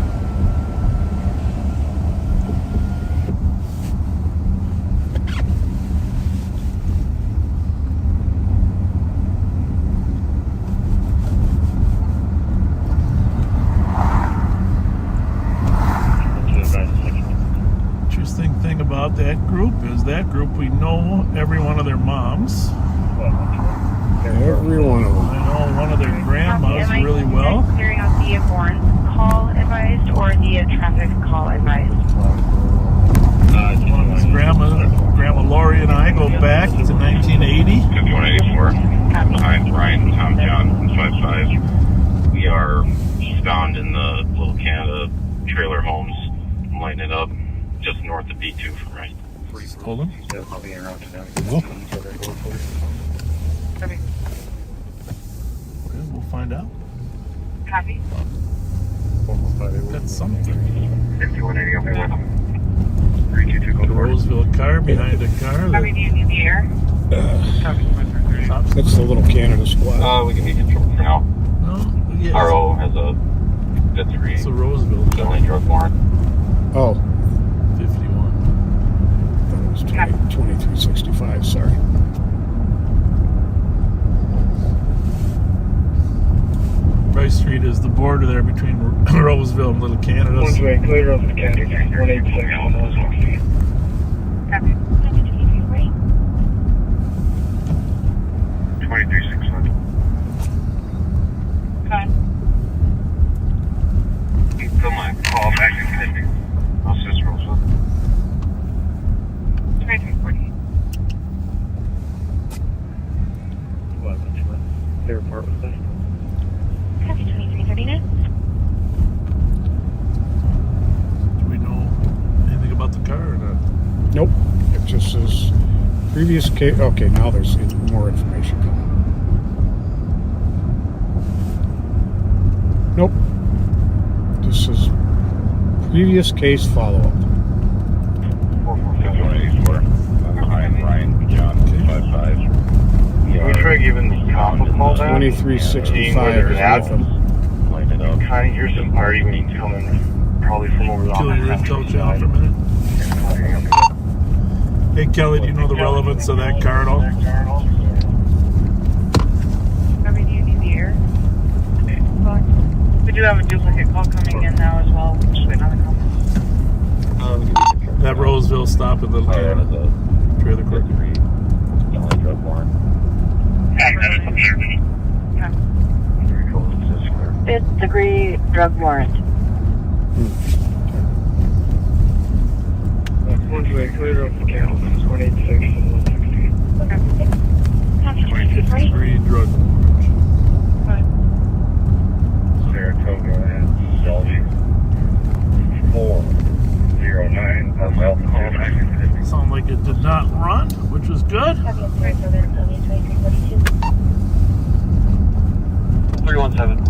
Interesting thing about that group is we know every one of their moms. Every one of them. I know one of their grandmas really well. Clearing out the Warren call advised or the traffic call advised? His Grandma Lori and I go back to 1980. 5184. Hi, it's Ryan, Tom John, 55. We are eastbound in the Little Canada trailer homes. I'm lighting it up just north of B2 from right. Hold on. I'll be around to them. Okay, we'll find out. Copy. That's something. 5180 on my way. 322 The Roseville car behind the car. Copy, do you need the air? Copy 2338. That's the Little Canada squad. We can be controlled for now. No, yeah, RO has a good 3 it's a Roseville car. felony drug warrant. Oh, 51. thought it was 2365, sorry. Bryce Street is the border there between Roseville and Little Canada. One's way clear of the county. 186 almost 60. Copy. 23600. Fine. Fill my call back in 50. I'll assist Roseville. 2340. Clear part with that. Copy, 2339. Do we know anything about the car or not? Nope. It just says previous case. Okay, now there's more information coming. Nope. This is Previous case follow-up. 444. Hi, Ryan, John, 55. We try giving the cop a call back. 2365 is Nathan. Connie, here's some party means coming probably from over the Kill your coach out for a minute. Hey Kelly, do you know the relevance of that car at all? Copy, do you need the air? We do have a duplicate call coming in now as well. Just waiting on the comment. That Roseville stop at Little Canada. Trailer court. Fifth degree drug warrant. Clear up the count. 186 and 160. 26-3 drug Saratoga and Shelby. 409. Sound like it did not run, which was good. 317. 317.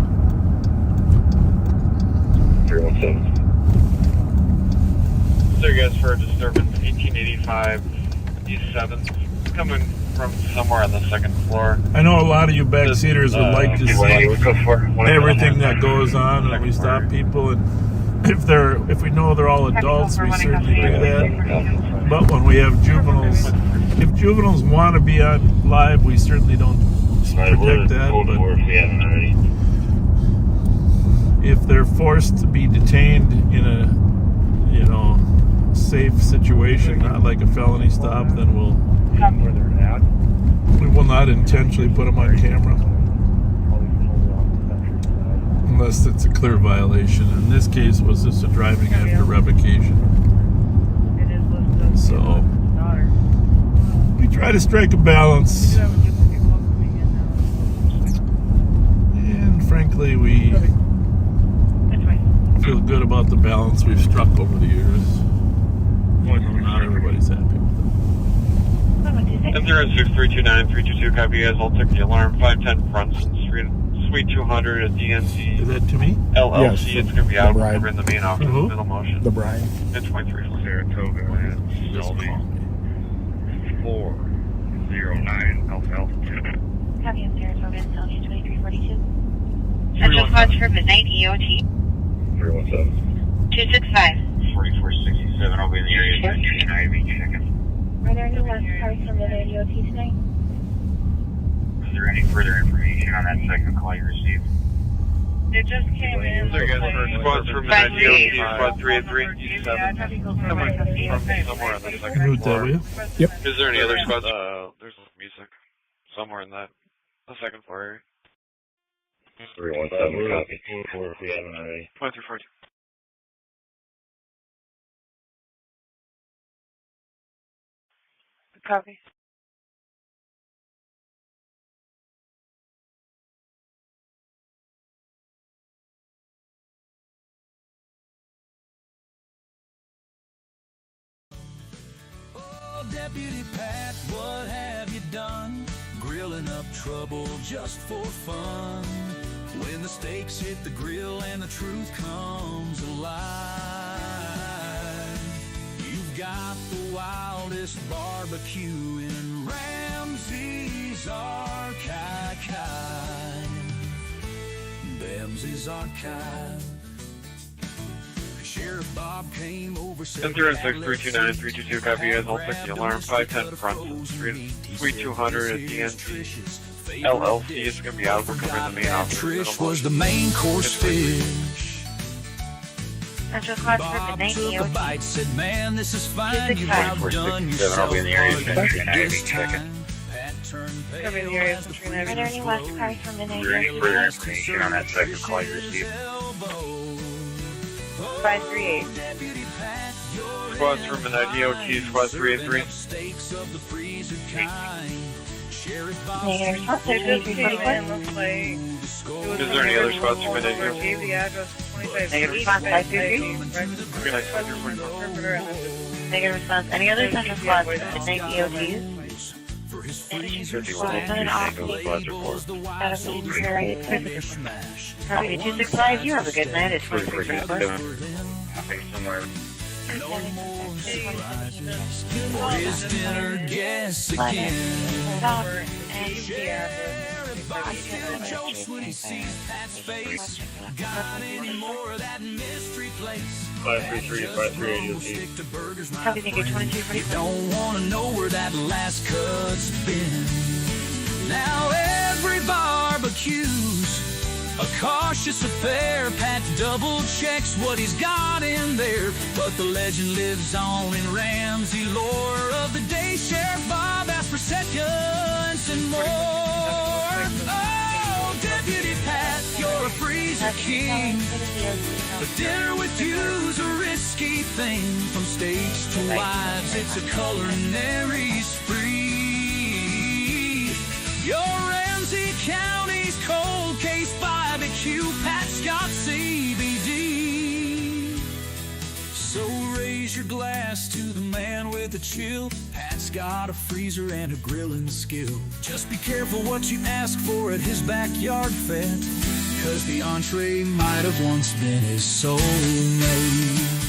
There you guys for a disturbance 1885 East 7th. Coming from somewhere on the second floor. I know a lot of you backseaters would like to see everything that goes on when we stop people, and if we know they're all adults, we certainly do that. But when we have juveniles, if juveniles want to be on live, we certainly don't protect that. But if they're forced to be detained in a safe situation, not like a felony stop, then we will not intentionally put them on camera unless it's a clear violation. In this case, was this a driving after revocation? So we try to strike a balance, and frankly, we feel good about the balance we've struck over the years. Even though not everybody's happy with it. 106329-322, copy you guys. I'll take the alarm. 510 Brunson Street, Suite 200 at DNC. Is that to me? LLC. Yes, It's going to be out. bride. We're in the main office. Middle motion. The bride. 1023. Saratoga and Shelby. 409 Alpha. Copy of Saratoga and Shelby 2342. Central Squad for midnight EOT. 317. 265. 4467, I'll be in the area. IV checking. Are there any last cars from midnight EOT tonight? Is there any further information on that second call you received? It just came in. There you guys for squads from the DOT, squad 383, East 7th. Coming from somewhere on the second Mute that, floor. will you? Yep. Is there any other squads? There's music somewhere in the second floor area. 317, copy. 4 if we haven't already. 2342. Copy. Oh, Deputy Pat, what have you done? Grilling up trouble just for fun. When the stakes hit the grill and the truth comes alive. You've got the wildest barbecue in Ramsey's archive. Ramsey's archive. Sheriff Bob came over. 10-329-322, copy you guys. I'll take the alarm. 510 Brunson Street, Suite 200 at DNC. LLC is going to be out. We're covering the main office. Trish was the main course fish. Central Squad for Bob midnight took a EOT. bite, said, man, this is fine. You've 265. outdone 4467, I'll be in the area. yourself. IV checking. Cover the area between Are there any last cars from midnight Is there any EOT? further information on that second call you received? 538. Squads from the DOT, squad 383. Negative response, It just came 2344. in. Looks like. Is there any other squads from the DOT? Gave the address 25. Negative response, 523. Good night, 524. Negative response. Any other Central Squads from midnight EOTs? Squad is an off Squads report. Copy 265. You have a good night at 2344. space somewhere. No more surprises for his dinner guests again. Everybody tells jokes when he sees Pat's face. Got any more of that mystery place? 533, 538 Stick to burgers, my Copy, thank you, friend. 2244. You don't want to know where that last cut's been. Now every barbecue's a cautious affair. Pat double checks what he's got in there. But the legend lives on in Ramsey lore of the day Sheriff Bob asked for seconds and more. Oh, Deputy Pat, you're a freezer king. But dinner with you's a risky thing. From stage to wives, it's a culinary spree. You're Ramsey County's cold case barbecue. Pat's got CBD. So raise your glass to the man with the chill. Pat's got a freezer and a grilling skill. Just be careful what you ask for at his backyard fete, 'cause the entree might have once been his soulmate.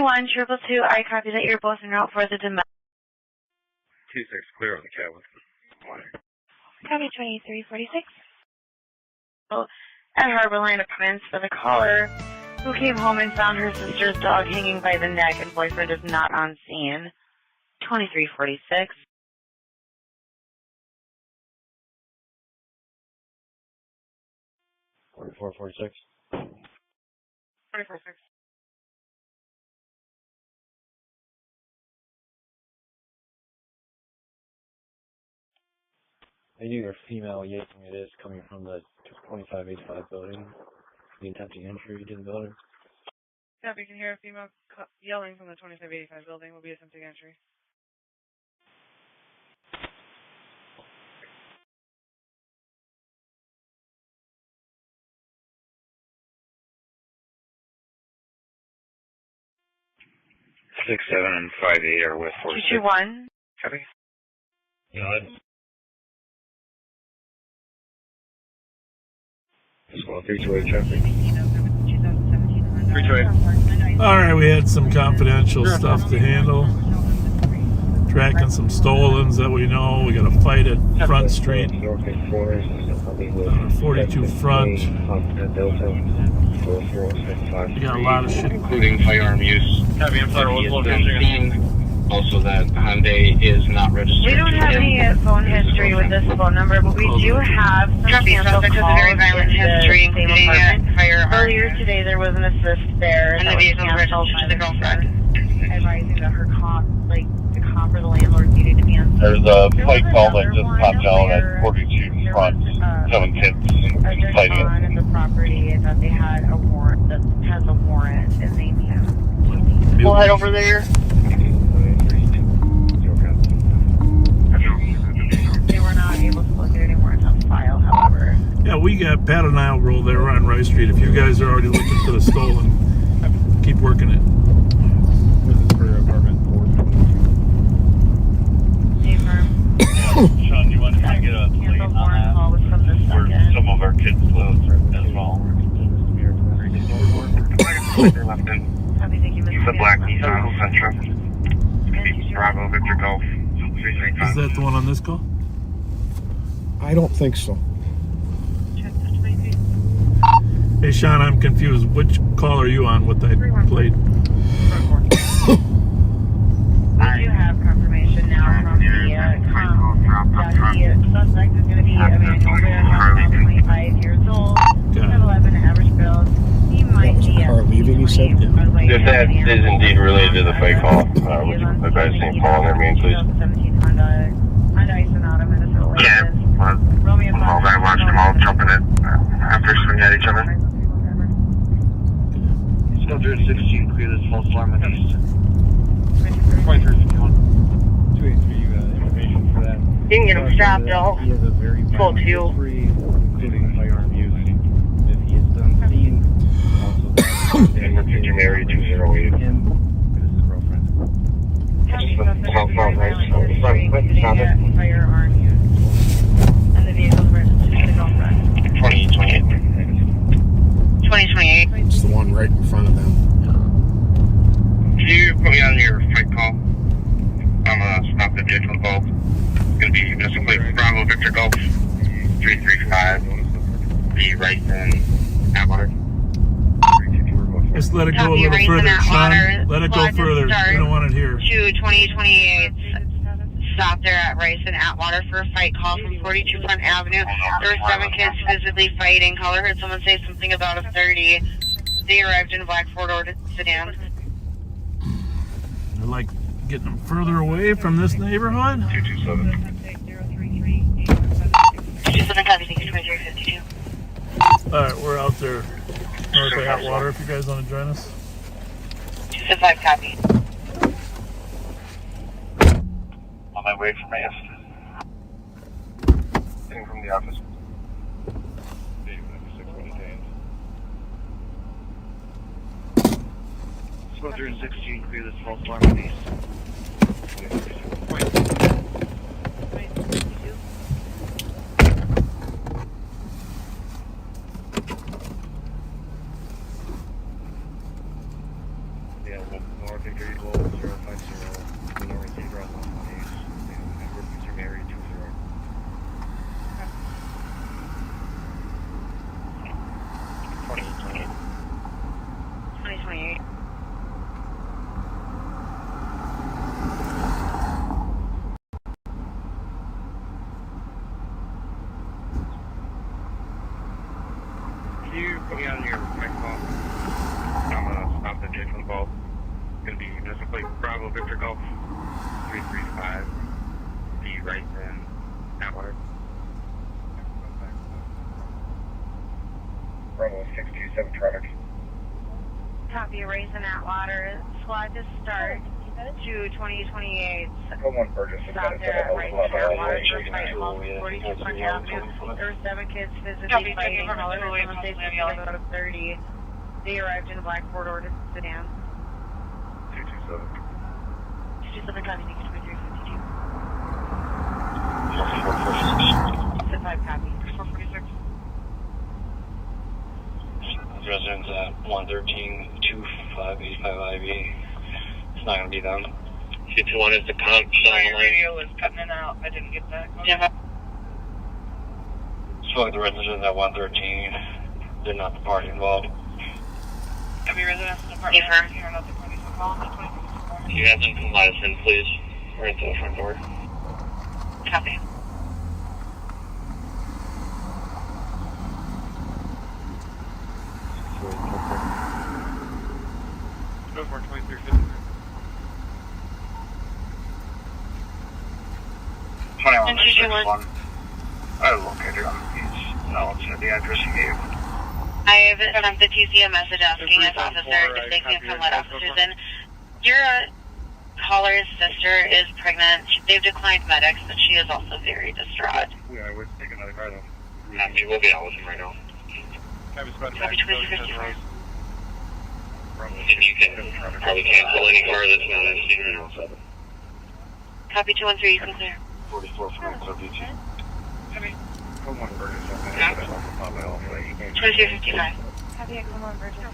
One 222, I copy that you're both en route for the domestic. 26 clear on the cabin. Copy 2346. At Harborline Apartments for the caller who came home and found her sister's dog hanging by the neck and boyfriend is not on scene. 2346. Forty-four, 46. 2446. I do hear female yanking. It is coming from the 2585 building. The attempting entry to the building. Yeah, if you can hear a female yelling from the 2585 building, will be attempting entry. Six, 7, and 5, 8 are with 46. 221. Copy. Good. Squad 328 traffic. 328. All right, we had some confidential stuff to handle. Tracking some stolens that we know. We got a fight at Front Street. 42 Front. We got a lot of shit. Including firearm use. Copy, I'm sorry, what's location? Also, that Hyundai is not registered. We don't have any phone history with this phone number, but we do have some cancel calls very violent history, including firearm. Earlier today, there was an assist there. And the vehicle registered to the girlfriend. Advising that her cop, like the cop or the landlord, needed to be on. There's a fight call that just popped out at 42 Front. 7 kids fighting it. On the property that they had a warrant, that has a warrant, and they need him. We'll head over there. They were not able to look at any warrants on file, however. Yeah, we got Pat and I will roll there on Rice Street. If you guys are already looking for the stolen, keep working it. This is for apartment 422. Hey, firm. Sean, do you want to try to get a plate on that? Call was from the Where second. some of our kids live as well. Copy, thank you, Mr. The black Nissan Sentra. Bravo Victor Golf. Is that the one on this call? I don't think so. Hey, Sean, I'm confused. Which call are you on with that plate? We do have confirmation now from the suspect is going to be a man over there, about 25 years old, 11 average build. He might Was be the car leaving, he said? If that is indeed related to the fight call, would you advise St. Paul on their main, please? 17 Honda Sonata, Minnesota. Yeah. Well, I watched them all jumping it after swinging at each other. Squadron 16, clear this false alarm at east. 2351. 283 information for that. You can get him stopped, though. He has a very Full violent two. history, including firearm use. If he is done seen, also Picture Mary 208. him, it is his girlfriend. Firearm use. And the vehicle's registered to the girlfriend. 2028. 2028. It's the one right in front of them. Can you put me on your fight call? I'm gonna stop the vehicle involved. It's gonna be missing plate Bravo Victor Golf 335. Be right in Atwater. Just let it go a Copy, little raise further, in that Sean. water. Let it go Flag further. and start. We don't want it here. To 2028. Stop there at Rice and Atwater for a fight call from 42 Front Avenue. There were 7 kids physically fighting. Caller heard someone say something about a 30. They arrived in a black four-door sedan. I like getting them further away from this neighborhood. 227. 27 copy, thank you, 2352. Alright, we're out there north of Atwater if you guys want to join us. 275 copy. On my way from AF. Getting from the office. 1216, clear this false alarm east. Yeah, North Victory Global 050, North Zebra 118, and Mr. Mary 20. 2028. Can you put me on your fight call? I'm gonna stop the vehicle involved. It's gonna be missing plate Bravo Victor Golf 335. Be right in Atwater. Bravo 627 traffic. Copy, raise in Atwater. Squad to start to 2028. Come on, Burgess. Stop there at Rice and Atwater for a fight call from 42 Front Avenue. There were 7 kids physically fighting. Caller heard someone say something about a 30. They arrived in a black four-door sedan. 227. 227 copy, thank you, 2352. 275 copy. 446. Residents at 113-2585 IV. It's not going to be them. 221 is the comp. Sorry, radio was cutting in and out. I didn't get that. Yeah. Spoke to the residents at 113. They're not the party involved. Every residence department here, not the police call. You have them come let us in, please. We're into the front door. Copy. Go for 2350. 21, And 221. I located him. He's now it's at the address he gave. I have sent the TC a message asking if officer if they can come let officers in. Your caller's sister is pregnant. They've declined medics, but she is also very distraught. Yeah, we're taking another car though. We'll be out with him right now. Copy 2055. And you can probably cancel any car that's not in serial. Copy 213, you can clear. 44 from WT. Come on, Burgess. 2255. Copy, come on, Virgil.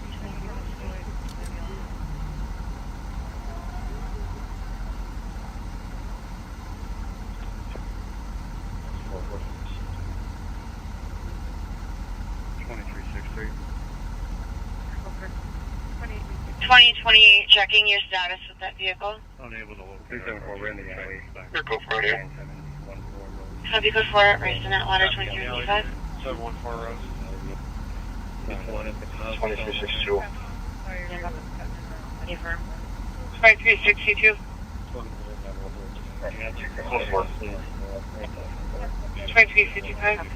$23.63. 2028, checking your status with that vehicle. Unable to locate. 374, we're in the alley. Here, go for it here. Copy code 4, race in Atwater 2355. 714 Rose. 2362. Affirm. 2362. 2355.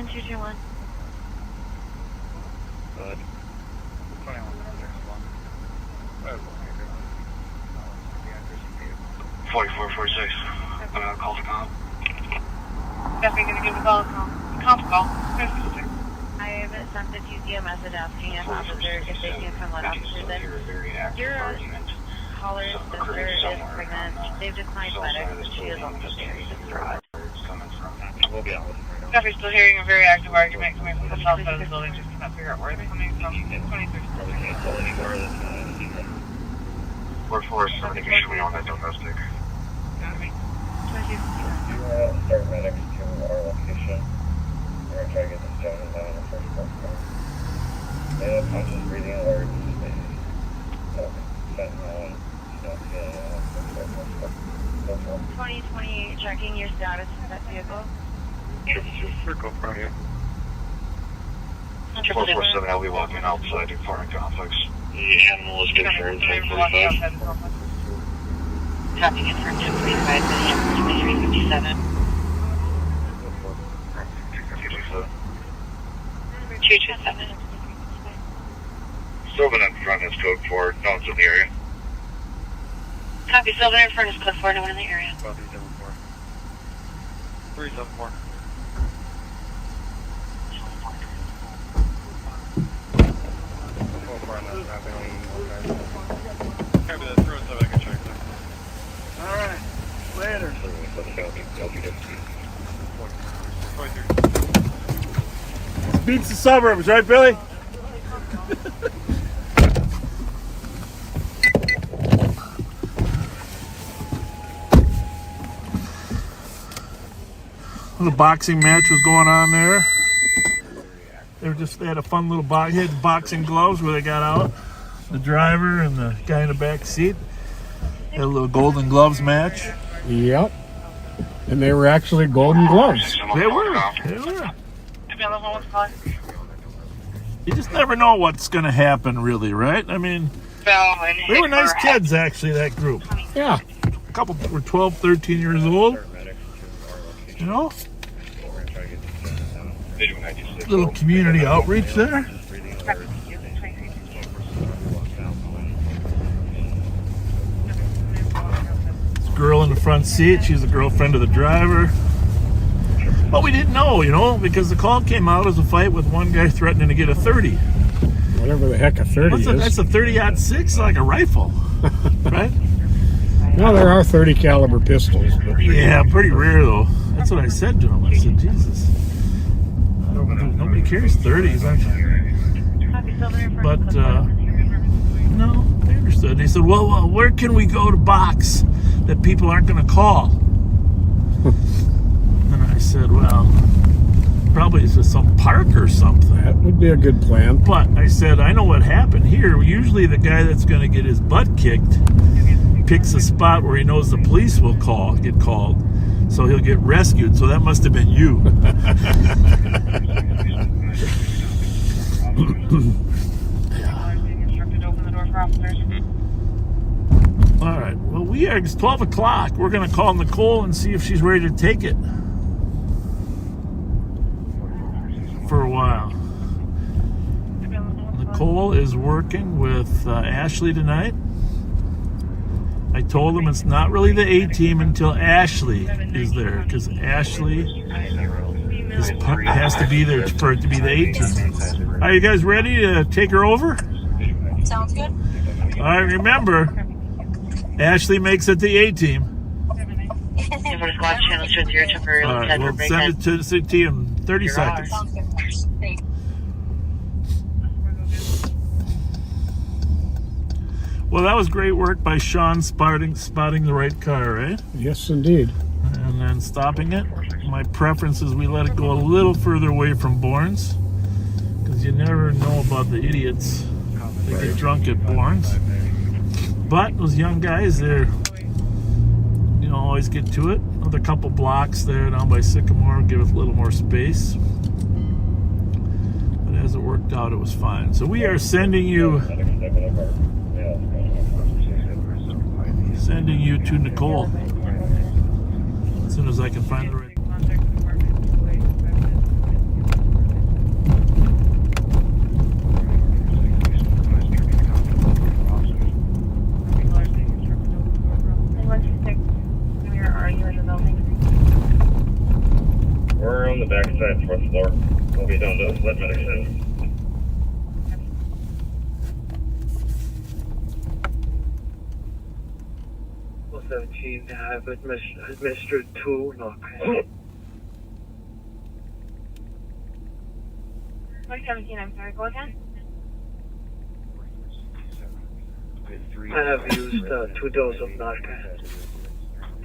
221. Good. 4446. Call to comp. Definitely gonna give a call. Comp call. I have sent the TC a message asking if officer, if they can come let officers in. Your caller's sister is pregnant. They've declined medics, but she is also very distraught. Definitely still hearing a very active argument coming from the south side of the building. Just cannot figure out where they're coming from. 23rd. 447, make sure we on that domestic. Start medics to our location. We're going to try to get this gentleman down in the first place. They have conscious breathing alerts. Fentanyl and stuff. 2028, checking your status of that vehicle. Circle from you. 447, I'll be walking outside in foreign conflicts. The animal is confirmed 1045. Copy confirmed 1045 for the ambulance 2357. 227. Sylvan in front is code 4, no one's in the area. Copy, Sylvan in front is code 4, no one in the area. 374. 374. Copy that. 307, I can check that. Alright, later. 23. Beats the suburbs, right, Billy? The boxing match was going on there. They had a fun little boxing gloves where they got out. The driver and the guy in the back seat had a little golden gloves match. Yep. And they were actually golden gloves. They were. You just never know what's going to happen, really, right? I mean, they were nice kids, actually, that group. Yeah. A couple were 12, 13 years old. You know? Little community outreach there. This girl in the front seat, she's the girlfriend of the driver. But we didn't know, you know, because the call came out as a fight with one guy threatening to get a 30. Whatever the heck a 30 is. That's a 30-06, like a rifle, right? No, there are 30 caliber pistols. But yeah, pretty rare though. That's what I said to him. I said, Jesus, nobody carries 30s. But no, they understood. They said, well, where can we go to box that people aren't going to call? And I said, well, probably it's some park or something. That would be a good plan. But I said, I know what happened here. Usually the guy that's going to get his butt kicked picks a spot where he knows the police will get called. So he'll get rescued. So that must have been you. All right. Well, it's 12 o'clock. We're going to call Nicole and see if she's ready to take it for a while. Nicole is working with Ashley tonight. I told him it's not really the A team until Ashley is there, because Ashley has to be there for it to be the A team. Are you guys ready to take her over? Sounds good. All right, remember, Ashley makes it the A team. All right, we'll send it to the team in 30 seconds. Well, that was great work by Sean spotting the right car, right? Yes, indeed. And then stopping it. My preference is we let it go a little further away from Bourne's, because you never know about the idiots that get drunk at Bourne's. But those young guys, they're, you know, always get to it. Another couple blocks there down by Sycamore, give us a little more space. But as it worked out, it was fine. So we are sending you to Nicole as soon as I can find the right. backside, fourth floor. We'll be down to let medics in. Well, 17, I've administered 2 knock. 17, I'm sorry, go again? I have used 2 doses of Narcan.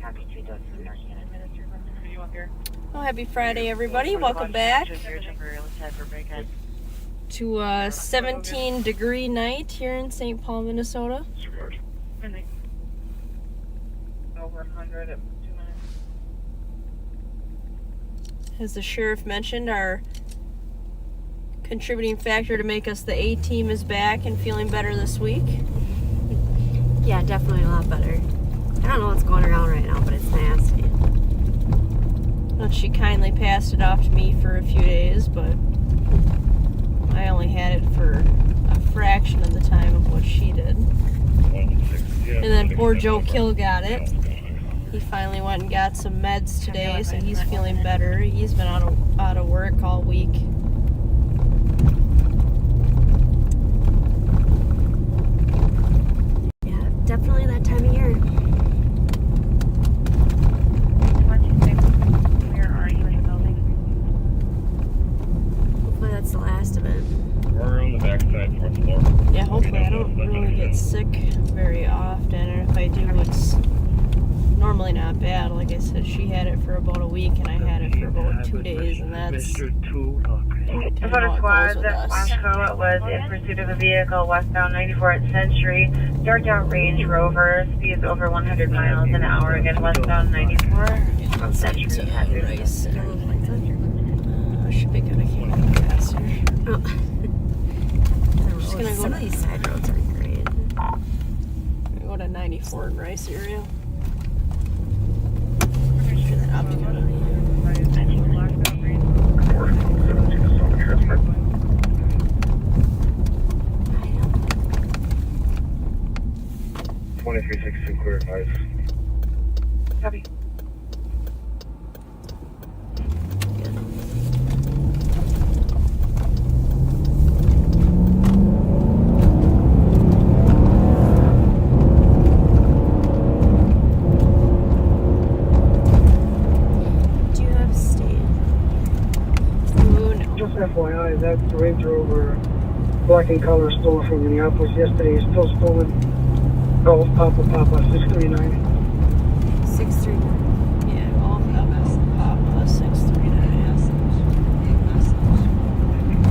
Copy, 2 doses of Narcan administered. Are you up here? Oh, happy Friday, everybody. Welcome back to a 17-degree night here in St. Paul, Minnesota. Over 100 at 2 minutes. As the sheriff mentioned, our contributing factor to make us the A team is back and feeling better this week. Yeah, definitely a lot better. I don't know what's going around right now, but it's nasty. Well, she kindly passed it off to me for a few days, but I only had it for a fraction of the time of what she did. And then poor Joe Kill got it. He finally went and got some meds today, so he's feeling better. He's been out of work all week. Yeah, definitely that time of year. Where are you in the building? Hopefully that's the last of it. We're on the backside, fourth floor. Yeah, hopefully I don't really get sick very often, and if I do, it's normally not bad. Like I said, she had it for about a week, and I had it for about 2 days, and that's About a squad that Wasco was in pursuit of a vehicle westbound 94 at Century. Dark out Range Rover, speeds over 100 miles an hour. Again, westbound 94 from Century. Rice. Should be good. I can't go faster. Oh. Just gonna go Some of these side roads aren't great. I'm gonna go to 94 in Rice area. Sure that optic out of me. 2362 clear advice. Copy. Do you have state? Ooh, no. Just FYI, that Range Rover black and color stolen from Minneapolis yesterday is still stolen. Golf Papa 639. 639. Yeah, Golf Papa 639.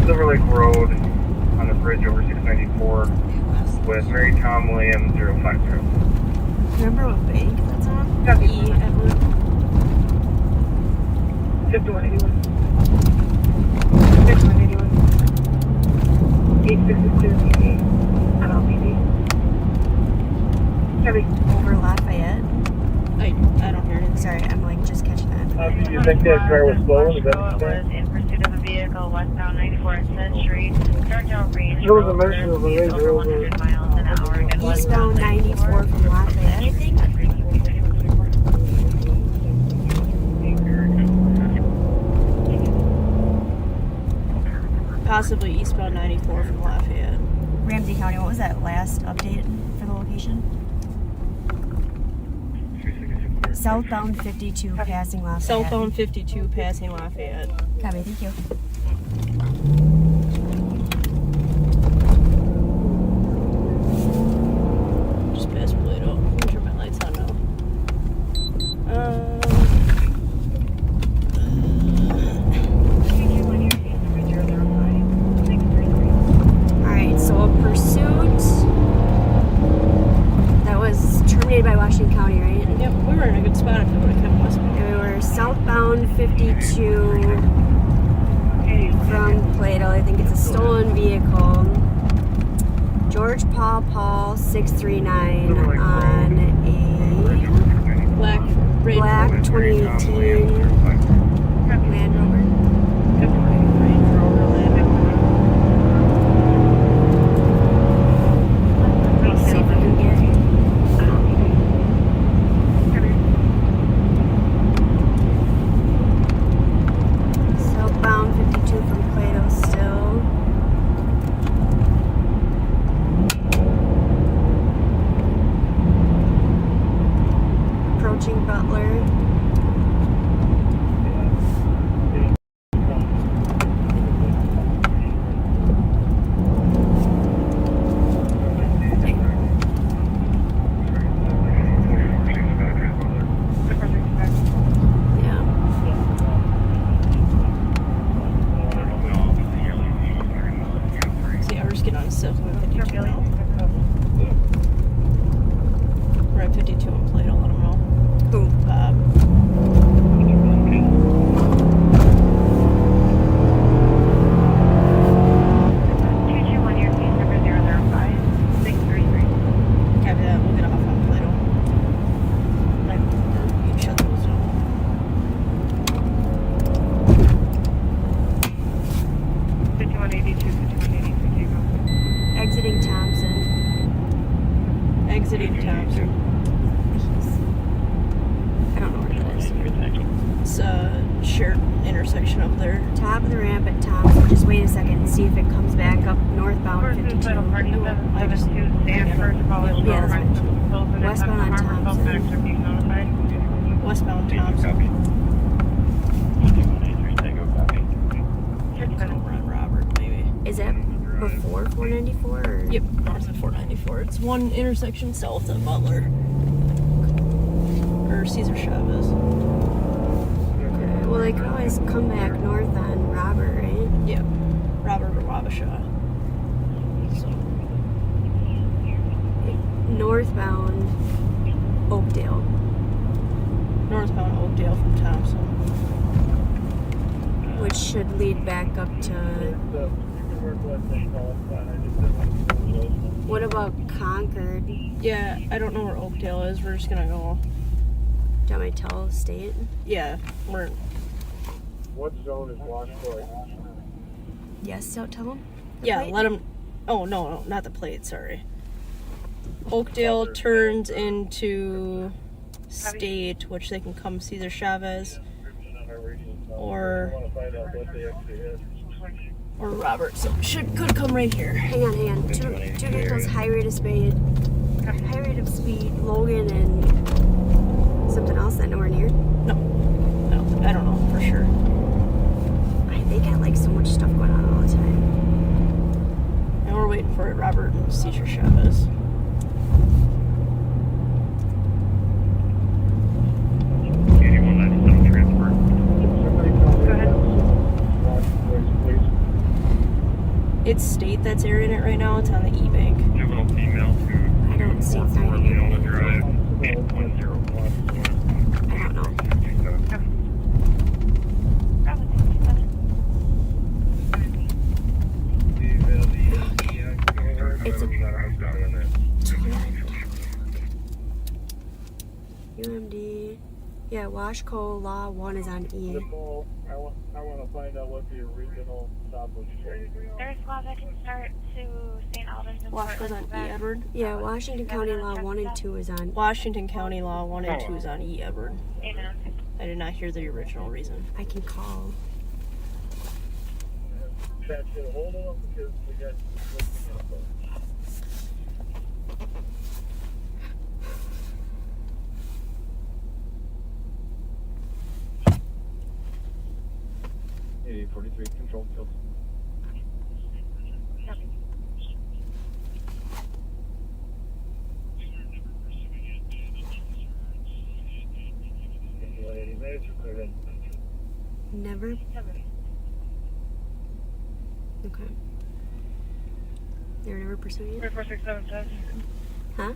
Silver Lake Road on the bridge over 694 with Mary Tom Williams 050. Remember what bank that's on? Copy. E. Edward. 5181. 6181. 862 LLPD. Copy. Over Lafayette. I don't hear anything. Sorry, I'm like just catching that. Do you think that car was stolen? Is that Wasco was in pursuit of a vehicle westbound 94 at Century. Dark out Range There was a Rover, mention of a speeds Range over Rover. 100 miles an hour. Again, Eastbound 94 from Lafayette, I think. Possibly eastbound 94 from Lafayette. Ramsey County, what was that last update for the location? Southbound 52 passing Lafayette. Southbound 52 passing Lafayette. Copy, thank you. Just past Plato. I'm sure my light's on now. Alright, so a pursuit that was terminated by Washington County, right? Yep, we were in a good spot if we would have kept westbound. And we were southbound 52 from Plato. I think it's a stolen vehicle. George Paul 639 on a Black Range black Rover. 2018 Land Rover. Range Rover Land Rover. Let's see if we can get. So Butler. See, ours get on 752 now. We're at 52 on plate, I'll let them know. Who? Bob. 221, your case number 005633. Copy that, we'll get off on Plato. You can shut those down. Exiting Thompson. Exiting Thompson. I don't know where that is. It's a shared intersection up there. Top of the ramp at Thompson. Just wait a second and see if it comes back up northbound 52. I just Yeah, that's fine. Westbound on Thompson. Westbound Thompson. Over on Robert, maybe. Is that before 494? Or? Yep, north of 494. It's one intersection south of Butler. Or Cesar Chavez. Okay. Well, they can always come back north on Robert, right? Yep. Robert or Wabasha. So. Northbound Oakdale. Northbound Oakdale from Thompson. Which should lead back up to... What about Concord? Yeah, I don't know where Oakdale is. We're just gonna go. Do you want me to tell state? Yeah, we're. What zone is Washboy? Yes, don't tell them? Yeah, let them. Oh, no, not the plate, sorry. Oakdale turns into State, which they can come Cesar Chavez. Or Robert, so could come right here. Hang on. Two vehicles, high rate of speed, Logan and something else that nowhere near. No, I don't know for sure. They got like so much stuff going on all the time. And we're waiting for Robert and Cesar Chavez. It's State that's airing it right now. It's on the E-Bank. Juvenile female to I don't see it's not even Fiona Drive, 810. I don't know. It's a UMD. Yeah, Washco Law 1 is on E. I want to find out what the original stop was. There's laws that can start to St. Albans and Washco's on E, Edward. Yeah, Washington County Law 1 and 2 is on. Washington County Law 1 and 2 is on E, Edward. Amen. I did not hear the original reason. I can call. Chat, get a hold of them because we got looking at them. 43, control field. Never? Okay. They were never pursuing you? 467 Huh?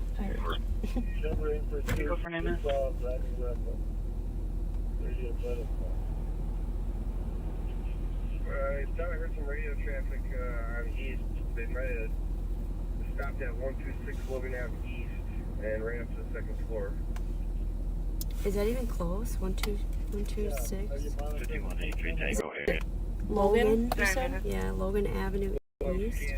Go for 9 minutes. I thought I heard some radio traffic on east. They might have stopped at 126 Logan Ave East and ran up to the second floor. Is that even close? 126? 5183 Tango area. Logan, you said? Yeah, Logan Avenue East.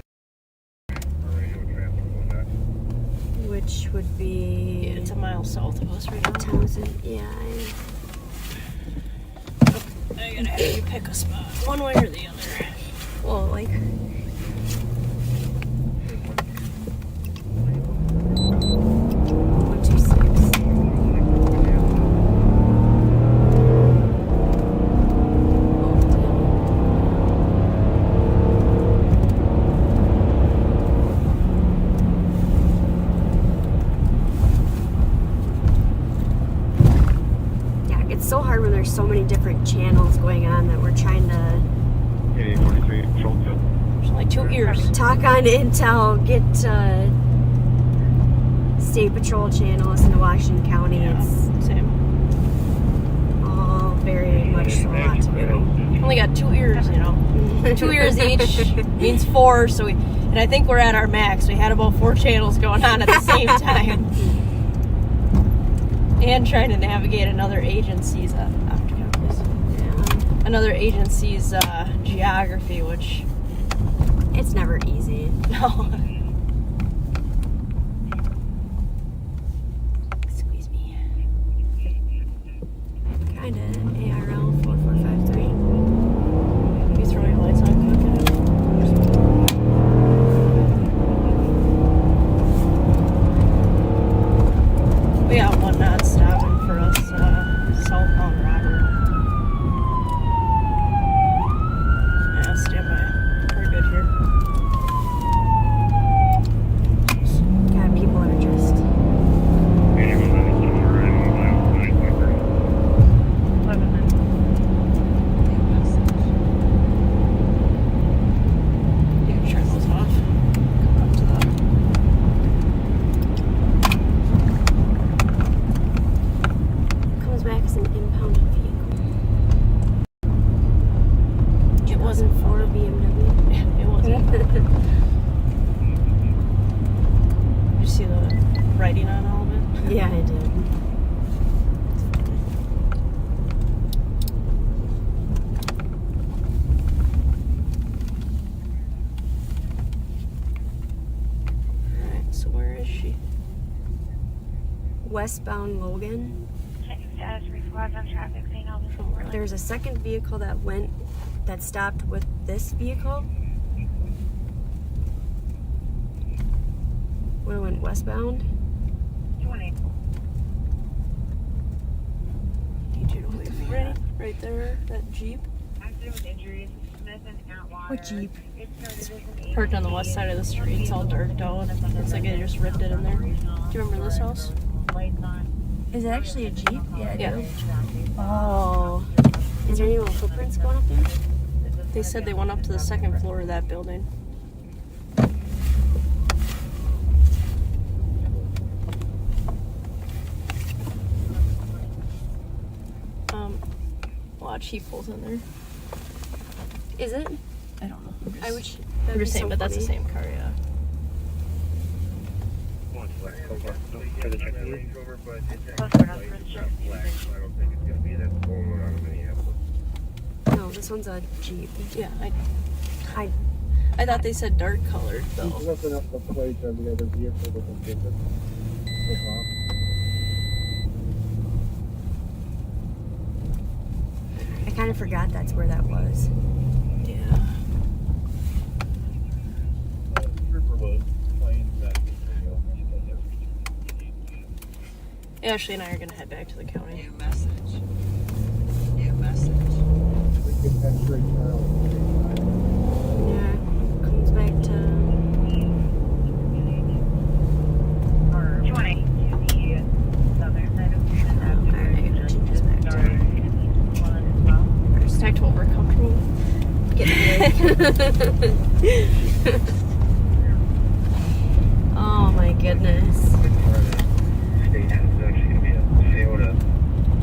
Which would be... Yeah, it's a mile south of us right now. Townsend, yeah. I gotta have you pick a spot, one way or the other. Well, like... when there's so many different channels going on that we're trying to 8843, control 2. There's like 2 ears. talk on Intel, get State Patrol channels in Washington County. Yeah, it's same. all very much a lot to do. Only got 2 ears, you know. 2 ears each means 4. So and I think we're at our max. We had about 4 channels going on at the same time, and trying to navigate another agency's geography, which it's never easy. No. Squeeze me. Kinda. ARL 4453. You throw your lights on quick. We got one not stopping for us, southbound Robert. Yeah, stand by. We're good here. God, people are just. You can turn those off. Come up to the. Comes back as an impounded vehicle. It wasn't for BMW. It wasn't. Did you see the writing on all of it? Yeah, I did. Alright, so where is she? Westbound Logan. Checking status reflect on traffic, St. Albans to Portland. There's a second vehicle that stopped with this vehicle. When it went westbound. 20. Need you to wait. Ready? Right there, that Jeep. Accident with injuries. Smith and Atwater. What Jeep? It started as an Parked on the west side of the street. It's all dark out. Looks like they just ripped it in there. Do you remember this house? Is it actually a Jeep? Yeah, I Yeah. do. Oh. Is there any little footprints going up there? They said they went up to the second floor of that building. A lot of cheap holes in there. Is it? I don't know. I wish. I'm just saying, but that's the same car, yeah. No, this one's a Jeep. Yeah, I thought they said dark colored though. Looking up the plate on the other vehicle with the ticket. I kind of forgot that's where that was. Yeah. Ashley and I are gonna head back to the county. Yeah, comes back to 20 to the southern side of the Alright, changes back to Back to what we're comfortable with. Oh my goodness. State is actually going to be a Toyota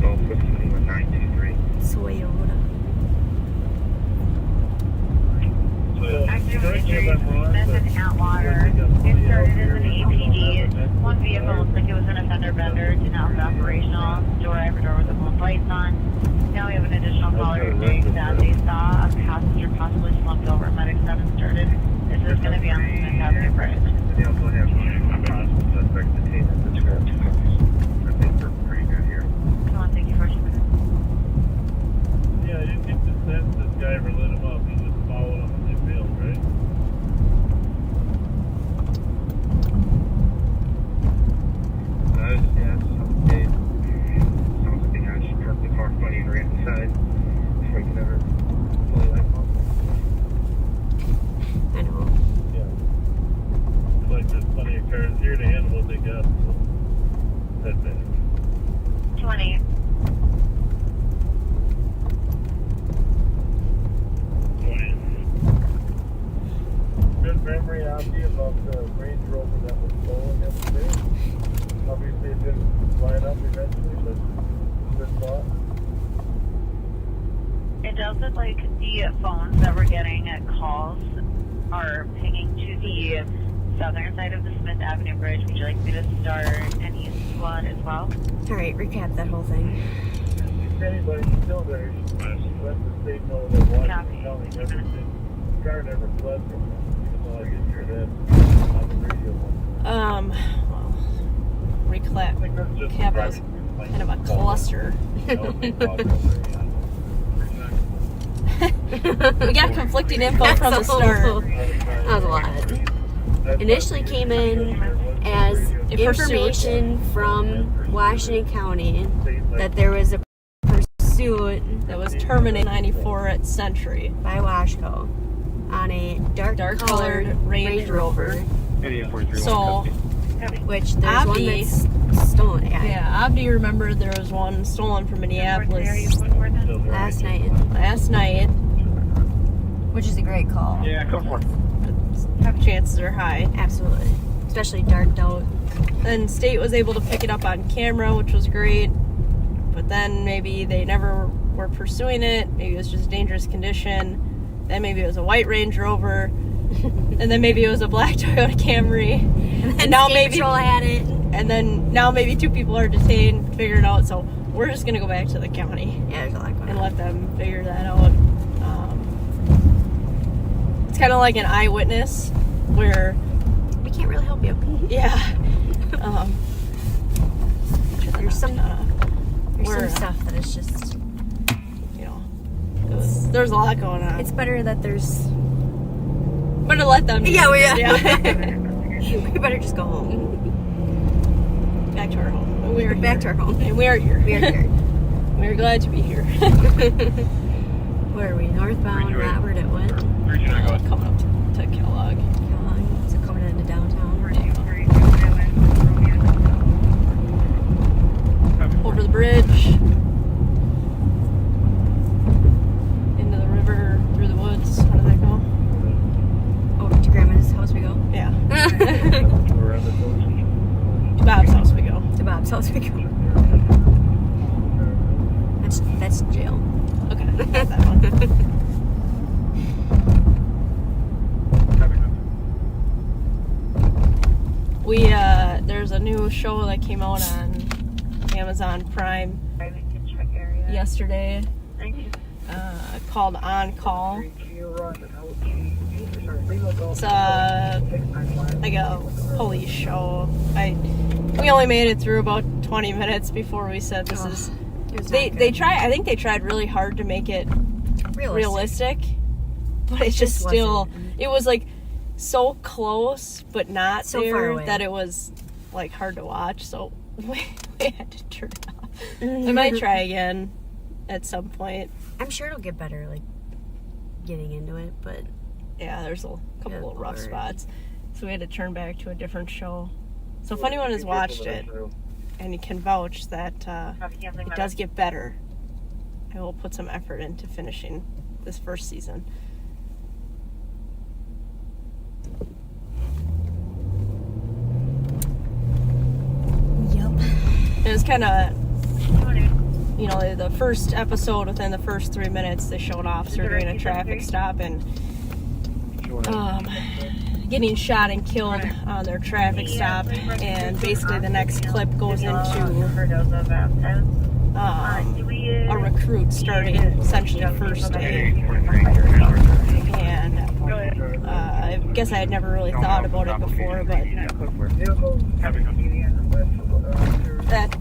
Golf with 923. Toyota. active injuries, Smith and Atwater. It started as an APD. One vehicle looked like it was an offender bender, did not look operational. Door after door with the both lights on. Now we have an additional caller saying that they saw a passenger possibly slumped over. Medics haven't started. This is going to be on the Smith Avenue Bridge. They also have a possible suspect detained at the scrap house. I think we're pretty good here. Come on, thank you for 2 minutes. Yeah, I didn't get the sense this guy ever lit him up. He just followed him in the field, right? Yeah, sounds like the guy just parked the car funny and ran inside before he could ever fully light up. I know. Yeah. Like there's plenty of cars here to handle what they got. So that's it. 20. knows that like the phones that we're getting at calls are pinging to the southern side of the Smith Avenue Bridge. Would you like me to start an east squad as well? Alright, recap that whole thing. If anybody's still there, let the state know that Washington County car never fled from them. Even though I get hear that on the radio. Well, recap was kind of a cluster. We got conflicting info from the start. That was a lot. Initially came in as information from Washington County that there was a pursuit that was terminated 94 at Century by Washco on a dark colored Range Rover. So, which there's one that's stolen. Yeah, Abdi remembered there was one stolen from Minneapolis last night. Which is a great call. Yeah, go for it. Chances are high. Absolutely. Especially darked out. Then state was able to pick it up on camera, which was great. But then maybe they never were pursuing it. Maybe it was just dangerous condition. Then maybe it was a white Range Rover. And then maybe it was a black Toyota Camry. And now maybe Patrol had it. And then now maybe 2 people are detained, figure it out. So we're just gonna go back to the county. Yeah, there's a lot going on. And let them figure that out. It's kind of like an eyewitness where we can't really help you. Yeah. There's some stuff that is just, you know, there's a lot going on. It's better that there's. Better let them. Yeah. We better just go home. Back to our home. We're back to our home. And we are here. We are here. We're glad to be here. Where are we? Northbound Robert at what? Coming up to Kellogg. So coming into downtown. Over the bridge. Into the river, through the woods. How did that go? Over to Grandma's house we go. Yeah. To Bob's house we go. To Bob's house we go. That's jail. Okay, not that one. There's a new show that came out on Amazon Prime yesterday called On Call. It's like a police show. We only made it through about 20 minutes before we said this is. I think they tried really hard to make it realistic, but it just still. It was like so close, but not so there that it was like hard to watch. So we had to turn it off. I might try again at some point. I'm sure it'll get better, like getting into it, but yeah, there's a couple of rough spots, so we had to turn back to a different show. So if anyone has watched it and you can vouch that it does get better, I will put some effort into finishing this first season. It was kind of, you know, the first episode, within the first 3 minutes, they showed an officer doing a traffic stop and getting shot and killed on their traffic stop. And basically the next clip goes into a recruit starting essentially first day. And I guess I had never really thought about it before, but that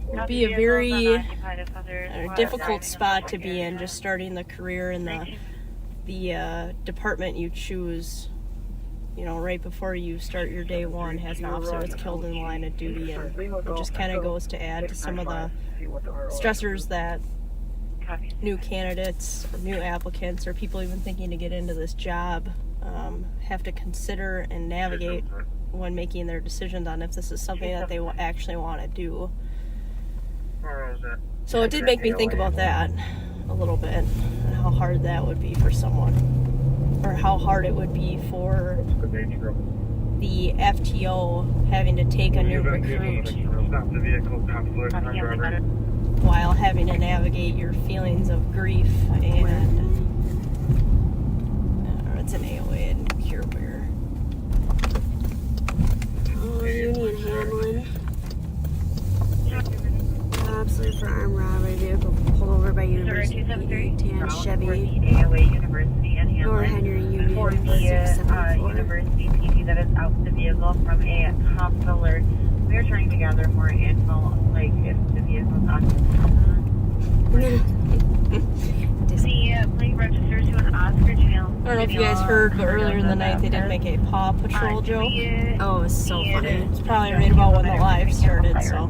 would be a very difficult spot to be in, just starting the career in the department you choose, you know, right before you start your day one, has an officer that's killed in the line of duty, and it just kind of goes to add to some of the stressors that new candidates or new applicants or people even thinking to get into this job have to consider and navigate when making their decisions on if this is something that they actually want to do. So it did make me think about that a little bit, and how hard that would be for someone, or how hard it would be for the FTO having to take a new recruit while having to navigate your feelings of grief and it's an AOA and Cure Bear. Oh, Union Hamlin. Absolute for armed robbery vehicle pulled over by University PD, tan Chevy, North Henry Union, for the 674. University PD that is out the vehicle from a hospital alert. We are trying to gather more info, like if the vehicle's occupied. The plate registers to an Oscar jail. I don't know if you guys heard, but earlier in the night they did make a Paw Patrol joke. Oh, it was so funny. It's probably right about when the live started, so.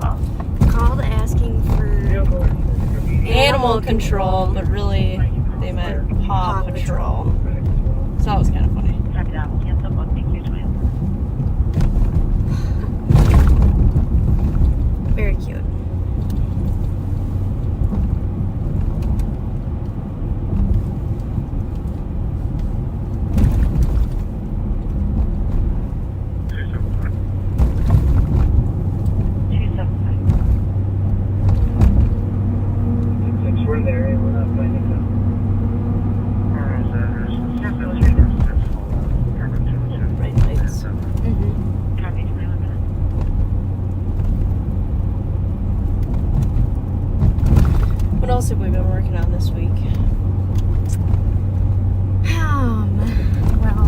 Called asking for Animal control, but really they meant Paw Patrol. So that was kind of funny. Very cute. We're there, we're not finding them. Bright lights. What else have we been working on this week? Well,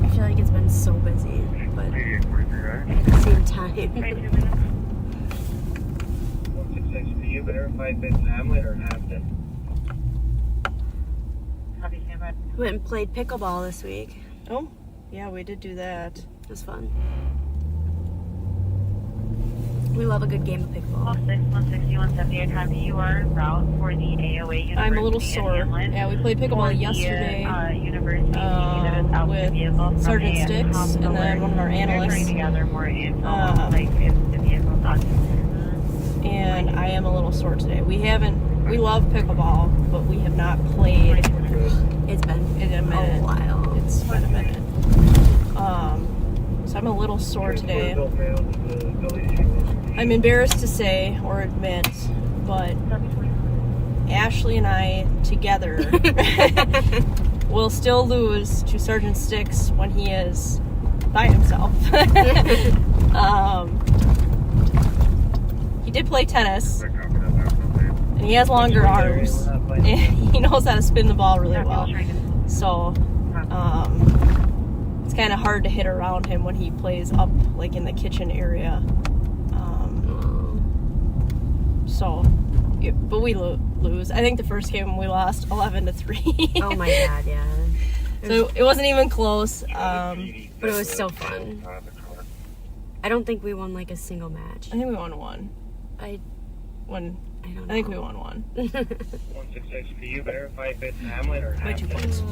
I feel like it's been so busy, but at the same time. 166 for you, verified bits Hamlet or Hampton? Went and played pickleball this week. Oh, yeah, we did do that. It was fun. We love a good game of pickleball. 160, 178, copy. You are en route for the AOA University. I'm a little sore. Yeah, we played pickleball yesterday with Sergeant Sticks and then one of our analysts. And I am a little sore today. We love pickleball, but we have not played. It's been a minute. A while. It's been a minute. So I'm a little sore today. I'm embarrassed to say or admit, but Ashley and I together will still lose to Sergeant Sticks when he is by himself. He did play tennis, and he has longer arms, and he knows how to spin the ball really well. So, it's kind of hard to hit around him when he plays up, like in the kitchen area. But we lose. I think the first game we lost 11-3. Oh my god, yeah. So it wasn't even close. But it was so fun. I don't think we won like a single match. I think we won one. I don't know. I think we won one. 166 for you, verified bits Hamlet or By 2 Hampton? points.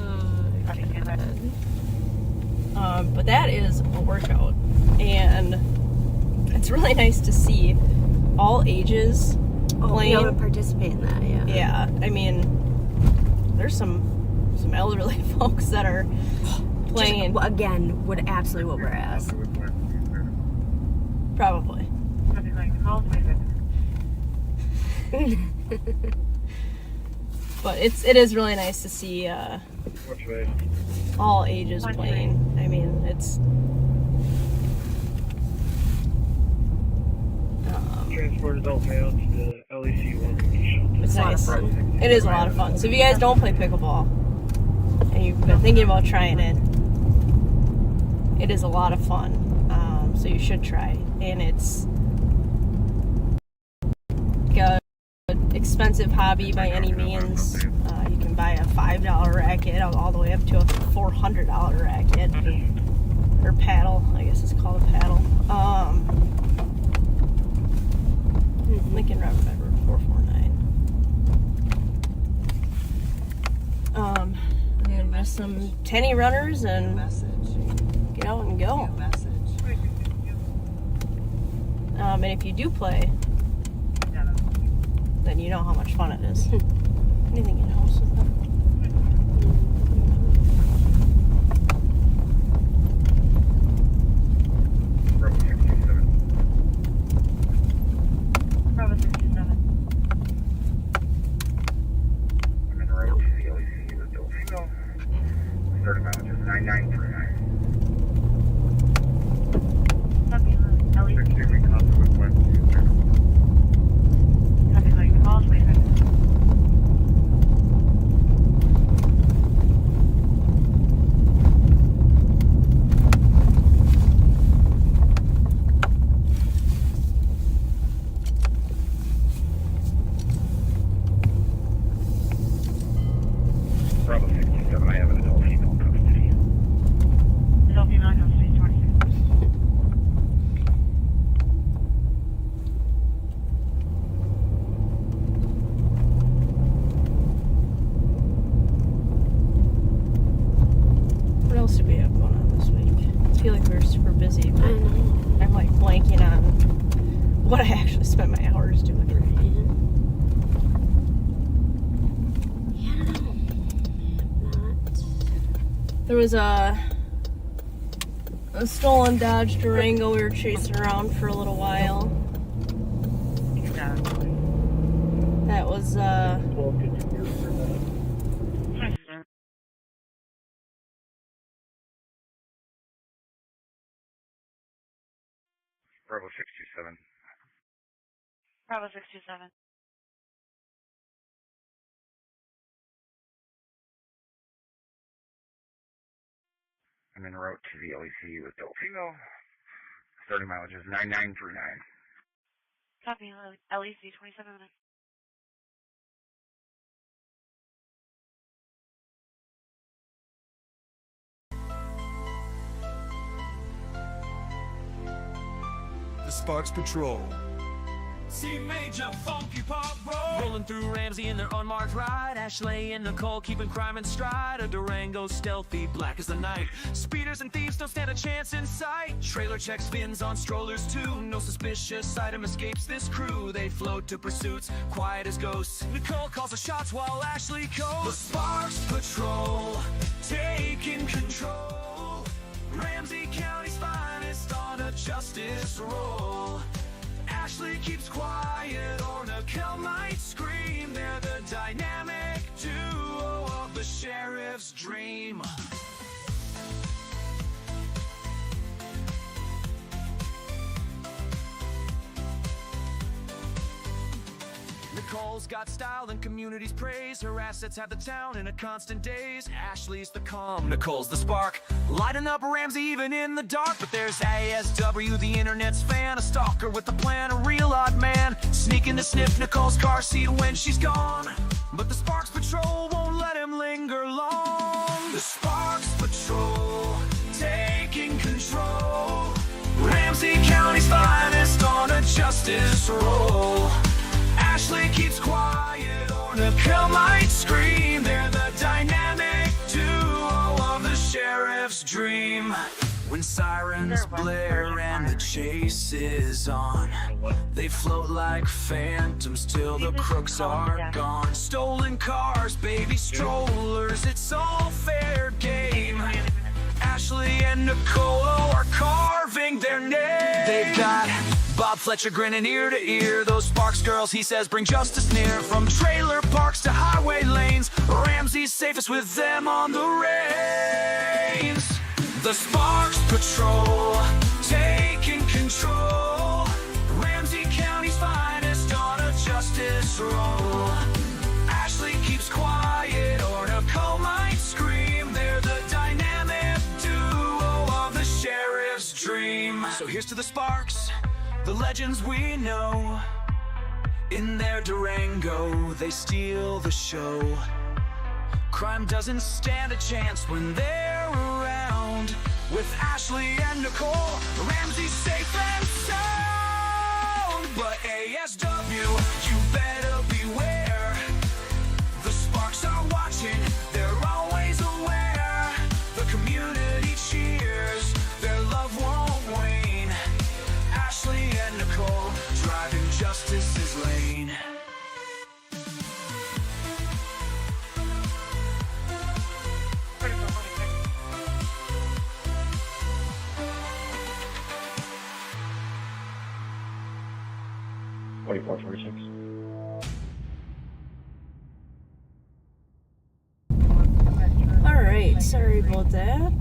But that is a workout, and it's really nice to see all ages playing. Be able to participate in that, yeah. Yeah, I mean, there's some elderly folks that are playing. Just, again, would absolutely what we're asked. Probably. But it is really nice to see all ages playing. I mean, it's Transport adult male to the LEC location. it's nice. It is a lot of fun. So if you guys don't play pickleball and you've been thinking about trying it, it is a lot of fun. So you should try. And it's like an expensive hobby by any means. You can buy a $5 racket all the way up to a $400 racket. Or paddle. I guess it's called a paddle. Lincoln Route 449. And just some tenny runners and get out and go. And if you do play, then you know how much fun it is. Anything in house with them? feel like we were super busy, but I'm like blanking on what I actually spent my hours doing. There was a stolen Dodge Durango we were chasing around for a little while. That was Bravo 627. Bravo 627. I'm en route to the LEC with Delfino. Starting mileage is 9939. Copy, LEC 27 minutes. The Sparks Patrol. C major funky pop roll. Rolling through RAMSEY in their unmarked ride. Ashley and Nicole keeping crime in stride. A Durango stealthy, black as the night. Speeders and thieves don't stand a chance in sight. Trailer check spins on strollers too. No suspicious item escapes this crew. They float to pursuits, quiet as ghosts. Nicole calls the shots while Ashley coasts. The Sparks Patrol, taking control. Ramsey County's finest on a justice roll. Ashley keeps quiet, or Nicole might scream. They're the dynamic duo of the sheriff's dream. Nicole's got style and community's praise. Her assets have the town in a constant daze. Ashley's the calm, Nicole's the spark, lighting up RAMSEY even in the dark. But there's ASW, the internet's fan, a stalker with a plan, a real odd man, sneaking to sniff Nicole's car seat when she's gone. But the Sparks Patrol won't let him linger long. The Sparks Patrol, taking control. Ramsey County's finest on a justice roll. Ashley keeps quiet, or Nicole might scream. They're the dynamic duo of the sheriff's dream. When sirens blare and the chase is on, they float like phantoms till the crooks are gone. Stolen cars, baby strollers, it's all fair game. Ashley and Nicole are carving their name. They've got Bob Fletcher grinning ear to ear. Those Sparks girls, he says, bring justice near. From trailer parks to highway lanes, Ramsey's safest with them on the reins. The Sparks Patrol, taking control. Ramsey County's finest on a justice roll. Ashley keeps quiet, or Nicole might scream. They're the dynamic duo of the sheriff's dream. So here's to the Sparks, the legends we know. In their Durango, they steal the show. Crime doesn't stand a chance when they're around. With Ashley and Nicole, Ramsey's safe and sound. But ASW, you better beware. The Sparks are watching, they're always aware. The community cheers, their love won't wane. Ashley and Nicole, driving justice's lane. Alright, sorry about that.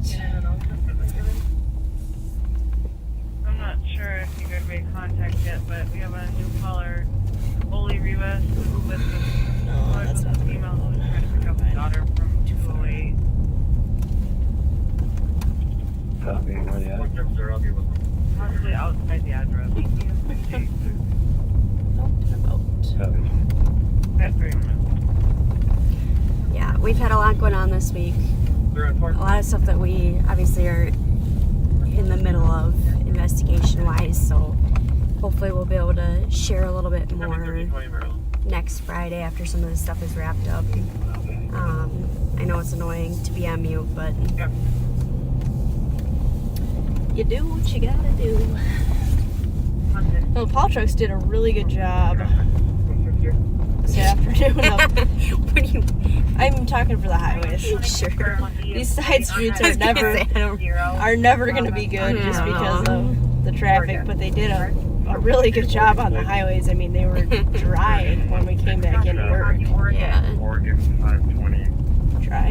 I'm not sure if you guys made contact yet, but we have a new caller, Oli Rivas, who was with the female who was trying to pick up his daughter from 208. Copy, where they at? Possibly outside the address. Yeah, we've had a lot going on this week. A lot of stuff that we obviously are in the middle of investigation-wise, so hopefully we'll be able to share a little bit more next Friday after some of this stuff is wrapped up. I know it's annoying to be on mute, but You do what you gotta do. Well, plow trucks did a really good job this afternoon. What do you? I'm talking for the highways. Sure. These side streets are never going to be good just because of the traffic. But they did a really good job on the highways. I mean, they were dry when we came back into work. Yeah. Oregon 520. Dry.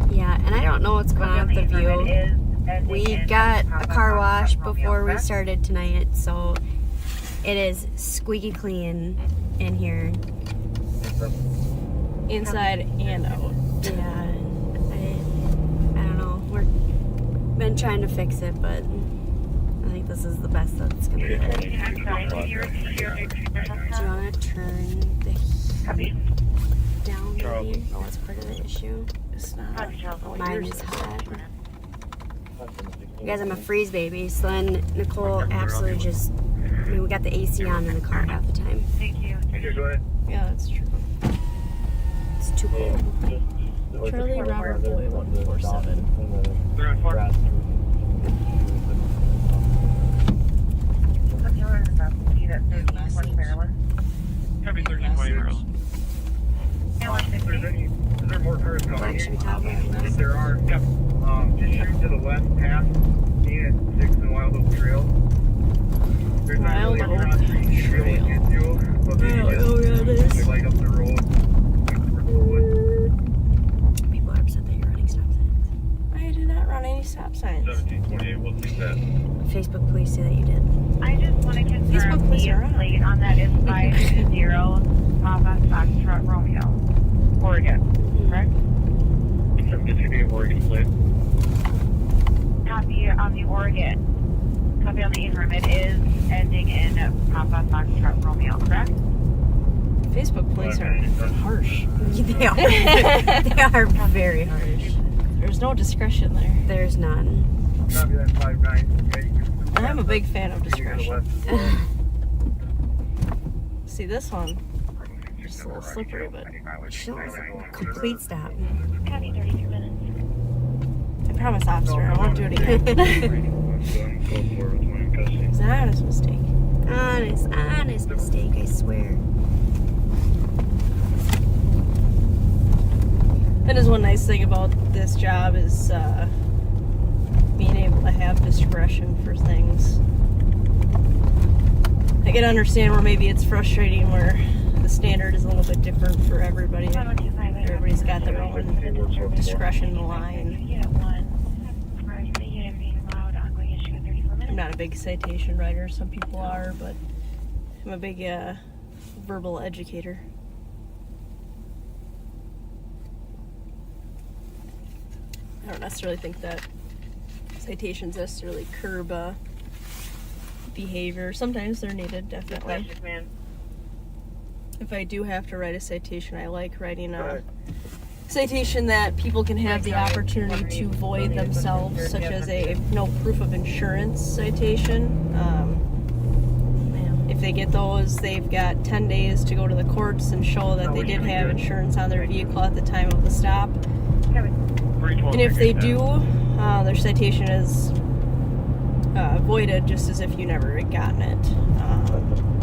Yeah, and I don't know what's going on with the view. We got a car wash before we started tonight, so it is squeaky clean in here. Inside and out. Yeah, I don't know. We've been trying to fix it, but I think this is the best that's going to get. Do you want to turn the heat down maybe? Oh, it's part of the issue. It's not. Mine is hot. You guys, I'm a freeze baby, so then Nicole absolutely just, I mean, we got the AC on in the car half the time. Thank you. Go ahead. Yeah, that's true. It's too cold. Charlie Robert Boy 147. They're on 4. Copy 1320 Maryland. Is there more cars coming Should we talk about in? this? If there are, just shoot to the west past Dean at 6 and Wild Oak Trail. There's not really a cross street to be able to get to, but maybe Yeah, it is. just like up the road. People are upset that you're running stop signs. I did not run any stop signs. 1728, we'll take that. Facebook police say that you did. I just want to confirm Facebook police the are on. plate on that is 520 Papa Foxtrot Romeo, Oregon, correct? 758 Oregon plate. Copy on the Oregon. Copy on the interim. It is ending in Papa Foxtrot Romeo, correct? Facebook police are harsh. They are. They are very harsh. There's no discretion there. There's none. Copy that 59. I'm a big fan of discretion. See, this one, just a little slippery, but Complete stop. Copy 32 minutes. I promise, officer, I won't do it again. It's an honest mistake. Honest mistake, I swear. That is one nice thing about this job is being able to have discretion for things. I can understand where maybe it's frustrating where the standard is a little bit different for everybody. Everybody's got their own discretion in the line. I'm not a big citation writer, some people are, but I'm a big verbal educator. I don't necessarily think that citations necessarily curb behavior. Sometimes they're needed, definitely. If I do have to write a citation, I like writing a citation that people can have the opportunity to void themselves, such as a no proof of insurance citation. If they get those, they've got 10 days to go to the courts and show that they did have insurance on their vehicle at the time of the stop. And if they do, their citation is voided just as if you never had gotten it.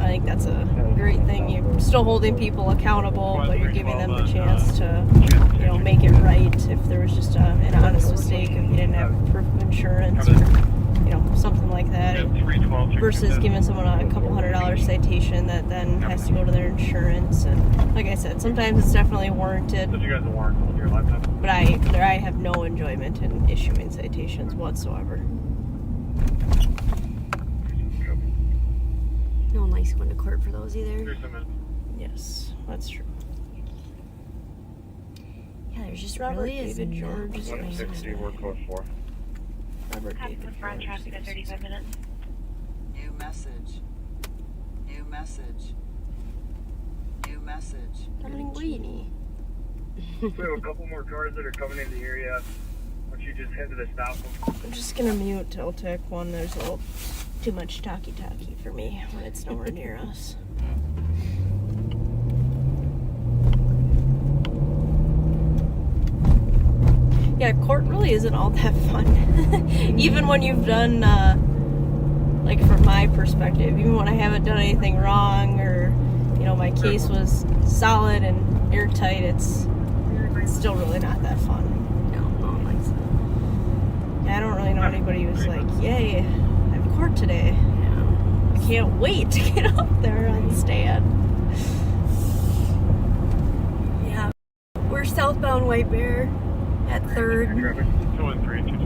I think that's a great thing. You're still holding people accountable, but you're giving them the chance to, make it right if there was just an honest mistake, if you didn't have proof of insurance or, something like that. Versus giving someone a couple $100 citation that then has to go to their insurance. And like I said, sometimes it's definitely warranted. Did you guys warrant with your laptop? But I have no enjoyment in issuing citations whatsoever. No one likes going to court for those either. Yes, that's true. Yeah, there's just Robert really is David George. 160 work code 4. Robert David Front traffic at 35 minutes. New message. New message. New message. Linguini. We have a couple more cars that are coming in the area. Why don't you just head to the stop? I'm just gonna mute Teltec 1. There's a little too much talkie-talkie for me when it's nowhere near us. Yeah, court really isn't all that fun. Even when you've done, like from my perspective, even when I haven't done anything wrong or, you know, my case was solid and airtight, it's still really not that fun. I don't really know anybody who's like, yay, I have court today. I can't wait to get up there on the stand. Yeah. We're southbound White Bear at 3rd. 213,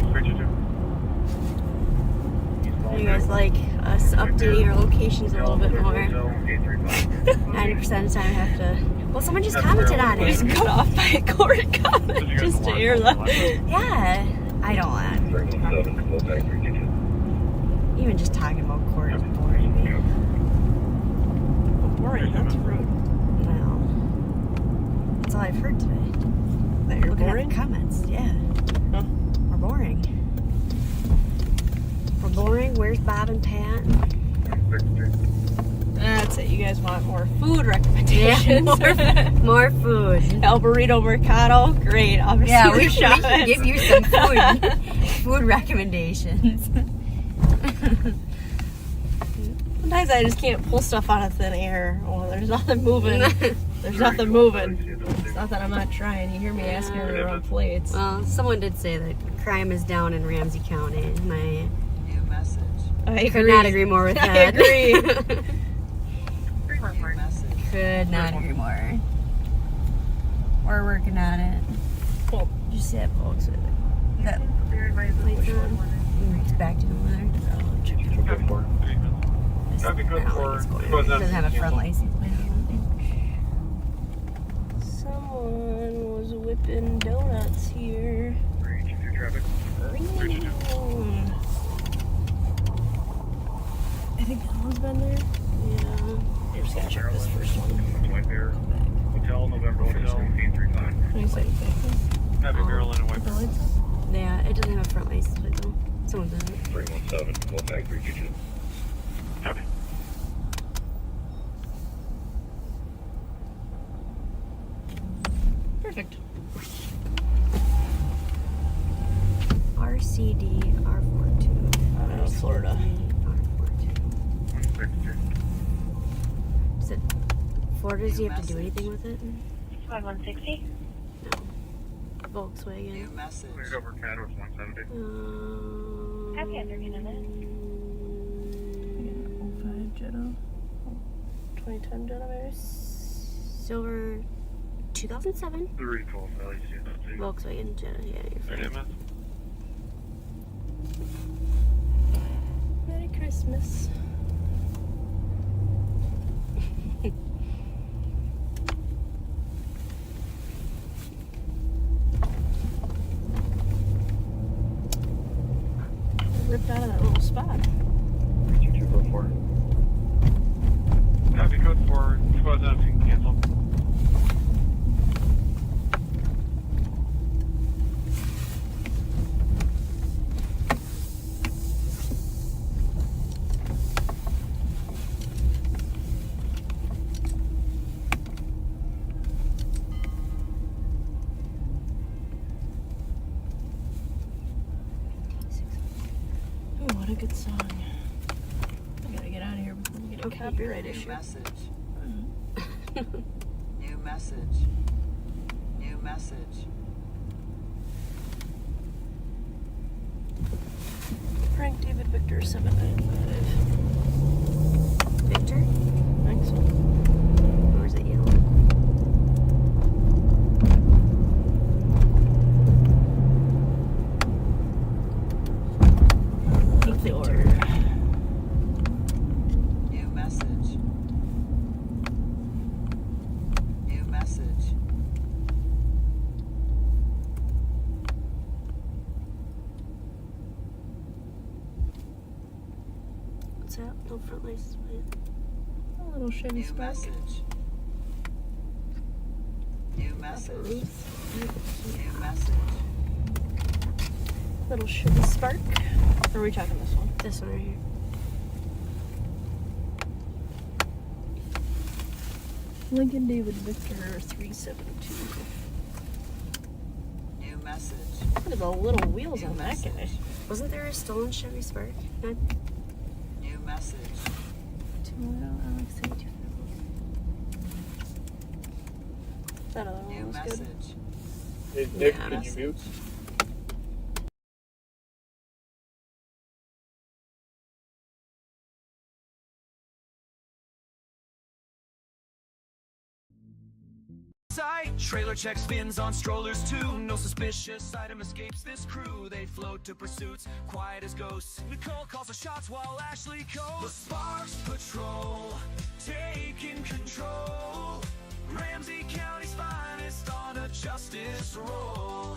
You guys like us updating our locations a little bit more? 90% of the time I have to... Well, someone just commented on it. Just cut off by a court comment just to air that. Yeah. I don't want. Even just talking about court is boring me. Boring, that's rude. Well, that's all I've heard today. That you're Looking boring? at the comments, yeah. Huh? We're boring. We're boring. Where's Bob and Pat? That's it. You guys want more food recommendations? Yeah, more food. El Burrito Mercado? Great. Obviously, Yeah, we can give you some food recommendations. Sometimes I just can't pull stuff out of thin air. Oh, there's nothing moving. There's nothing moving. It's not that I'm not trying. You hear me asking her to run plates. Well, someone did say that crime is down in Ramsey County. New message. I could not agree more with that. I agree. New message. Could not agree more. We're working on it. Cool. Did you see that, folks? That lights on. It's back to over there. Copy code for It doesn't have a front license plate on Someone was whipping donuts here. I think that one's been there. Yeah. I'm just gonna check this first one. Hotel, November Hotel, 1835. 26. Happy Maryland and White Bear. it. Yeah, it doesn't have a front license plate though. Someone does it. 317, go back 322. Copy. Perfect. RCD R42. Florida. Is it Florida? Does he have to do anything with it? 5160. Volkswagen. New message. Cleared over Cadworth 170. Happy afternoon, Annette. 05 Jetta. 2010 Jetta maybe? Silver 2007 312 LEC. Volkswagen Jetta. Yeah, you're fine. Merry Christmas. Ripped out of that little spot. 3244. Copy code for squad 17 cancel. Ooh, what a good song. I gotta get out of here before we get a copyright New issue. message. New message. New message. Frank David Victor 795. Victor? Thanks. Or is it yellow? Keep the order. New message. New message. What's that? No front license plate. A little Chevy New Spark. message. New message. New message. Little Chevy Spark. Or are we talking this one? This one right here. Lincoln David Victor 372. New message. Look at the little wheels on that guy. Wasn't there a stolen Chevy Spark? New message. Tomorrow, Alex, that other one New was message. good. Hey, Nick, Yeah. can you mute? Trailer checks fins on strollers too. No suspicious item escapes this crew. They float to pursuits, quiet as ghosts. Nicole calls the shots while Ashley coasts. The Sparks Patrol, taking control. Ramsey County's finest on a justice roll.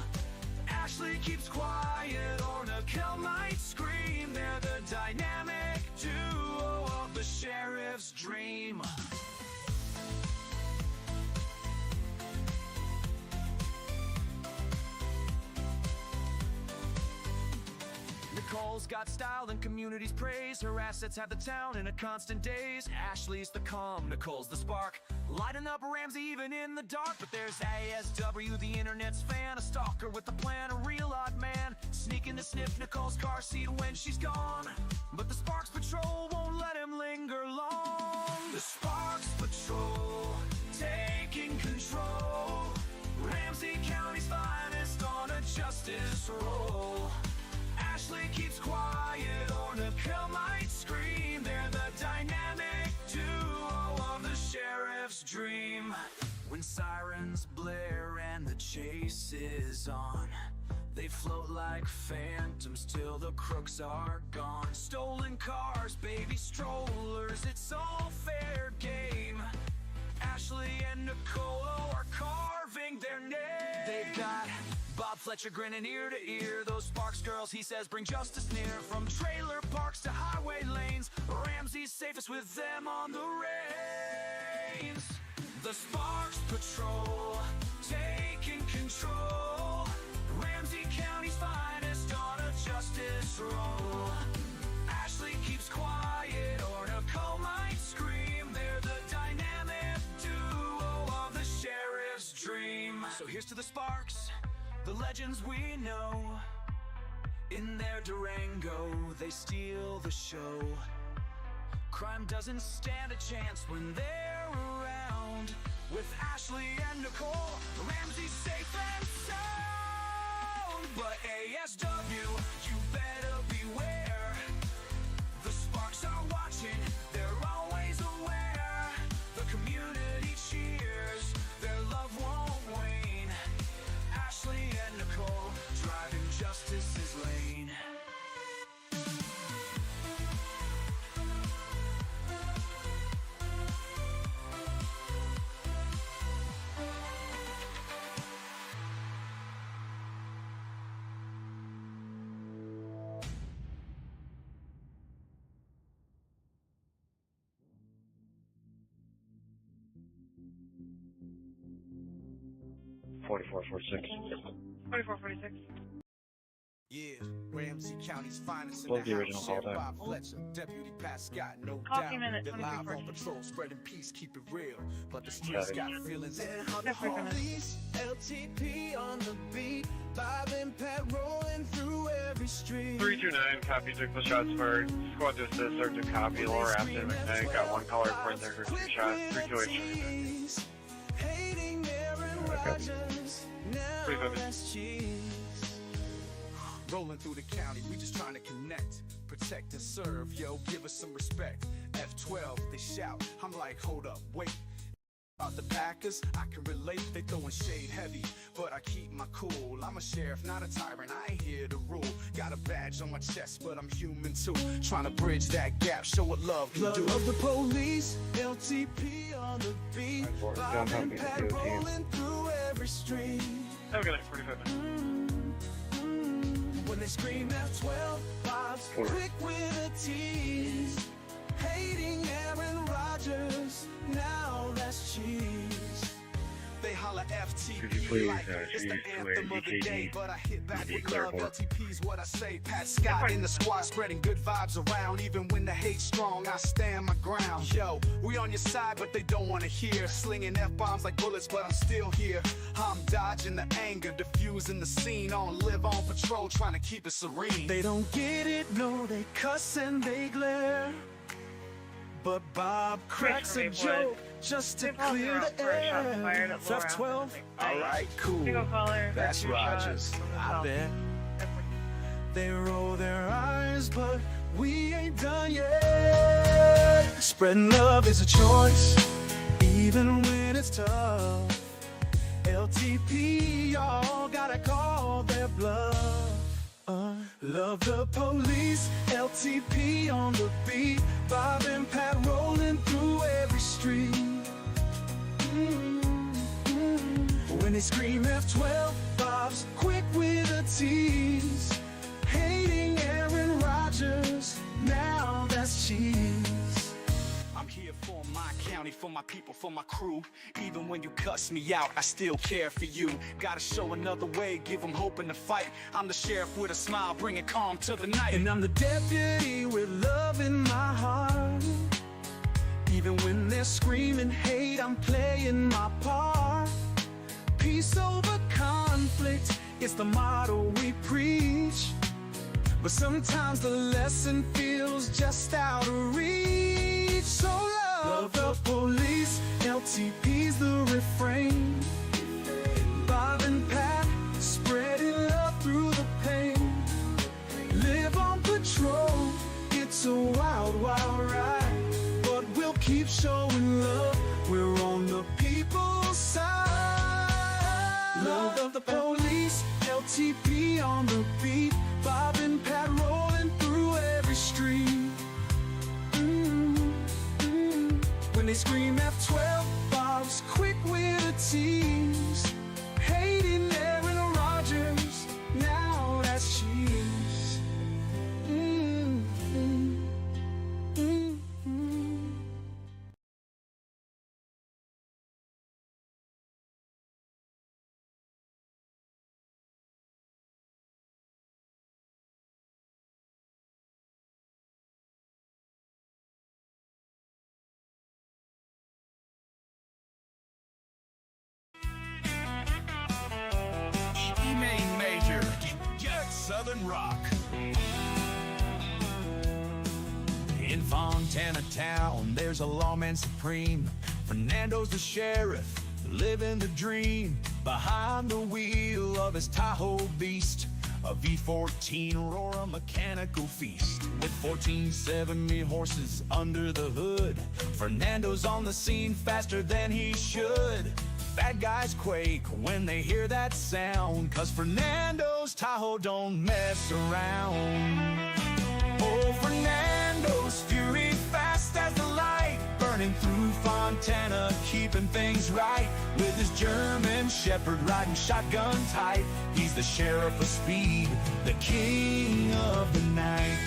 Ashley keeps quiet, or Nicole might scream. They're the dynamic duo of the sheriff's dream. Nicole's got style and community's praise. Her assets have the town in a constant daze. Ashley's the calm, Nicole's the spark, lighting up Ramsey even in the dark. But there's ASW, the internet's fan, a stalker with a plan, a real odd man, sneaking to sniff Nicole's car seat when she's gone. But the Sparks Patrol won't let him linger long. The Sparks Patrol, taking control. Ramsey County's finest on a justice roll. Ashley keeps quiet, or Nicole might scream. They're the dynamic duo of the sheriff's dream. When sirens blare and the chase is on, they float like phantoms till the crooks are gone. Stolen cars, baby strollers, it's all fair game. Ashley and Nicole are carving their name. They've got Bob Fletcher grinning ear to ear. Those Sparks girls, he says, bring justice near. From trailer parks to highway lanes, Ramsey's safest with them on the reins. The Sparks Patrol, taking control. Ramsey County's finest on a justice roll. Ashley keeps quiet, or Nicole might scream. They're the dynamic duo of the sheriff's dream. So here's to the Sparks, the legends we know. In their Durango, they steal the show. Crime doesn't stand a chance when they're around. With Ashley and Nicole, Ramsey's safe and sound. But ASW, you better beware. The Sparks are watching, they're always aware. The community cheers, their love won't wane. Ashley and Nicole, driving justice's lane. Yeah, Ramsey County's finest in the house. Sheriff Bob Fletcher, Deputy Pat Scott, no doubt. They're live on patrol, spreading peace, keep it real. But the streets got feelings. And how the police, LTP on the beat, Bob and Pat rolling through every street. 329, copy, took the shots fired. Squad to assist, Sergeant copy, lower Afton McKnight, got one caller for there for 2 shots, 328. Hating Aaron Rodgers, now that's cheese. Rolling through the county, we just trying to connect, protect and serve, yo, give us some respect. F12, they shout, I'm like, hold up, wait. About the Packers, I can relate, they throwing shade heavy, but I keep my cool. I'm a sheriff, not a tyrant, I ain't here to rule. Got a badge on my chest, but I'm human too. Trying to bridge that gap, show what love can do. Of the police, LTP on the beat, Bob and Pat rolling through every street. Have a good night, 45. When they scream F12, Bob's quick with a tease. Hating Aaron Rodgers, now that's cheese. They holler FTP please, she's UKG, declare for LTP's what I say. Pat Scott in the squad, spreading good vibes around. Even when the hate's strong, I stand my ground. Yo, we on your side, but they don't want to hear. Slinging F-bombs like bullets, but I'm still here. I'm dodging the anger, diffusing the scene. On live on patrol, trying to keep it serene. They don't get it, no, they cuss and they glare. But Bob cracks a joke just to clear the air. F-12, alright, cool. That's Rogers, I bet. They roll their eyes, but we ain't done yet. Spreading love is a choice, even when it's tough. LTP, y'all gotta call their bluff. Love the police, LTP on the beat. Bob and Pat rolling through every street. When they scream F-12, Bob's quick with a tease. Hating Aaron Rodgers, now that's cheese. I'm here for my county, for my people, for my crew. Even when you cuss me out, I still care for you. Gotta show another way, give them hope in the fight. I'm the sheriff with a smile, bringing calm to the night. And I'm the deputy with love in my heart. Even when they're screaming hate, I'm playing my part. Peace over conflict, it's the motto we preach. But sometimes the lesson feels just out of reach. So love the police, LTP's the refrain. Bob and Pat, spreading love through the pain. Live on patrol, it's a wild, wild ride. But we'll keep showing love, we're on the people's side. Love of the police, LTP on the beat. Bob and Pat rolling through every street. When they scream F-12, Bob's quick with a tease. Hating Aaron Rodgers, now that's cheese. Main major, get Southern Rock. In Fontana town, there's a lawman supreme. Fernando's the sheriff, living the dream. Behind the wheel of his Tahoe beast, a V14 Aurora mechanical feast. With 1470 horses under the hood, Fernando's on the scene faster than he should. Bad guys quake when they hear that sound, 'cause Fernando's Tahoe don't mess around. Oh, Fernando's fury fast as the light, burning through Fontana, keeping things right. With his German Shepherd riding shotgun tight, he's the sheriff of speed, the king of the night.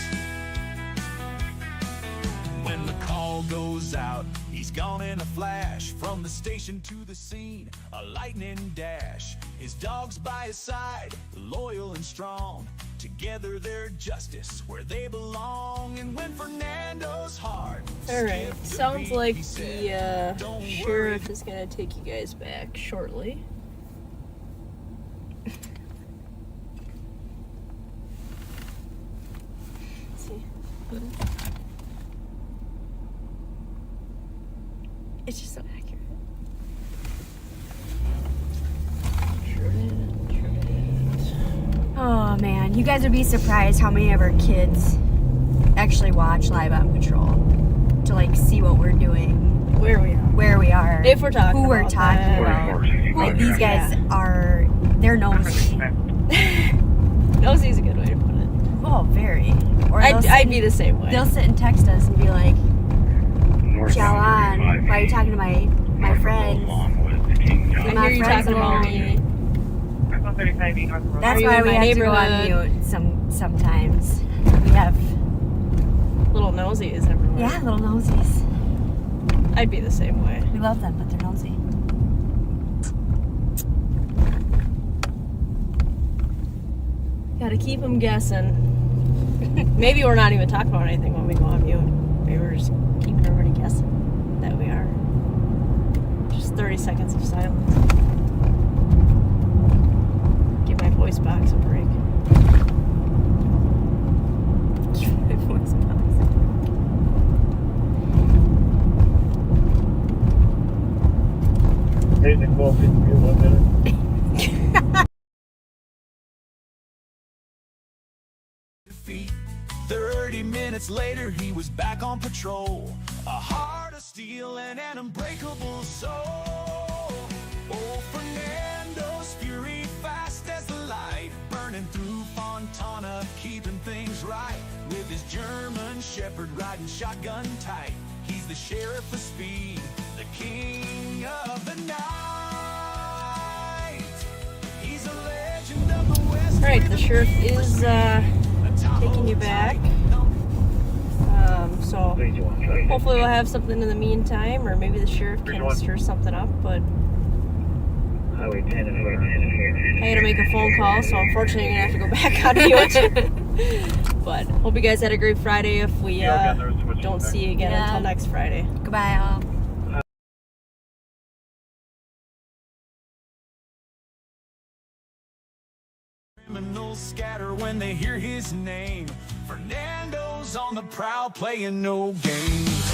When the call goes out, he's gone in a flash. From the station to the scene, a lightning dash. His dog's by his side, loyal and strong. Together they're justice where they belong. And when Fernando's heart, alright, sounds like the sheriff is gonna take you guys back shortly. Let's see. It's just so accurate. Oh man, you guys would be surprised how many of our kids actually watch Live on Patrol to like see what we're doing, where we are, if we're talking, who we're talking about. Like these guys are, they're nosy. Nosy is a good way to put it. Oh, very. Or I'd be the same way. They'll sit and text us and be like, Jalan, why are you talking to my friends? I hear you talking about me. That's why we have to go on mute sometimes. We have little nosies everywhere. Yeah, little nosies. I'd be the same way. We love them, but they're nosy. Gotta keep them guessing. Maybe we're not even talking about anything when we go on mute. Maybe we're just keeping everybody guessing that we are. Just 30 seconds of silence. Give my voice box a break. Give my voice box. Here's the call, 1 minute. 30 minutes later, he was back on patrol. A heart of steel and an unbreakable soul. Oh, Fernando's fury, fast as the light, burning through Fontana, keeping things right. With his German shepherd riding shotgun tight. He's the sheriff of speed, the king of the night. He's a legend of the West. All right, the sheriff is taking you back. So hopefully we'll have something in the meantime, or maybe the sheriff can stir something up. But Highway 10 and I had to make a phone call, so unfortunately you're gonna have to go back on mute. But hope you guys had a great Friday. If we don't see you again until next Friday. Goodbye, all. Criminals scatter when they hear his name. Fernando's on the prowl, playing no games.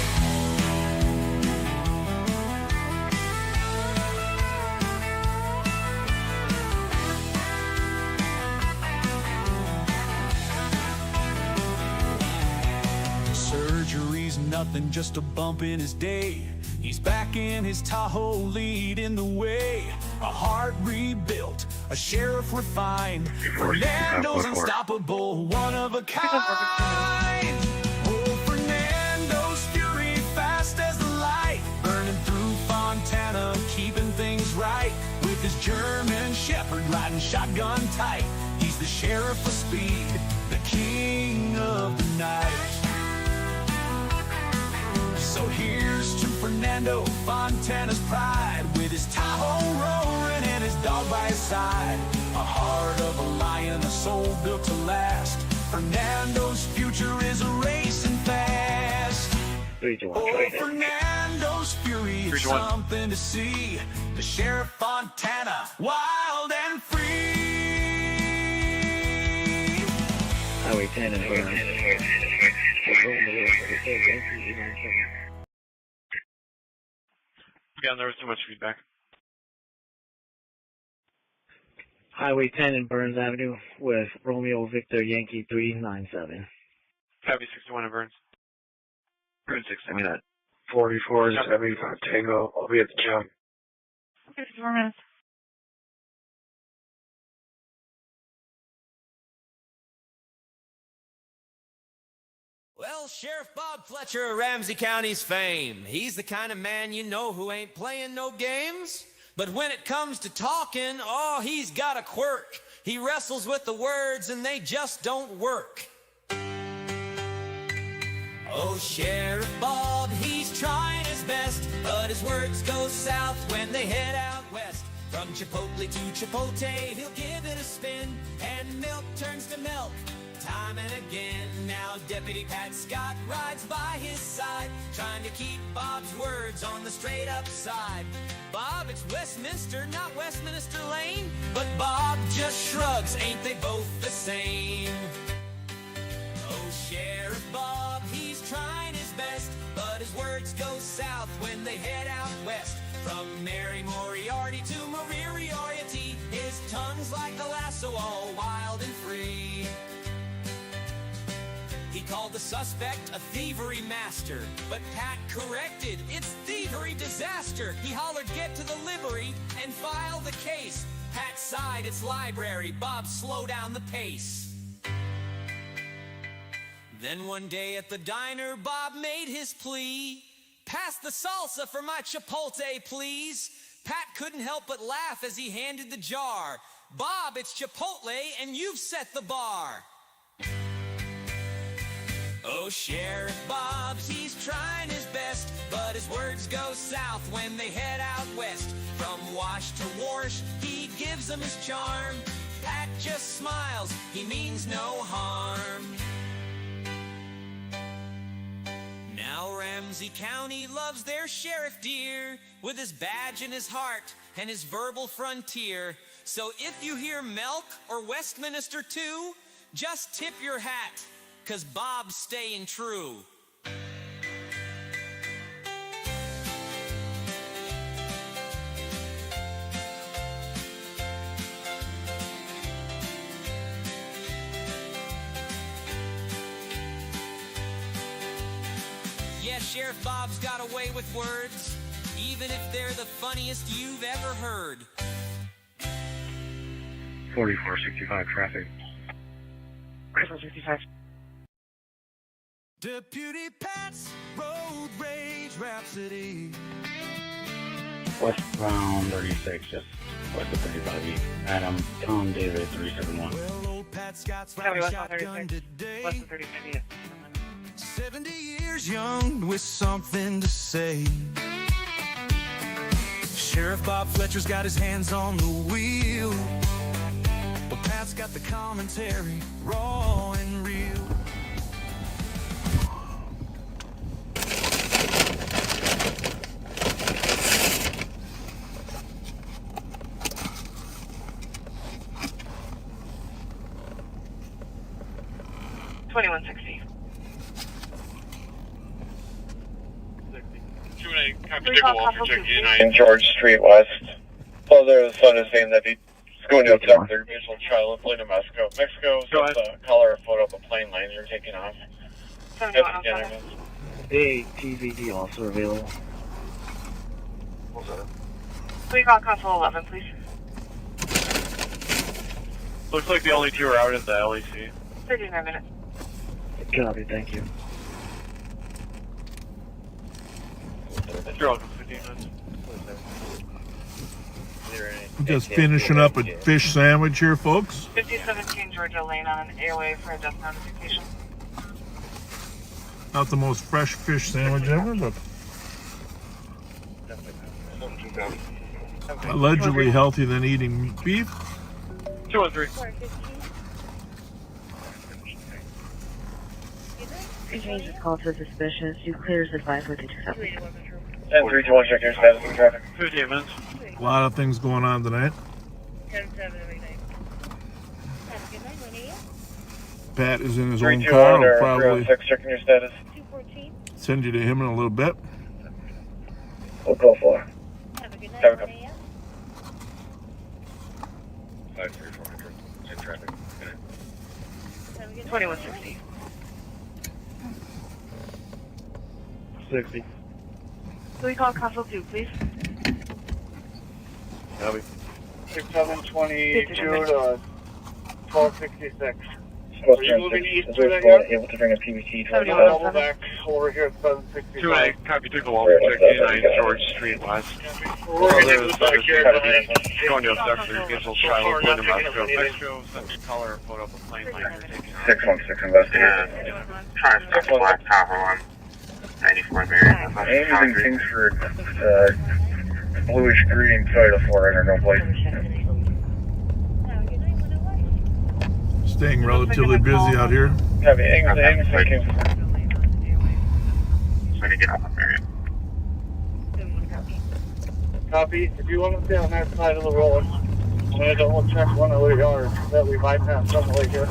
Surgery's nothing, just a bump in his day. He's back in his Tahoe, leading the way. A heart rebuilt, a sheriff refined. Fernando's unstoppable, one of a kind. Oh, Fernando's fury, fast as the light, burning through Fontana, keeping things right. With his German shepherd riding shotgun tight. He's the sheriff of speed, the king of the night. So here's to Fernando, Fontana's pride, with his Tahoe roaring and his dog by his side. A heart of a lion, a soul built to last. Fernando's future is a racing fast. Oh, Fernando's fury is something to see. The Sheriff Fontana, wild and free. Highway 10 and Again, there was too much feedback. Highway 10 and Burns Avenue with Romeo Victor Yankee 397. Copy 61 in Burns. Burns 6, I mean that. 44 is 75 Tango. I'll be at the jump. Okay, 4 minutes. Well, Sheriff Bob Fletcher of Ramsey County's fame. He's the kind of man you know who ain't playing no games. But when it comes to talking, oh, he's got a quirk. He wrestles with the words and they just don't work. Oh, Sheriff Bob, he's trying his best, but his words go south when they head out west. From Chipotle to Chipotle, he'll give it a spin, and milk turns to milk time and again. Now Deputy Pat Scott rides by his side, trying to keep Bob's words on the straight up side. Bob, it's Westminster, not Westminster Lane. But Bob just shrugs, ain't they both the same? Oh, Sheriff Bob, he's trying his best, but his words go south when they head out west. From Mary Moriarty to Moriarty, his tongue's like a lasso, all wild and free. He called the suspect a thievery master, but Pat corrected, it's thievery disaster. He hollered, get to the livery and file the case. Pat sighed, it's library. Bob, slow down the pace. Then one day at the diner, Bob made his plea. Pass the salsa for my Chipotle, please. Pat couldn't help but laugh as he handed the jar. Bob, it's Chipotle and you've set the bar. Oh, Sheriff Bob, he's trying his best, but his words go south when they head out west. From wash to wash, he gives them his charm. Pat just smiles, he means no harm. Now Ramsey County loves their sheriff dear, with his badge in his heart and his verbal frontier. So if you hear Melk or Westminster too, just tip your hat, 'cause Bob's staying true. Yeah, Sheriff Bob's got a way with words, even if they're the funniest you've ever heard. 4465 traffic. 4465. Deputy Pat's road rage rhapsody. Westbound 36, just west of 35E. Adam, Tom, David, 371. Well, old Pat's got Copy, a West shotgun 36. today. Less than 35 feet. 70 years young with something to say. Sheriff Bob Fletcher's got his hands on the wheel, but Pat's got the commentary, raw and real. $21.60. 2-8, copy, take a walk for check United. In George Street West. Well, there's a son is saying that he's going to attack their mutual trial and plane to Mexico. Mexico sent a caller a photo of a plane liner taking off. A TVD also available. Can we call console 11, please? Looks like the only two are out at the LEC. 39 minutes. Copy, thank you. You're welcome, 15 minutes. Just finishing up a fish sandwich here, folks. 5017 Georgia Lane on an AOA for a death notification. Not the most fresh fish sandwich ever, but allegedly healthier than eating beef. 213. Change this call to suspicious. You clears advice with 227. 10-321, check your status in traffic. 15 minutes. A lot of things going on tonight. 10-7. Pat is in his own car. I'll probably checking your status. send you to him in a little bit. We'll go for. Have a good night. Have a good 53400, in traffic. 2160. 60. Can we call console 2, please? Copy. 6722 to 1266. Are you moving east through that yard? Able to bring a PVT to Double back over here at 765. 2-8, copy, take a walk for check United George Street West. We're going to move back here. Going to attack their mutual trial and plane to Mexico. Mexico sent a caller a photo of a plane liner taking off. 616 investigator. Trying to Black Copper 1. 94 Mary. Ames in Kingsford, bluish green Toyota 400, no plate. Staying relatively busy out here. Copy, Ames in Kingsford. Trying to get off of Mary. Copy. If you want to stay on that side of the road, I'm going to double check one of the yards that we bypass somewhere here.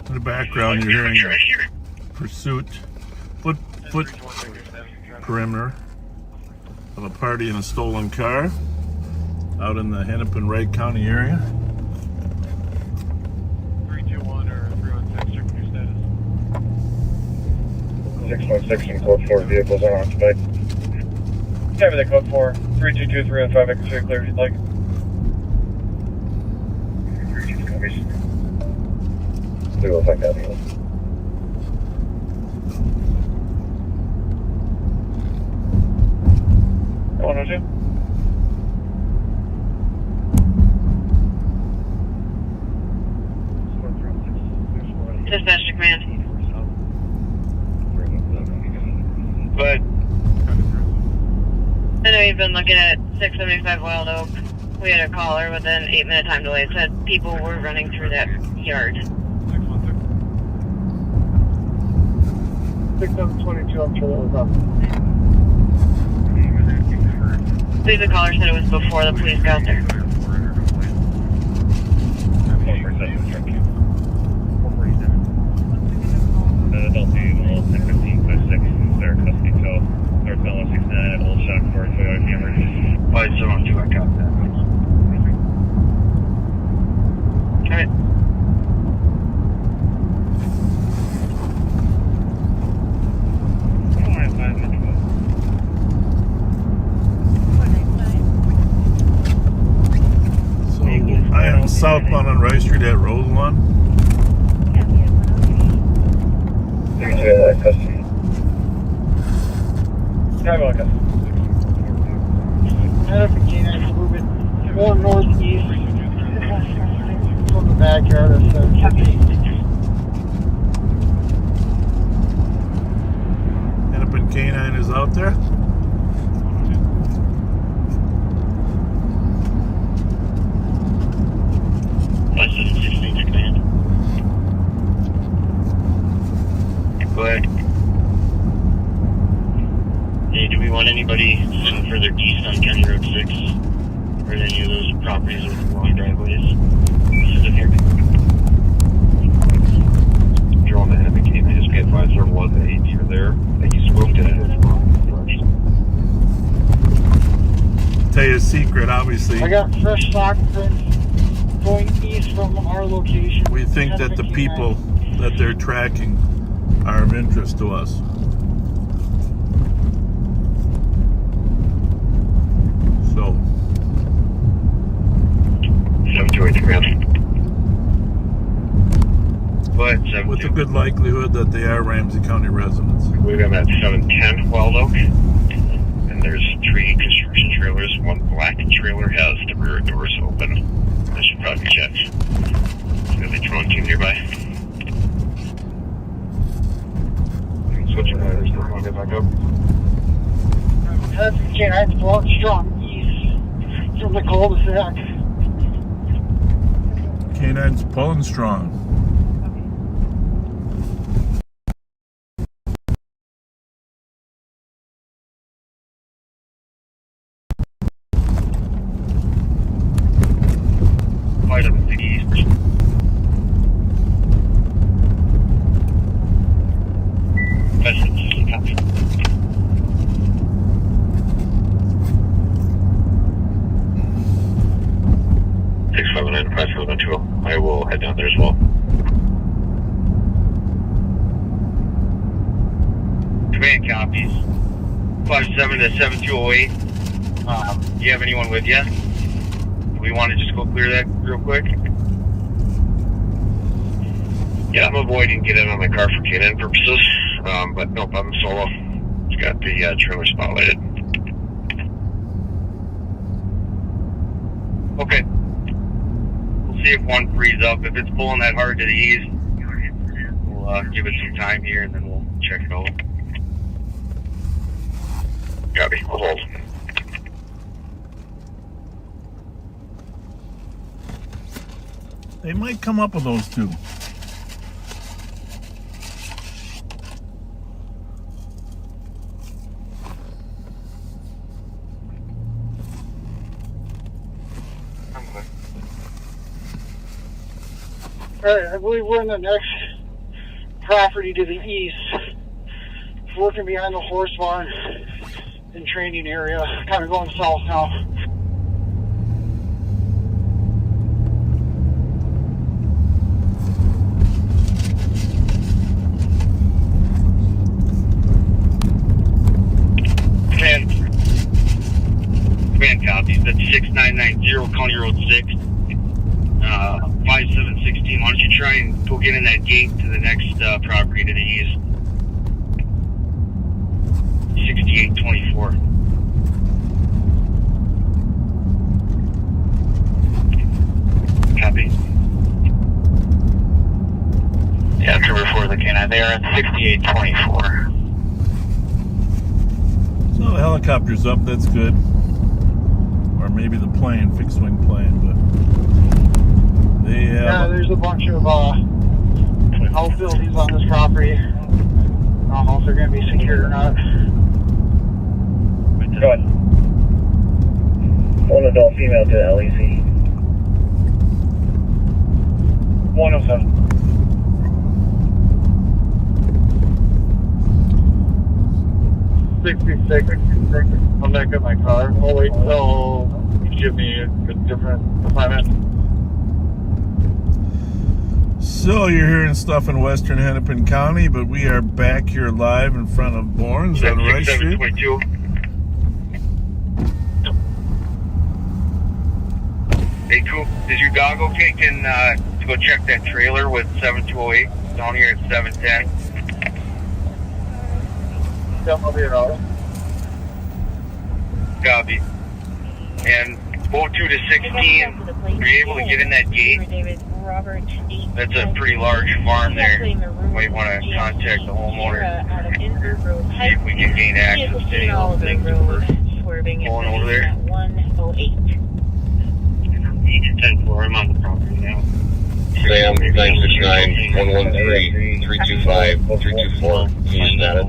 In the background, you're hearing a pursuit, foot perimeter of a party in a stolen car out in the Hennepin-Wright County area. 321 or 316, checking your status. 616 and code 4 vehicles are occupied. Copy that code 4. 322, 305, extra clear if you'd like. 32 copies. 305 copy. 102. Dispatch to command. But I know you've been looking at 675 Wild Oak. We had a caller with an 8-minute time delay. It said people were running through that yard. 6722, I'm sure that was up. I believe the caller said it was before the police got there. Adult vehicle 1015-6, their custody tow. North Bell 169 at Old Shock for Toyota Camry. 572, I got that. Alright. So I am southbound on Rice Street at Roseland. Moving more northeast from the backyard of 750. Hennepin Canine is out there. Go ahead. Hey, do we want anybody sitting further east on County Road 6? Or any of those properties with long driveways? This is here. You're on the Hennepin Canine. Just get advised there was an AD there that you spoke to. Tell you a secret, obviously. I got fresh stock going east from our location. We think that the people that they're tracking are of interest to us. So 728 command. Go ahead, 7. With a good likelihood that they are Ramsey County residents. We got them at 710 Wild Oak. And there's 3 construction trailers. One black trailer has the rear doors open. That should probably be checked. Is the drone team nearby? Switching riders, they're going to get back up. That's Canine's block strong east from the cul-de-sac. Canine's pulling strong. Right up to the east. Copy. 659-5712. I will head down there as well. Command copies. 57 to 7208. Do you have anyone with you? Do we want to just go clear that real quick? Yeah, I'm avoiding getting on my car for K-9 purposes. But nope, I'm solo. It's got the trailer spotlighted. Okay. We'll see if one frees up. If it's pulling that hard to the east, we'll give it some time here and then we'll check it out. Copy. I'll hold. They might come up with those two. Alright, I believe we're in the next property to the east. Working behind the horse barn and training area. Kind of going south now. Command copies. That's 6990 County Road 6. 5716. Why don't you try and go get in that gate to the next property to the east? 6824. Copy. Yeah, I'm Trevor for the K9. They are at 6824. So the helicopter's up, that's good. maybe the plane, fixed wing plane, but they Yeah, there's a bunch of outbuildings on this property. I don't know if they're going to be secured or not. Go ahead. One adult female to LEC. 107. I'm back at my car. I'll wait till you give me a different assignment. So you're hearing stuff in western Hennepin County, but we are back here live in front of Bourne's on Rice Street. 722. Hey, Coop, is your dog okay? Can to go check that trailer with 7208 down here at 710? I'll be around. Copy. And 02 to 16, are you able to get in that gate? That's a pretty large farm there. Might want to contact the homeowner. See if we can gain access to any of those things before going over there. 10-4, I'm on the property now. Sam, 969-113-325-324. He's not it.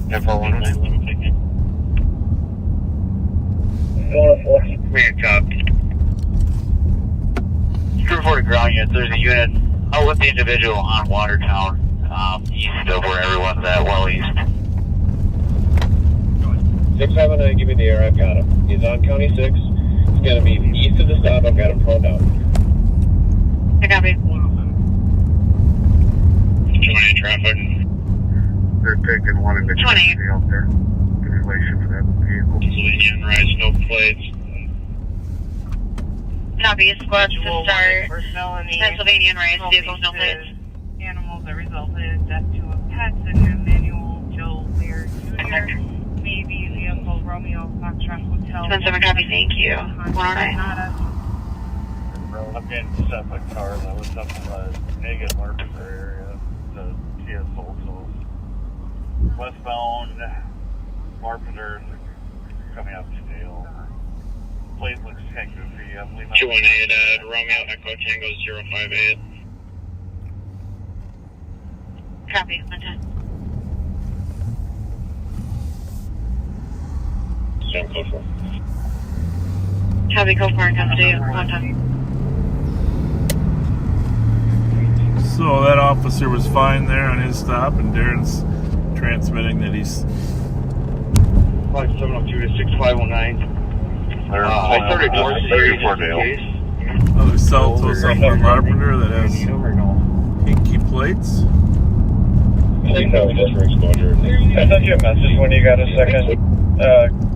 10-4-109. Man, copy. Crew 40 ground unit, there's a unit out with the individual on Watertown, east of where everyone's at, well east. 679, give me the air, I've got him. He's on County 6. He's going to be east of the stop, I've got him proned out. I copy. 20 traffic. They're taking one in the community out there in relation to that vehicle. Pennsylvania and Rise, no plates. Copy, squads to start. Pennsylvania and Rise, vehicles, no plates. Animals that resulted in death to a pet, and Emmanuel Joe Lear Jr. Maybe vehicle Romeo Foxtrot Hotel. 27 copy, thank you. 109. I'm getting set my car and I was up in the negative market area, the TS also. Westbound Marketer coming up stale. Plate looks kind of goofy. I'm leaving 218 Romeo Echo Tango 058. Copy, 110. Sam, code 4. Copy, code 4 and comes to you. 110. So that officer was fine there on his stop, and Darren's transmitting that he's 5702 to 6509. I started towards the area just in case. other cell to something Carpenter that has pinky plates. I think that was just for exposure. I sent you a message when you got a second.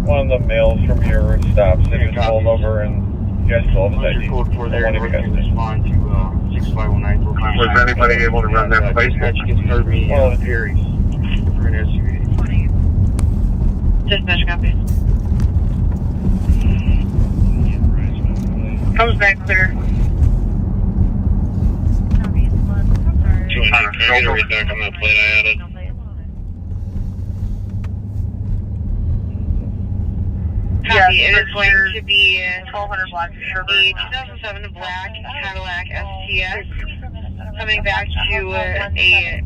One of the males from your stops that was pulled over and you guys told us that you code for there, wanted to get respond to 6519. Was anybody able to run that place? Dispatch gets started me Perry for an SUV. Dispatch copy. Comes back clear. 200, can I get a read back on that plate I added? Copy, it is going to be 1200 block the 2007 black Cadillac STS coming back to a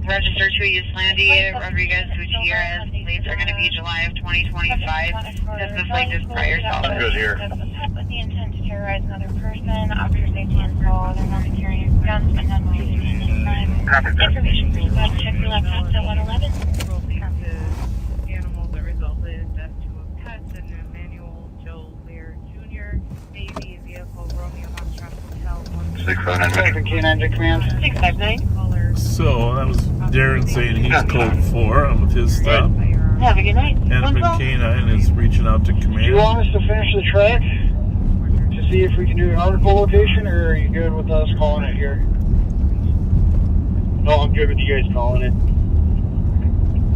register to Yslandi Rodriguez Gutierrez. Plates are going to be July of 2025. This plate is prior salvage. Good here. With the intent to terrorize another person, officer safety info, they're not carrying guns, and then we'll use information for dispatch. Check your laptops at 111. Animals that resulted in death to a pet, and Emmanuel Joe Lear Jr. Maybe vehicle Romeo Foxtrot Hotel. 659. K9 to command. 659. So that was Darren saying he's code 4 with his stop. Have a good night. Hennepin K9 is reaching out to Do you command. want us to finish the track to see if we can do an article location, or are you good with us calling it here? No, I'm good with you guys calling it.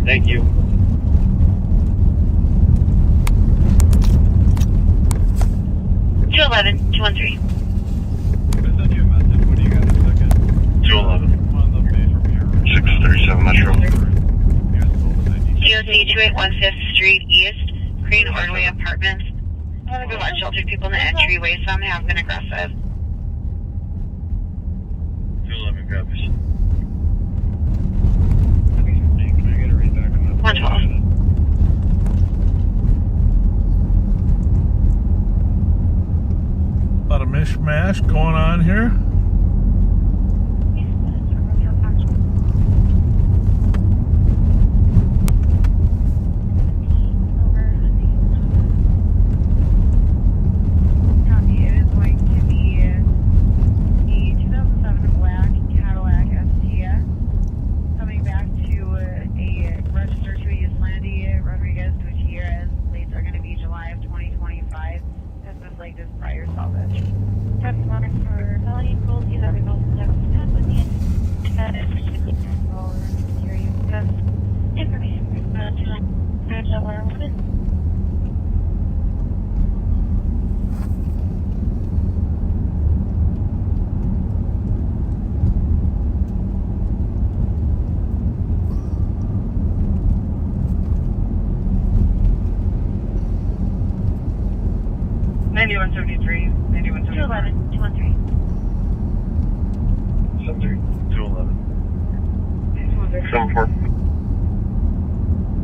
Thank you. Two 213. 211. 637 Metro. DOC 281 5th Street East, Green Ordway Apartments. I've been watching sheltered people in the entryway. Some have been aggressive. 211 copies. 112. A lot of mishmash going on here.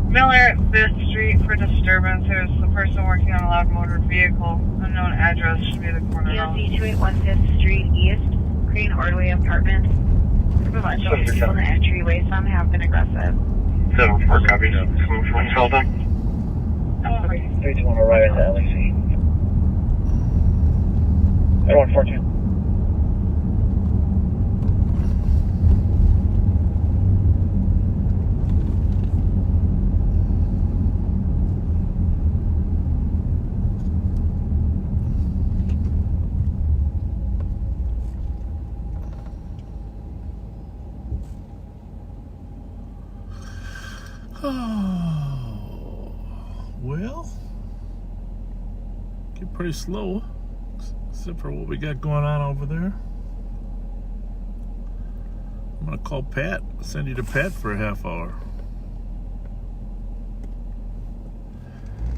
Miller, 5th Street for disturbance. There's the person working on a loud motor vehicle. Unknown address should be the corner house. DOC 281 5th Street East, Green Ordway Apartments. There's a bunch of people in the entryway. Some have been aggressive. 7-4 copies. Coming from Felton. 321 right at the LEC. 114. Well, get pretty slow, except for what we got going on over there. I'm gonna call Pat, send you to Pat for a half hour.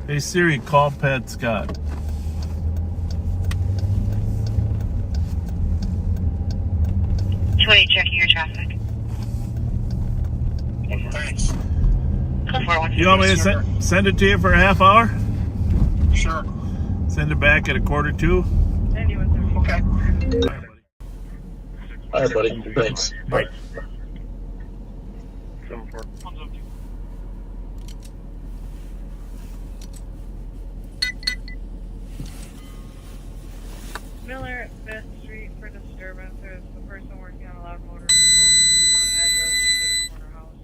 Hey Siri, call Pat Scott. Checking your traffic. Thanks. You want me to send it to you for a half hour? Sure. Send it back at 1:45. Okay. All right, buddy. Thanks. Bye. 7-4. Miller, 5th Street for disturbance. There's the person working on a loud motor vehicle. Unknown address should be the corner house.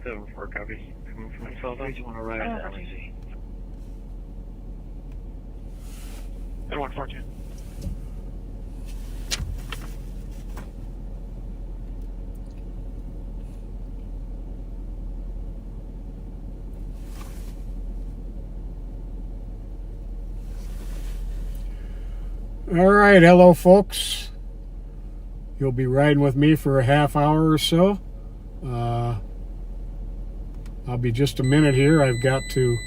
7-4 copies. Coming from Felton. 321 right at the LEC. 114. All right, hello folks. You'll be riding with me for a half hour or so. I'll be just a minute here. I've got to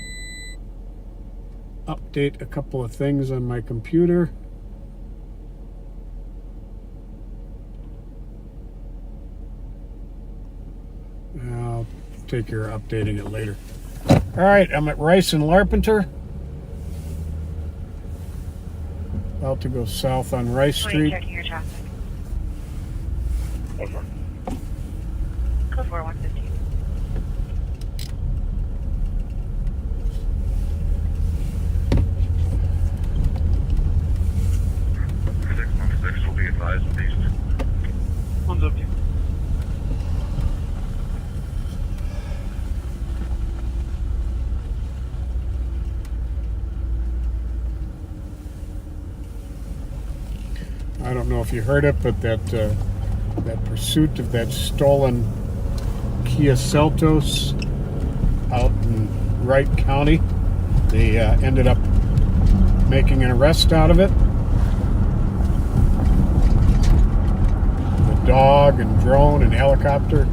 update a couple of things on my computer. I'll take care of updating it later. All right, I'm at Rice and Larpenteur. About to go south on Rice Street. Checking your traffic. Over. Code 4115. Will be advised of these. One's up to you. I don't know if you heard it, but that pursuit of that stolen Kia Seltos out in Wright County, they ended up making an arrest out of it. The dog and drone and helicopter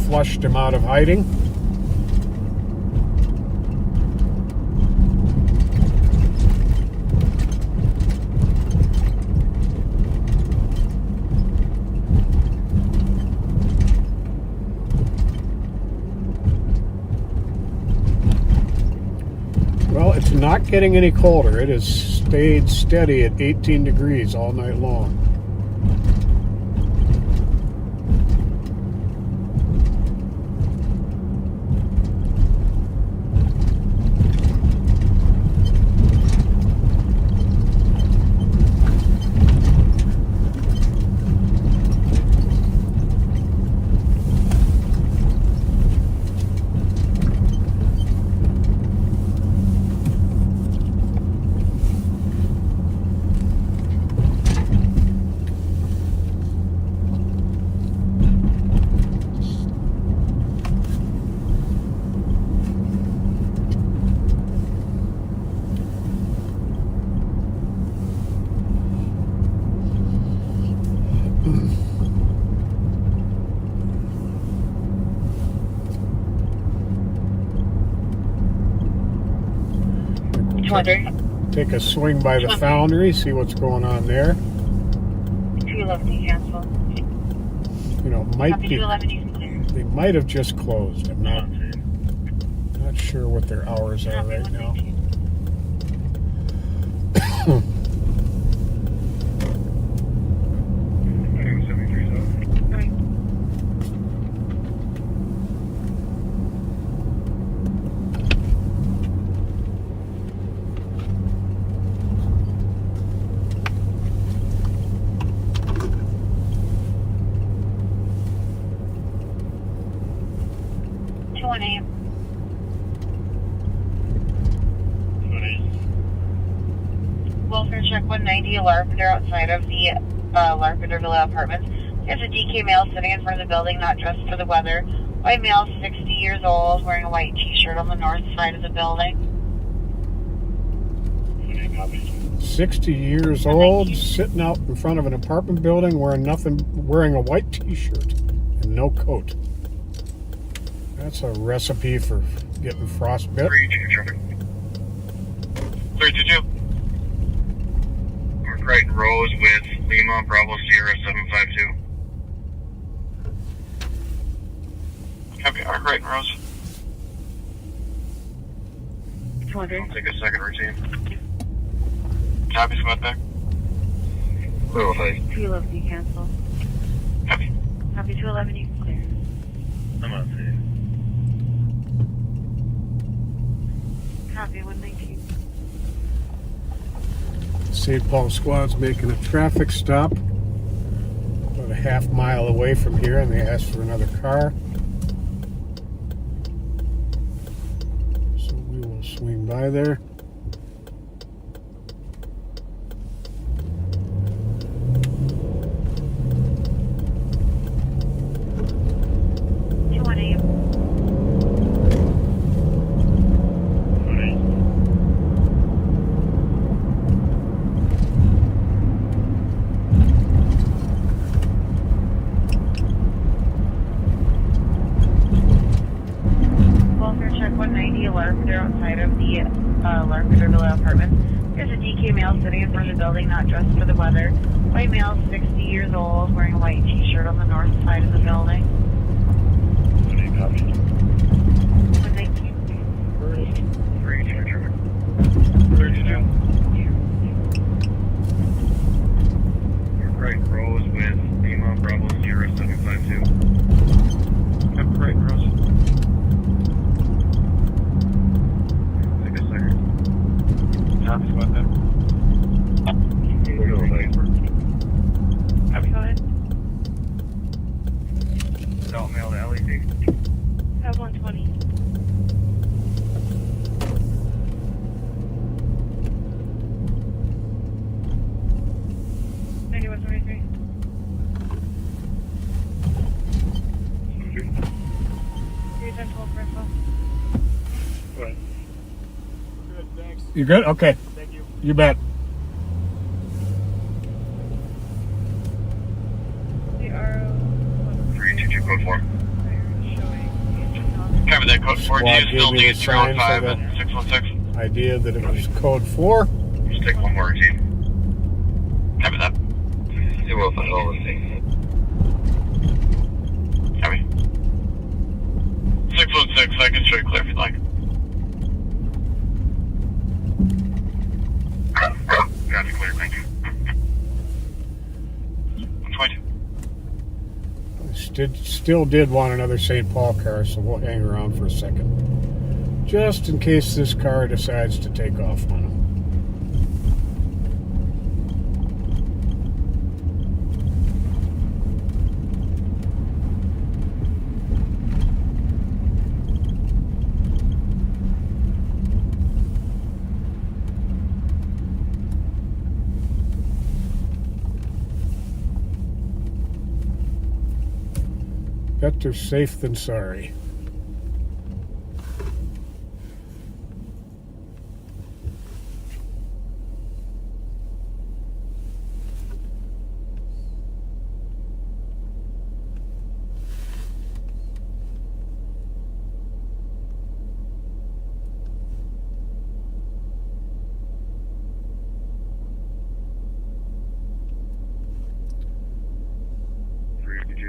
flushed him out of hiding. not getting any colder. It has stayed steady at 18 degrees all night long. Take a swing by the foundry, see what's going on there. 211 cancel. You know, might Copy be. 211. They might have just closed. I'm not sure what their hours are right now. Welfare check 190, Larpenter outside of the Larpenter Villa Apartments. There's a DK male sitting in front of the building, not dressed for the weather. White male, 60 years old, wearing a white t-shirt on the north side of the building. 60 years old, sitting out in front of an apartment building wearing a white t-shirt and no coat. That's a recipe for getting frostbite. 322. North Crichton Rose with Lima, Bravo Sierra 752. Copy, Arc Crichton Rose. 200. I'll take a second routine. Copy, squad back. 211, you cancel. Copy. Copy, 211, you can clear. I'm on safe. Copy, 119. St. Paul squad's making a traffic stop about a half mile away from here, and they asked for another car. So we will swing by there. Not dressed for the weather. White male, 60 years old, wearing a white t-shirt on the north side of the building. 119. 32. North Crichton Rose with Lima, Bravo Sierra 752. North Crichton Rose. Take a second. Copy, squad back. Go ahead. Adult male to LED. Have 120. You good? Okay. Thank you. You bet. Code 4. Copy that, code 4. Do you still think it's 315 the and 616? idea that it was code 4. Just take one more routine. Copy that. 205 all the same. Copy. 616, I can show you clear if you'd like. still did want another St. Paul car, so we'll hang around for a second. Just in case this car decides to take off on him. Better safe than sorry.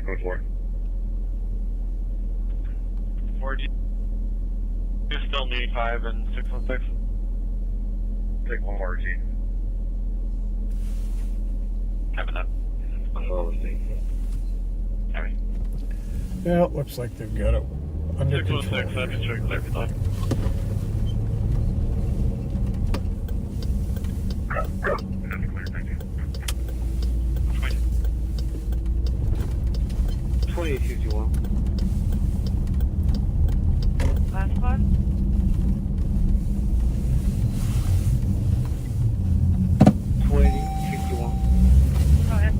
Code 4. 4G. You still need 5 and 616. Take one more, G. Having that. Harry. Yeah, it looks like they've got it under control. 616, that's clear for that. That's clear, thank you. 2851. Last one. 2051. Go ahead.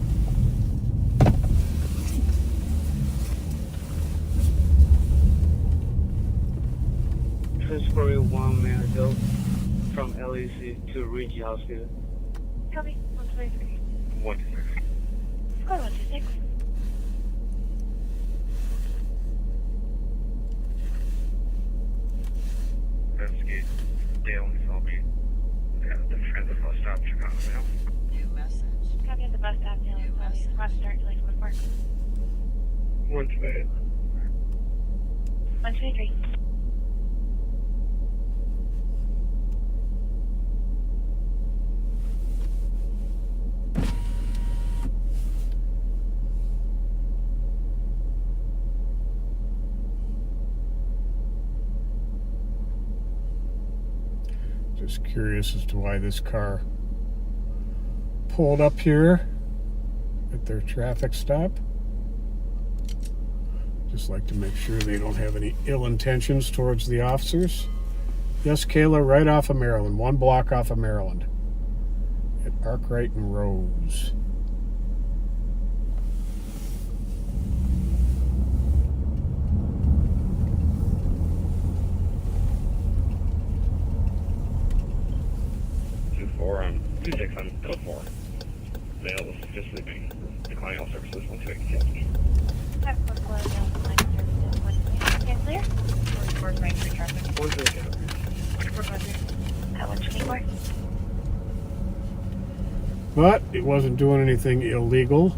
Transferring 1 man adult from LAC to Ridge Hospital. Copy. 123. 126. Squad 126. Investigate Dale and Selby at the transit bus stop, Chicago now. New message. Copy at the bus stop. Now squad start to Lakewood Park. 128. 123. Just curious as to why this car pulled up here at their traffic stop. Just like to make sure they don't have any ill intentions towards the officers. Yes, Kayla, right off of Maryland, 1 block off of Maryland at Arkwright and Rose. On 26 on code 4. Male was just sleeping. Declining all services. 128. Have code 4 available. Line services. 128. Stand clear. 4493 traffic. 124. At 124. But it wasn't doing anything illegal.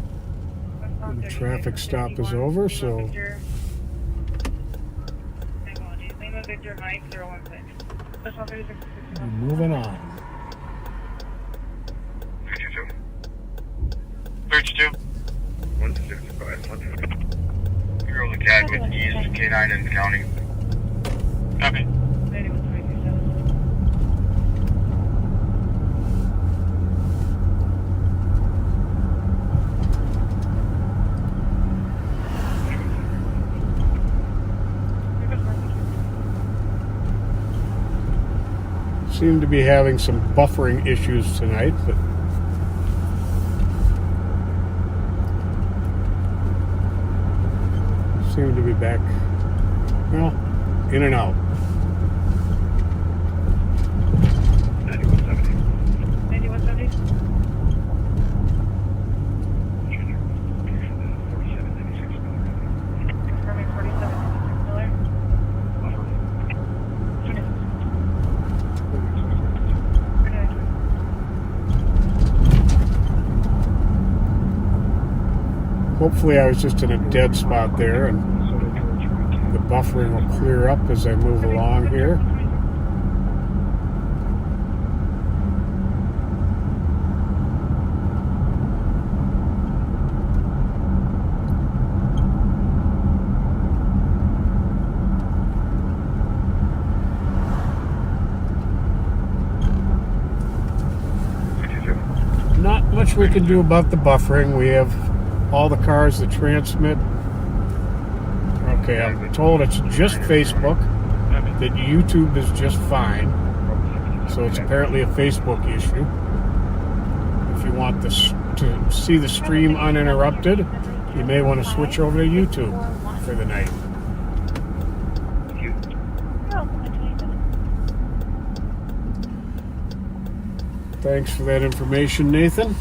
And the traffic stop is over, so we're moving on. 32. 165. 165. You're on the CAD with East K9 in the county. Copy. Seem to be having some buffering issues tonight, but seem to be back, well, in and out. 9170. 9170. 4796 Confirming 4796 Miller. Hopefully I was just in a dead spot there and the buffering will clear up as I move along here. much we can do about the buffering. We have all the cars that transmit. Okay, I'm told it's just Facebook, that YouTube is just fine. So it's apparently a Facebook issue. If you want this to see the stream uninterrupted, you may want to switch over to YouTube for the night. Thanks for that information, Nathan.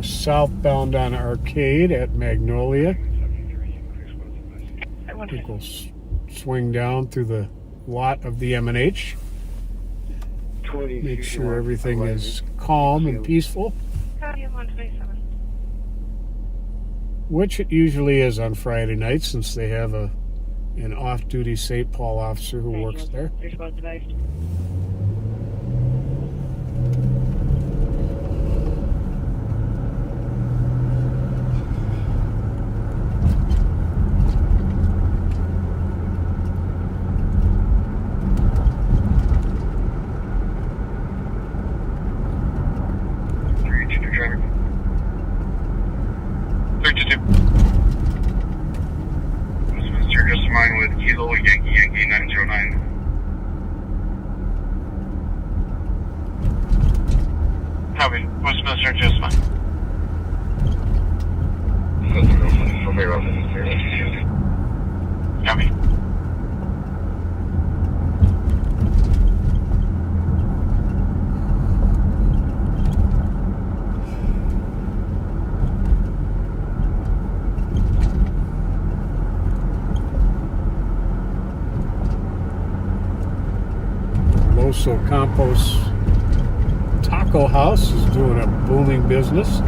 Southbound on Arcade at Magnolia. I think we'll swing down through the lot of the M&H. Make sure everything is calm and peaceful. Which it usually is on Friday night, since they have an off-duty St. Paul officer who works there. With Kilo Yankee 909. Copy. Westminster, just fine. Copy. So Campos Taco House is doing a booming business.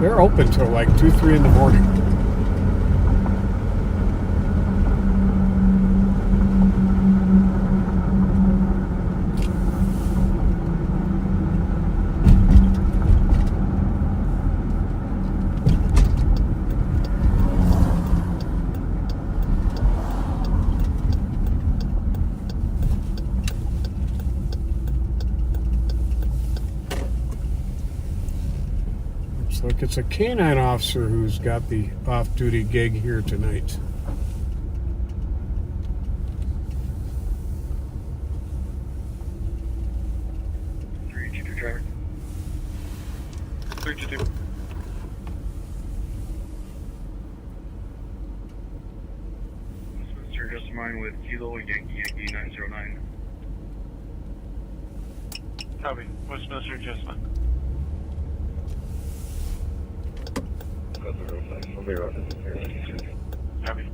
They're open till like 2, 3 in the morning. Look, it's a canine officer who's got the off-duty gig here tonight. Driver. 322. Westminster, just mine with Kilo Yankee 909. Copy. Westminster, just fine. Copy.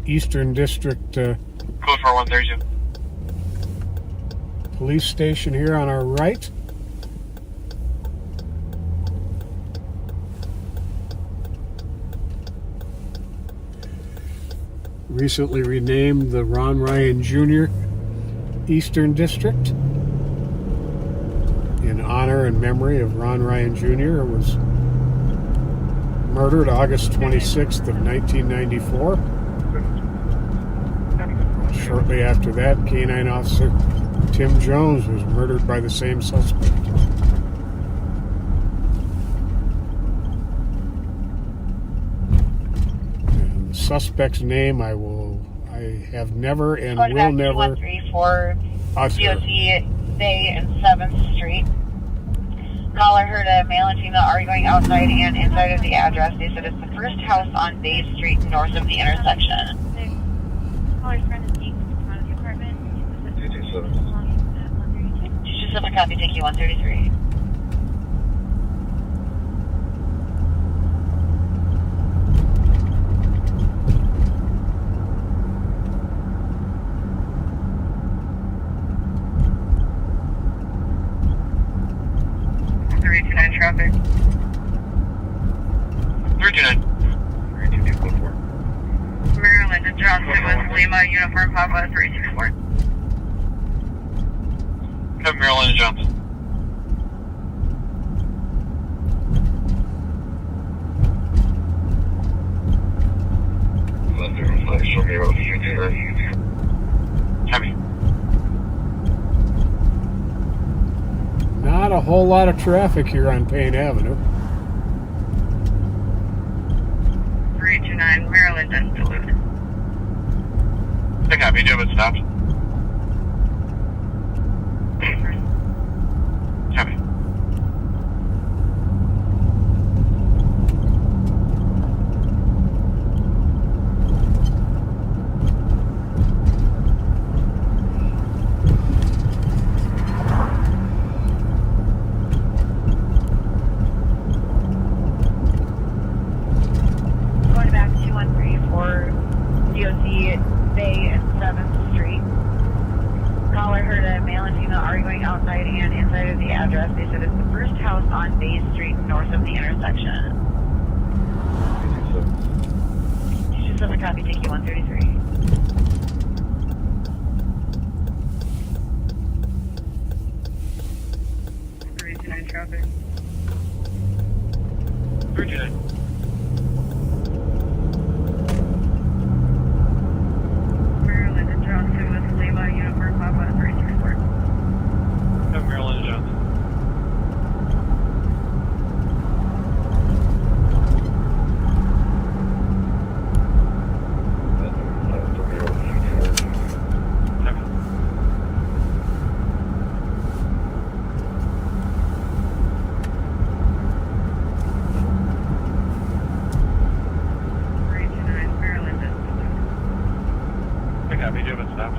Eastern District Code for 132. Police station here on our right. Recently renamed the Ron Ryan Jr. Eastern District in honor and memory of Ron Ryan Jr. It was murdered August 26th of 1994. Shortly after that, K-9 officer Tim Jones was murdered by the same suspect. And the suspect's name I have never and will never utter. DOT Bay and 7th Street. Caller heard a male and female arguing outside and inside of the address. They said it's the first house on Bay Street north of the intersection. Caller's friend is being out of the apartment. 227 copy, take you 133. Traffic. 329. 32244. Maryland and Johnson with Lima, Uniform Papa 364. Have Maryland and Johnson. Copy. Not a whole lot of traffic here on Payne Avenue. 329 Maryland and Duluth. I copy. Do you have it stopped? Copy. Going back 213 for DOT Bay and 7th Street. Caller heard a male and female arguing outside and inside of the address. They said it's the first house on Bay Street north of the intersection. 227 copy, take you 133. Traffic. 329. Maryland and Johnson with Lima, Uniform Papa 364. Have Maryland and Johnson. I copy. Do you have it stopped?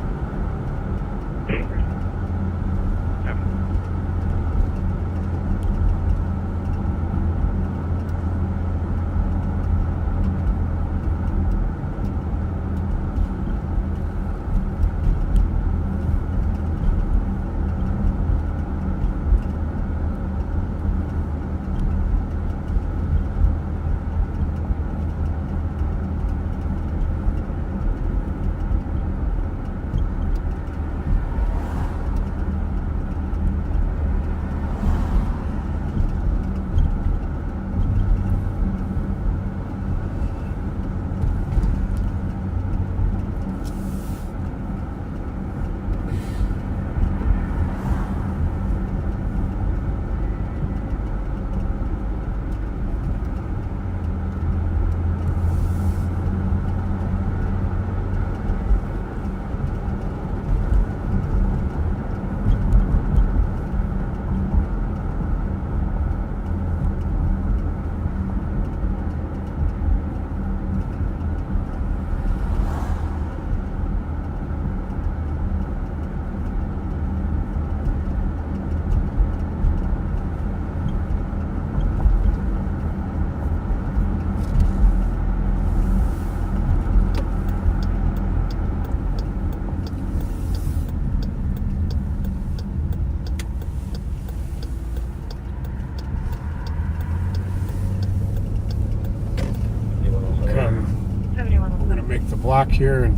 Block here and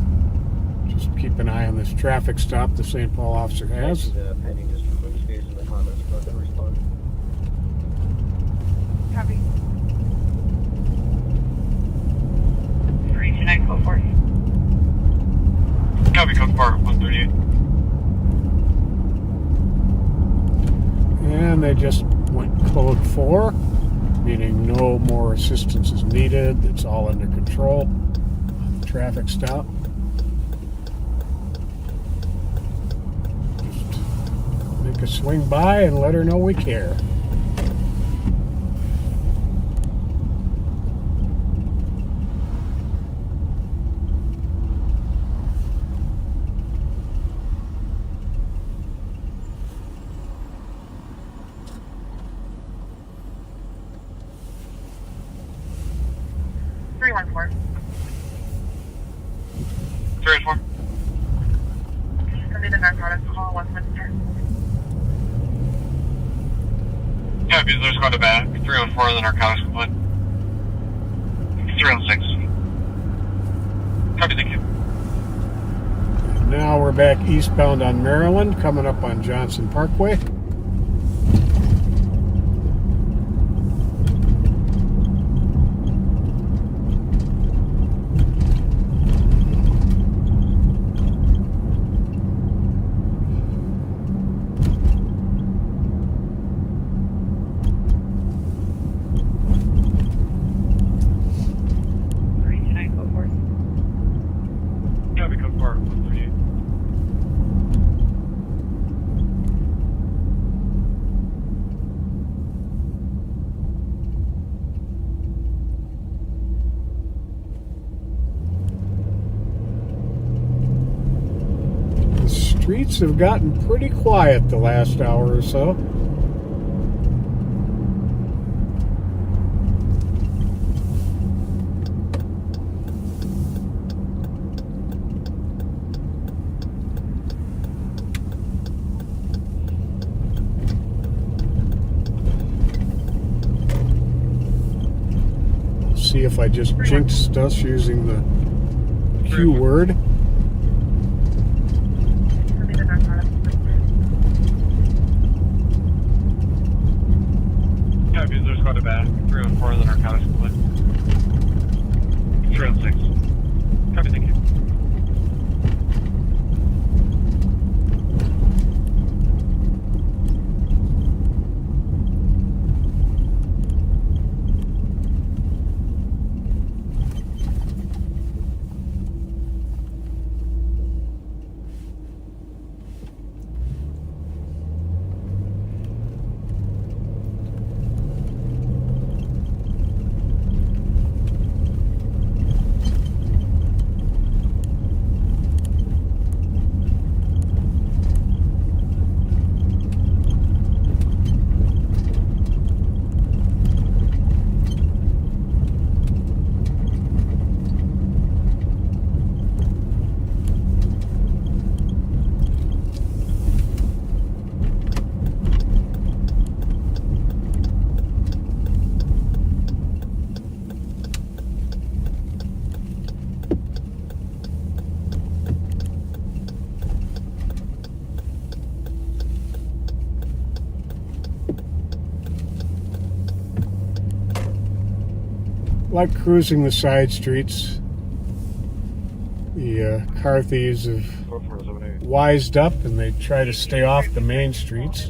just keep an eye on this traffic stop the St. Paul officer has. Copy. just went code 4, meaning no more assistance is needed. It's all under control on the traffic stop. Just make a swing by and let her know we care. Yeah, because there's going to back. 314 in the narcotics complaint. 316. Copy, thank you. Now we're back eastbound on Maryland, coming up on Johnson Parkway. Streets have gotten pretty quiet the last hour or so. See if I just jinxed us using the Q word. There's quite a back. 314 in the narcotics complaint. 316. Copy, thank you. Like cruising the side streets. The car thieves have wised up and they try to stay off the main streets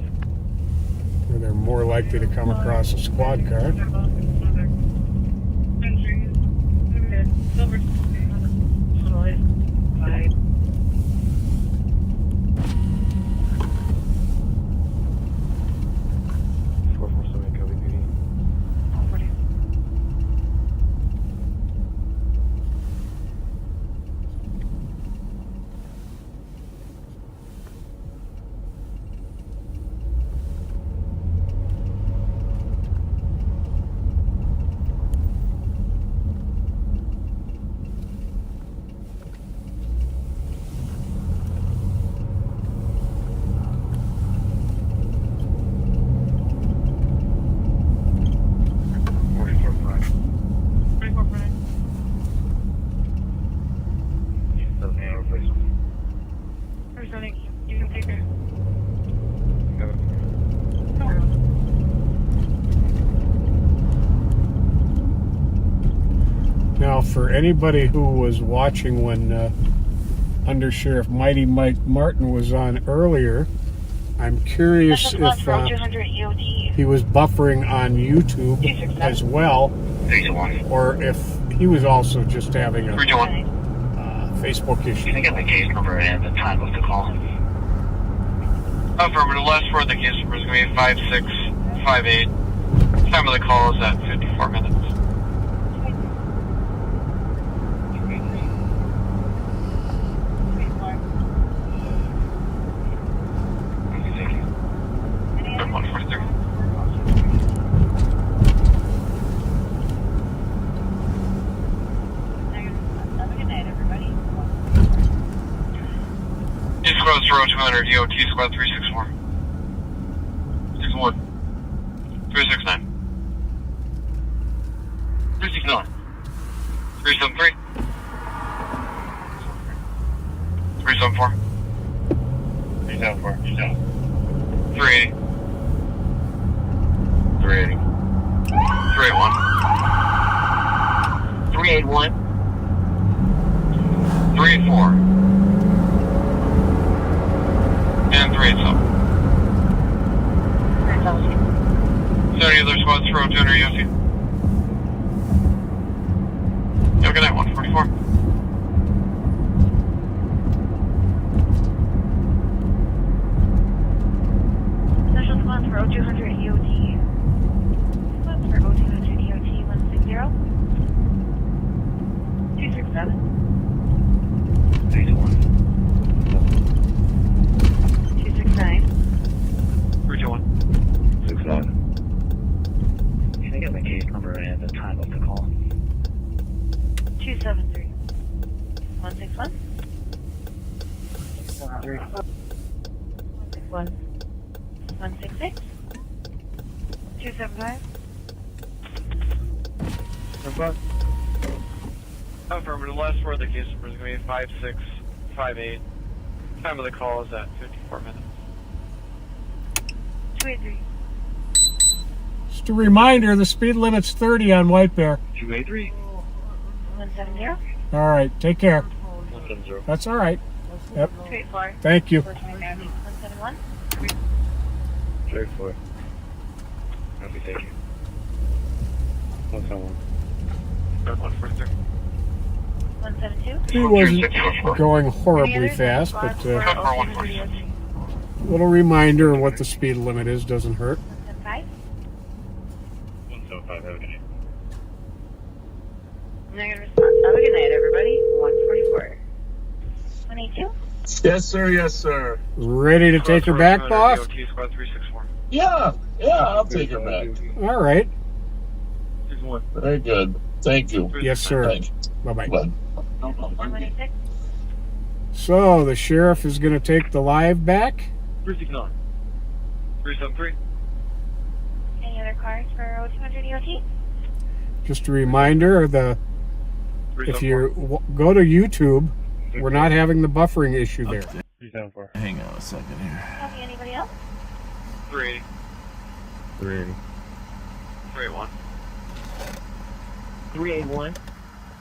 where they're more likely to come across a squad car. Now, for anybody who was watching when Under Sheriff Mighty Mike Martin was on earlier, I'm curious if he was buffering on YouTube as well, or if he was also just having a Facebook issue. Can I get the case number and the time of the call? Affirmative. Last four of the case number is going to be 5658. Time of the call is at 54 minutes. Squad 200, DOT Squad 364. 61. 369. 369. 373. 374. 374. 380. 380. 381. 381. 384. And 387. So any other squads for 200 EOC? Have a good night, 144. Special squads for 0200 EOT. Squads for 0200 EOT 160. 267. 321. 269. 321. 69. Can I get the case number and the time of the call? 273. 161. 173. 161. 166. 275. Affirmative. Last four of the case number is going to be 5658. Time of the call is at 54 minutes. 283. Just a reminder, the speed limit's 30 on White Bear. 283. 170. All right, take care. 170. That's all right. Yep. 284. Thank you. 171. 284. Happy, thank you. 171. 143. 172. He wasn't going horribly fast, but a little reminder of what the speed limit is doesn't hurt. 175. 175, have a good night. Negative response. Have a good night, everybody. 144. 182. Yes, sir. Yes, sir. Ready to take her back, boss? DOT Squad 364. Yeah, I'll take her back. All right. Very good. Thank you. Yes, sir. Thanks. Bye-bye. 186. So, the sheriff is going to take the live back. 369. 373. Any other cars for 0200 EOT? Just a reminder, if you go to YouTube, we're not having the buffering issue there. 374. Hang on a second here. Copy. Anybody else? 380. 380. 381. 381.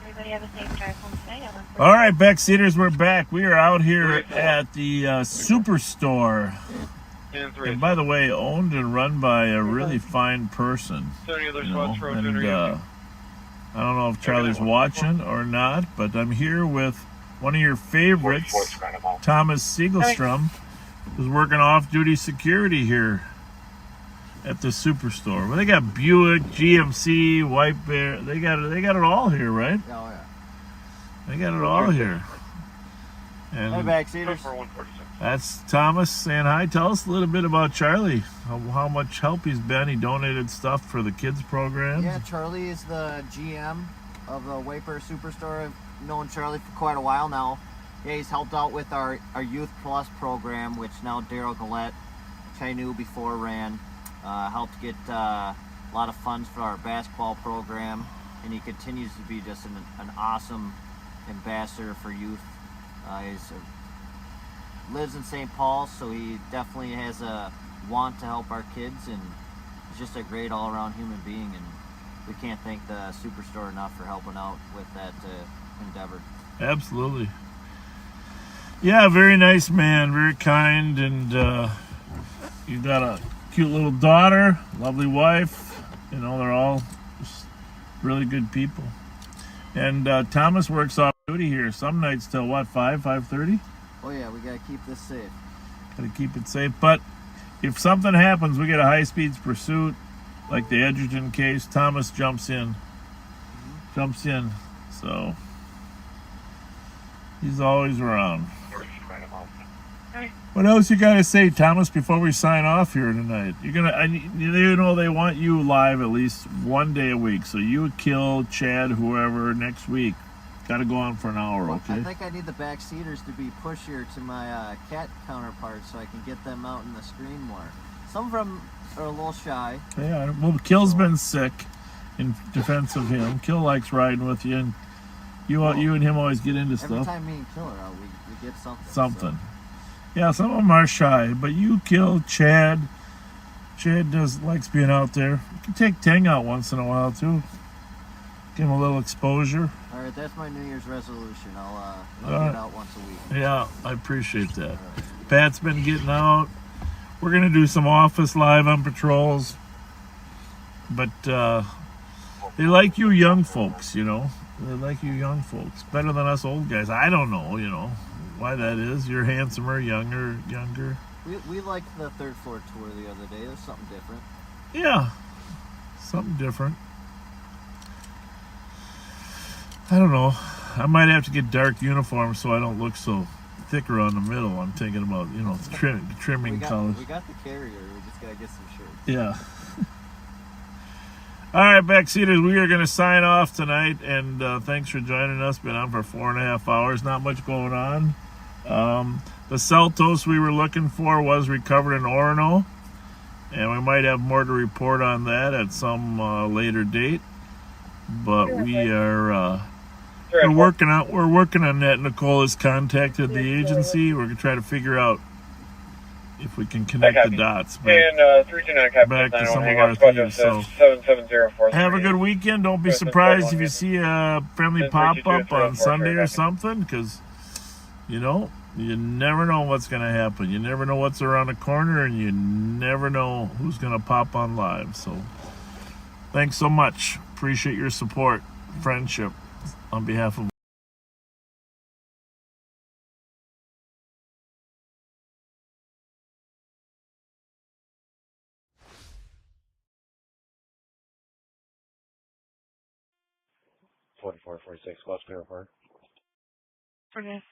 Everybody have a safe drive home tonight. All right, backseaters, we're back. We are out here at the Superstore. And by the way, owned and run by a really fine person. And I don't know if Charlie's watching or not, but I'm here with one of your favorites, Thomas Siegelstrom, who's working off-duty security here at the Superstore. Well, they got Buick, GMC, White Bear. They got it all here, right? Oh yeah. They got it all here. And hey, backseaters. that's Thomas saying hi. Tell us a little bit about Charlie. How much help he's been. He donated stuff for the kids program. Yeah, Charlie is the GM of the White Bear Superstore. I've known Charlie for quite a while now. Yeah, he's helped out with our Youth Plus program, which now Daryl Gillette, which I knew before, ran. Helped get a lot of funds for our basketball program, and he continues to be just an awesome ambassador for youth. He lives in St. Paul, so he definitely has a want to help our kids, and he's just a great all-around human being, and we can't thank the Superstore enough for helping out with that endeavor. Absolutely. Yeah, very nice man, very kind, and You got a cute little daughter, lovely wife. You know, they're all just really good people. And Thomas works off duty here some nights till what, 5:30? Oh yeah, we gotta keep this safe. Gotta keep it safe. But if something happens, we get a high-speed pursuit, like the Edgerton case, Thomas jumps in. So he's always around. What else you gotta say, Thomas, before we sign off here tonight? You're gonna, you know, they want you live at least one day a week. So you kill Chad, whoever, next week. Got to go on for an hour, okay? I think I need the back seaters to be pushier to my cat counterparts so I can get them out in the screen more. Some of them are a little shy. Yeah, well, Kill's been sick in defense of him. Kill likes riding with you, and you and him always get into stuff. Every time me and Kill are out, we get something. So. Yeah, some of them are shy, but you Kill, Chad. Chad likes being out there. You can take Tang out once in a while, too. Give him a little exposure. All right, that's my New Year's resolution. I'll get out once a week. Yeah, I appreciate that. Pat's been getting out. We're going to do some office live on patrols. But they like you young folks, you know. They like you young folks. Better than us old guys. I don't know, you know, why that is. You're handsomer, younger. We liked the third floor tour the other day. There's something different. Yeah, something different. I don't know. I might have to get dark uniforms so I don't look so thick around the middle. I'm thinking about, you know, trimming colors. We got the carrier. We just got to get some shirts. Yeah. All right, backseaters, we are going to sign off tonight, and thanks for joining us. Been on for 4.5 hours. Not much going on. The Celtos we were looking for was recovered in Orono, and we might have more to report on that at some later date. But we are we're working on that. Nicole has contacted the agency. We're going to try to figure out if we can connect the dots back to some of our thieves. So have a good weekend. Don't be surprised if you see a friendly pop-up on Sunday or something, because, you know, you never know what's going to happen. You never know what's around the corner, and you never know who's going to pop on live. So thanks so much. Appreciate your support, friendship, on behalf of West Clear Park. For this.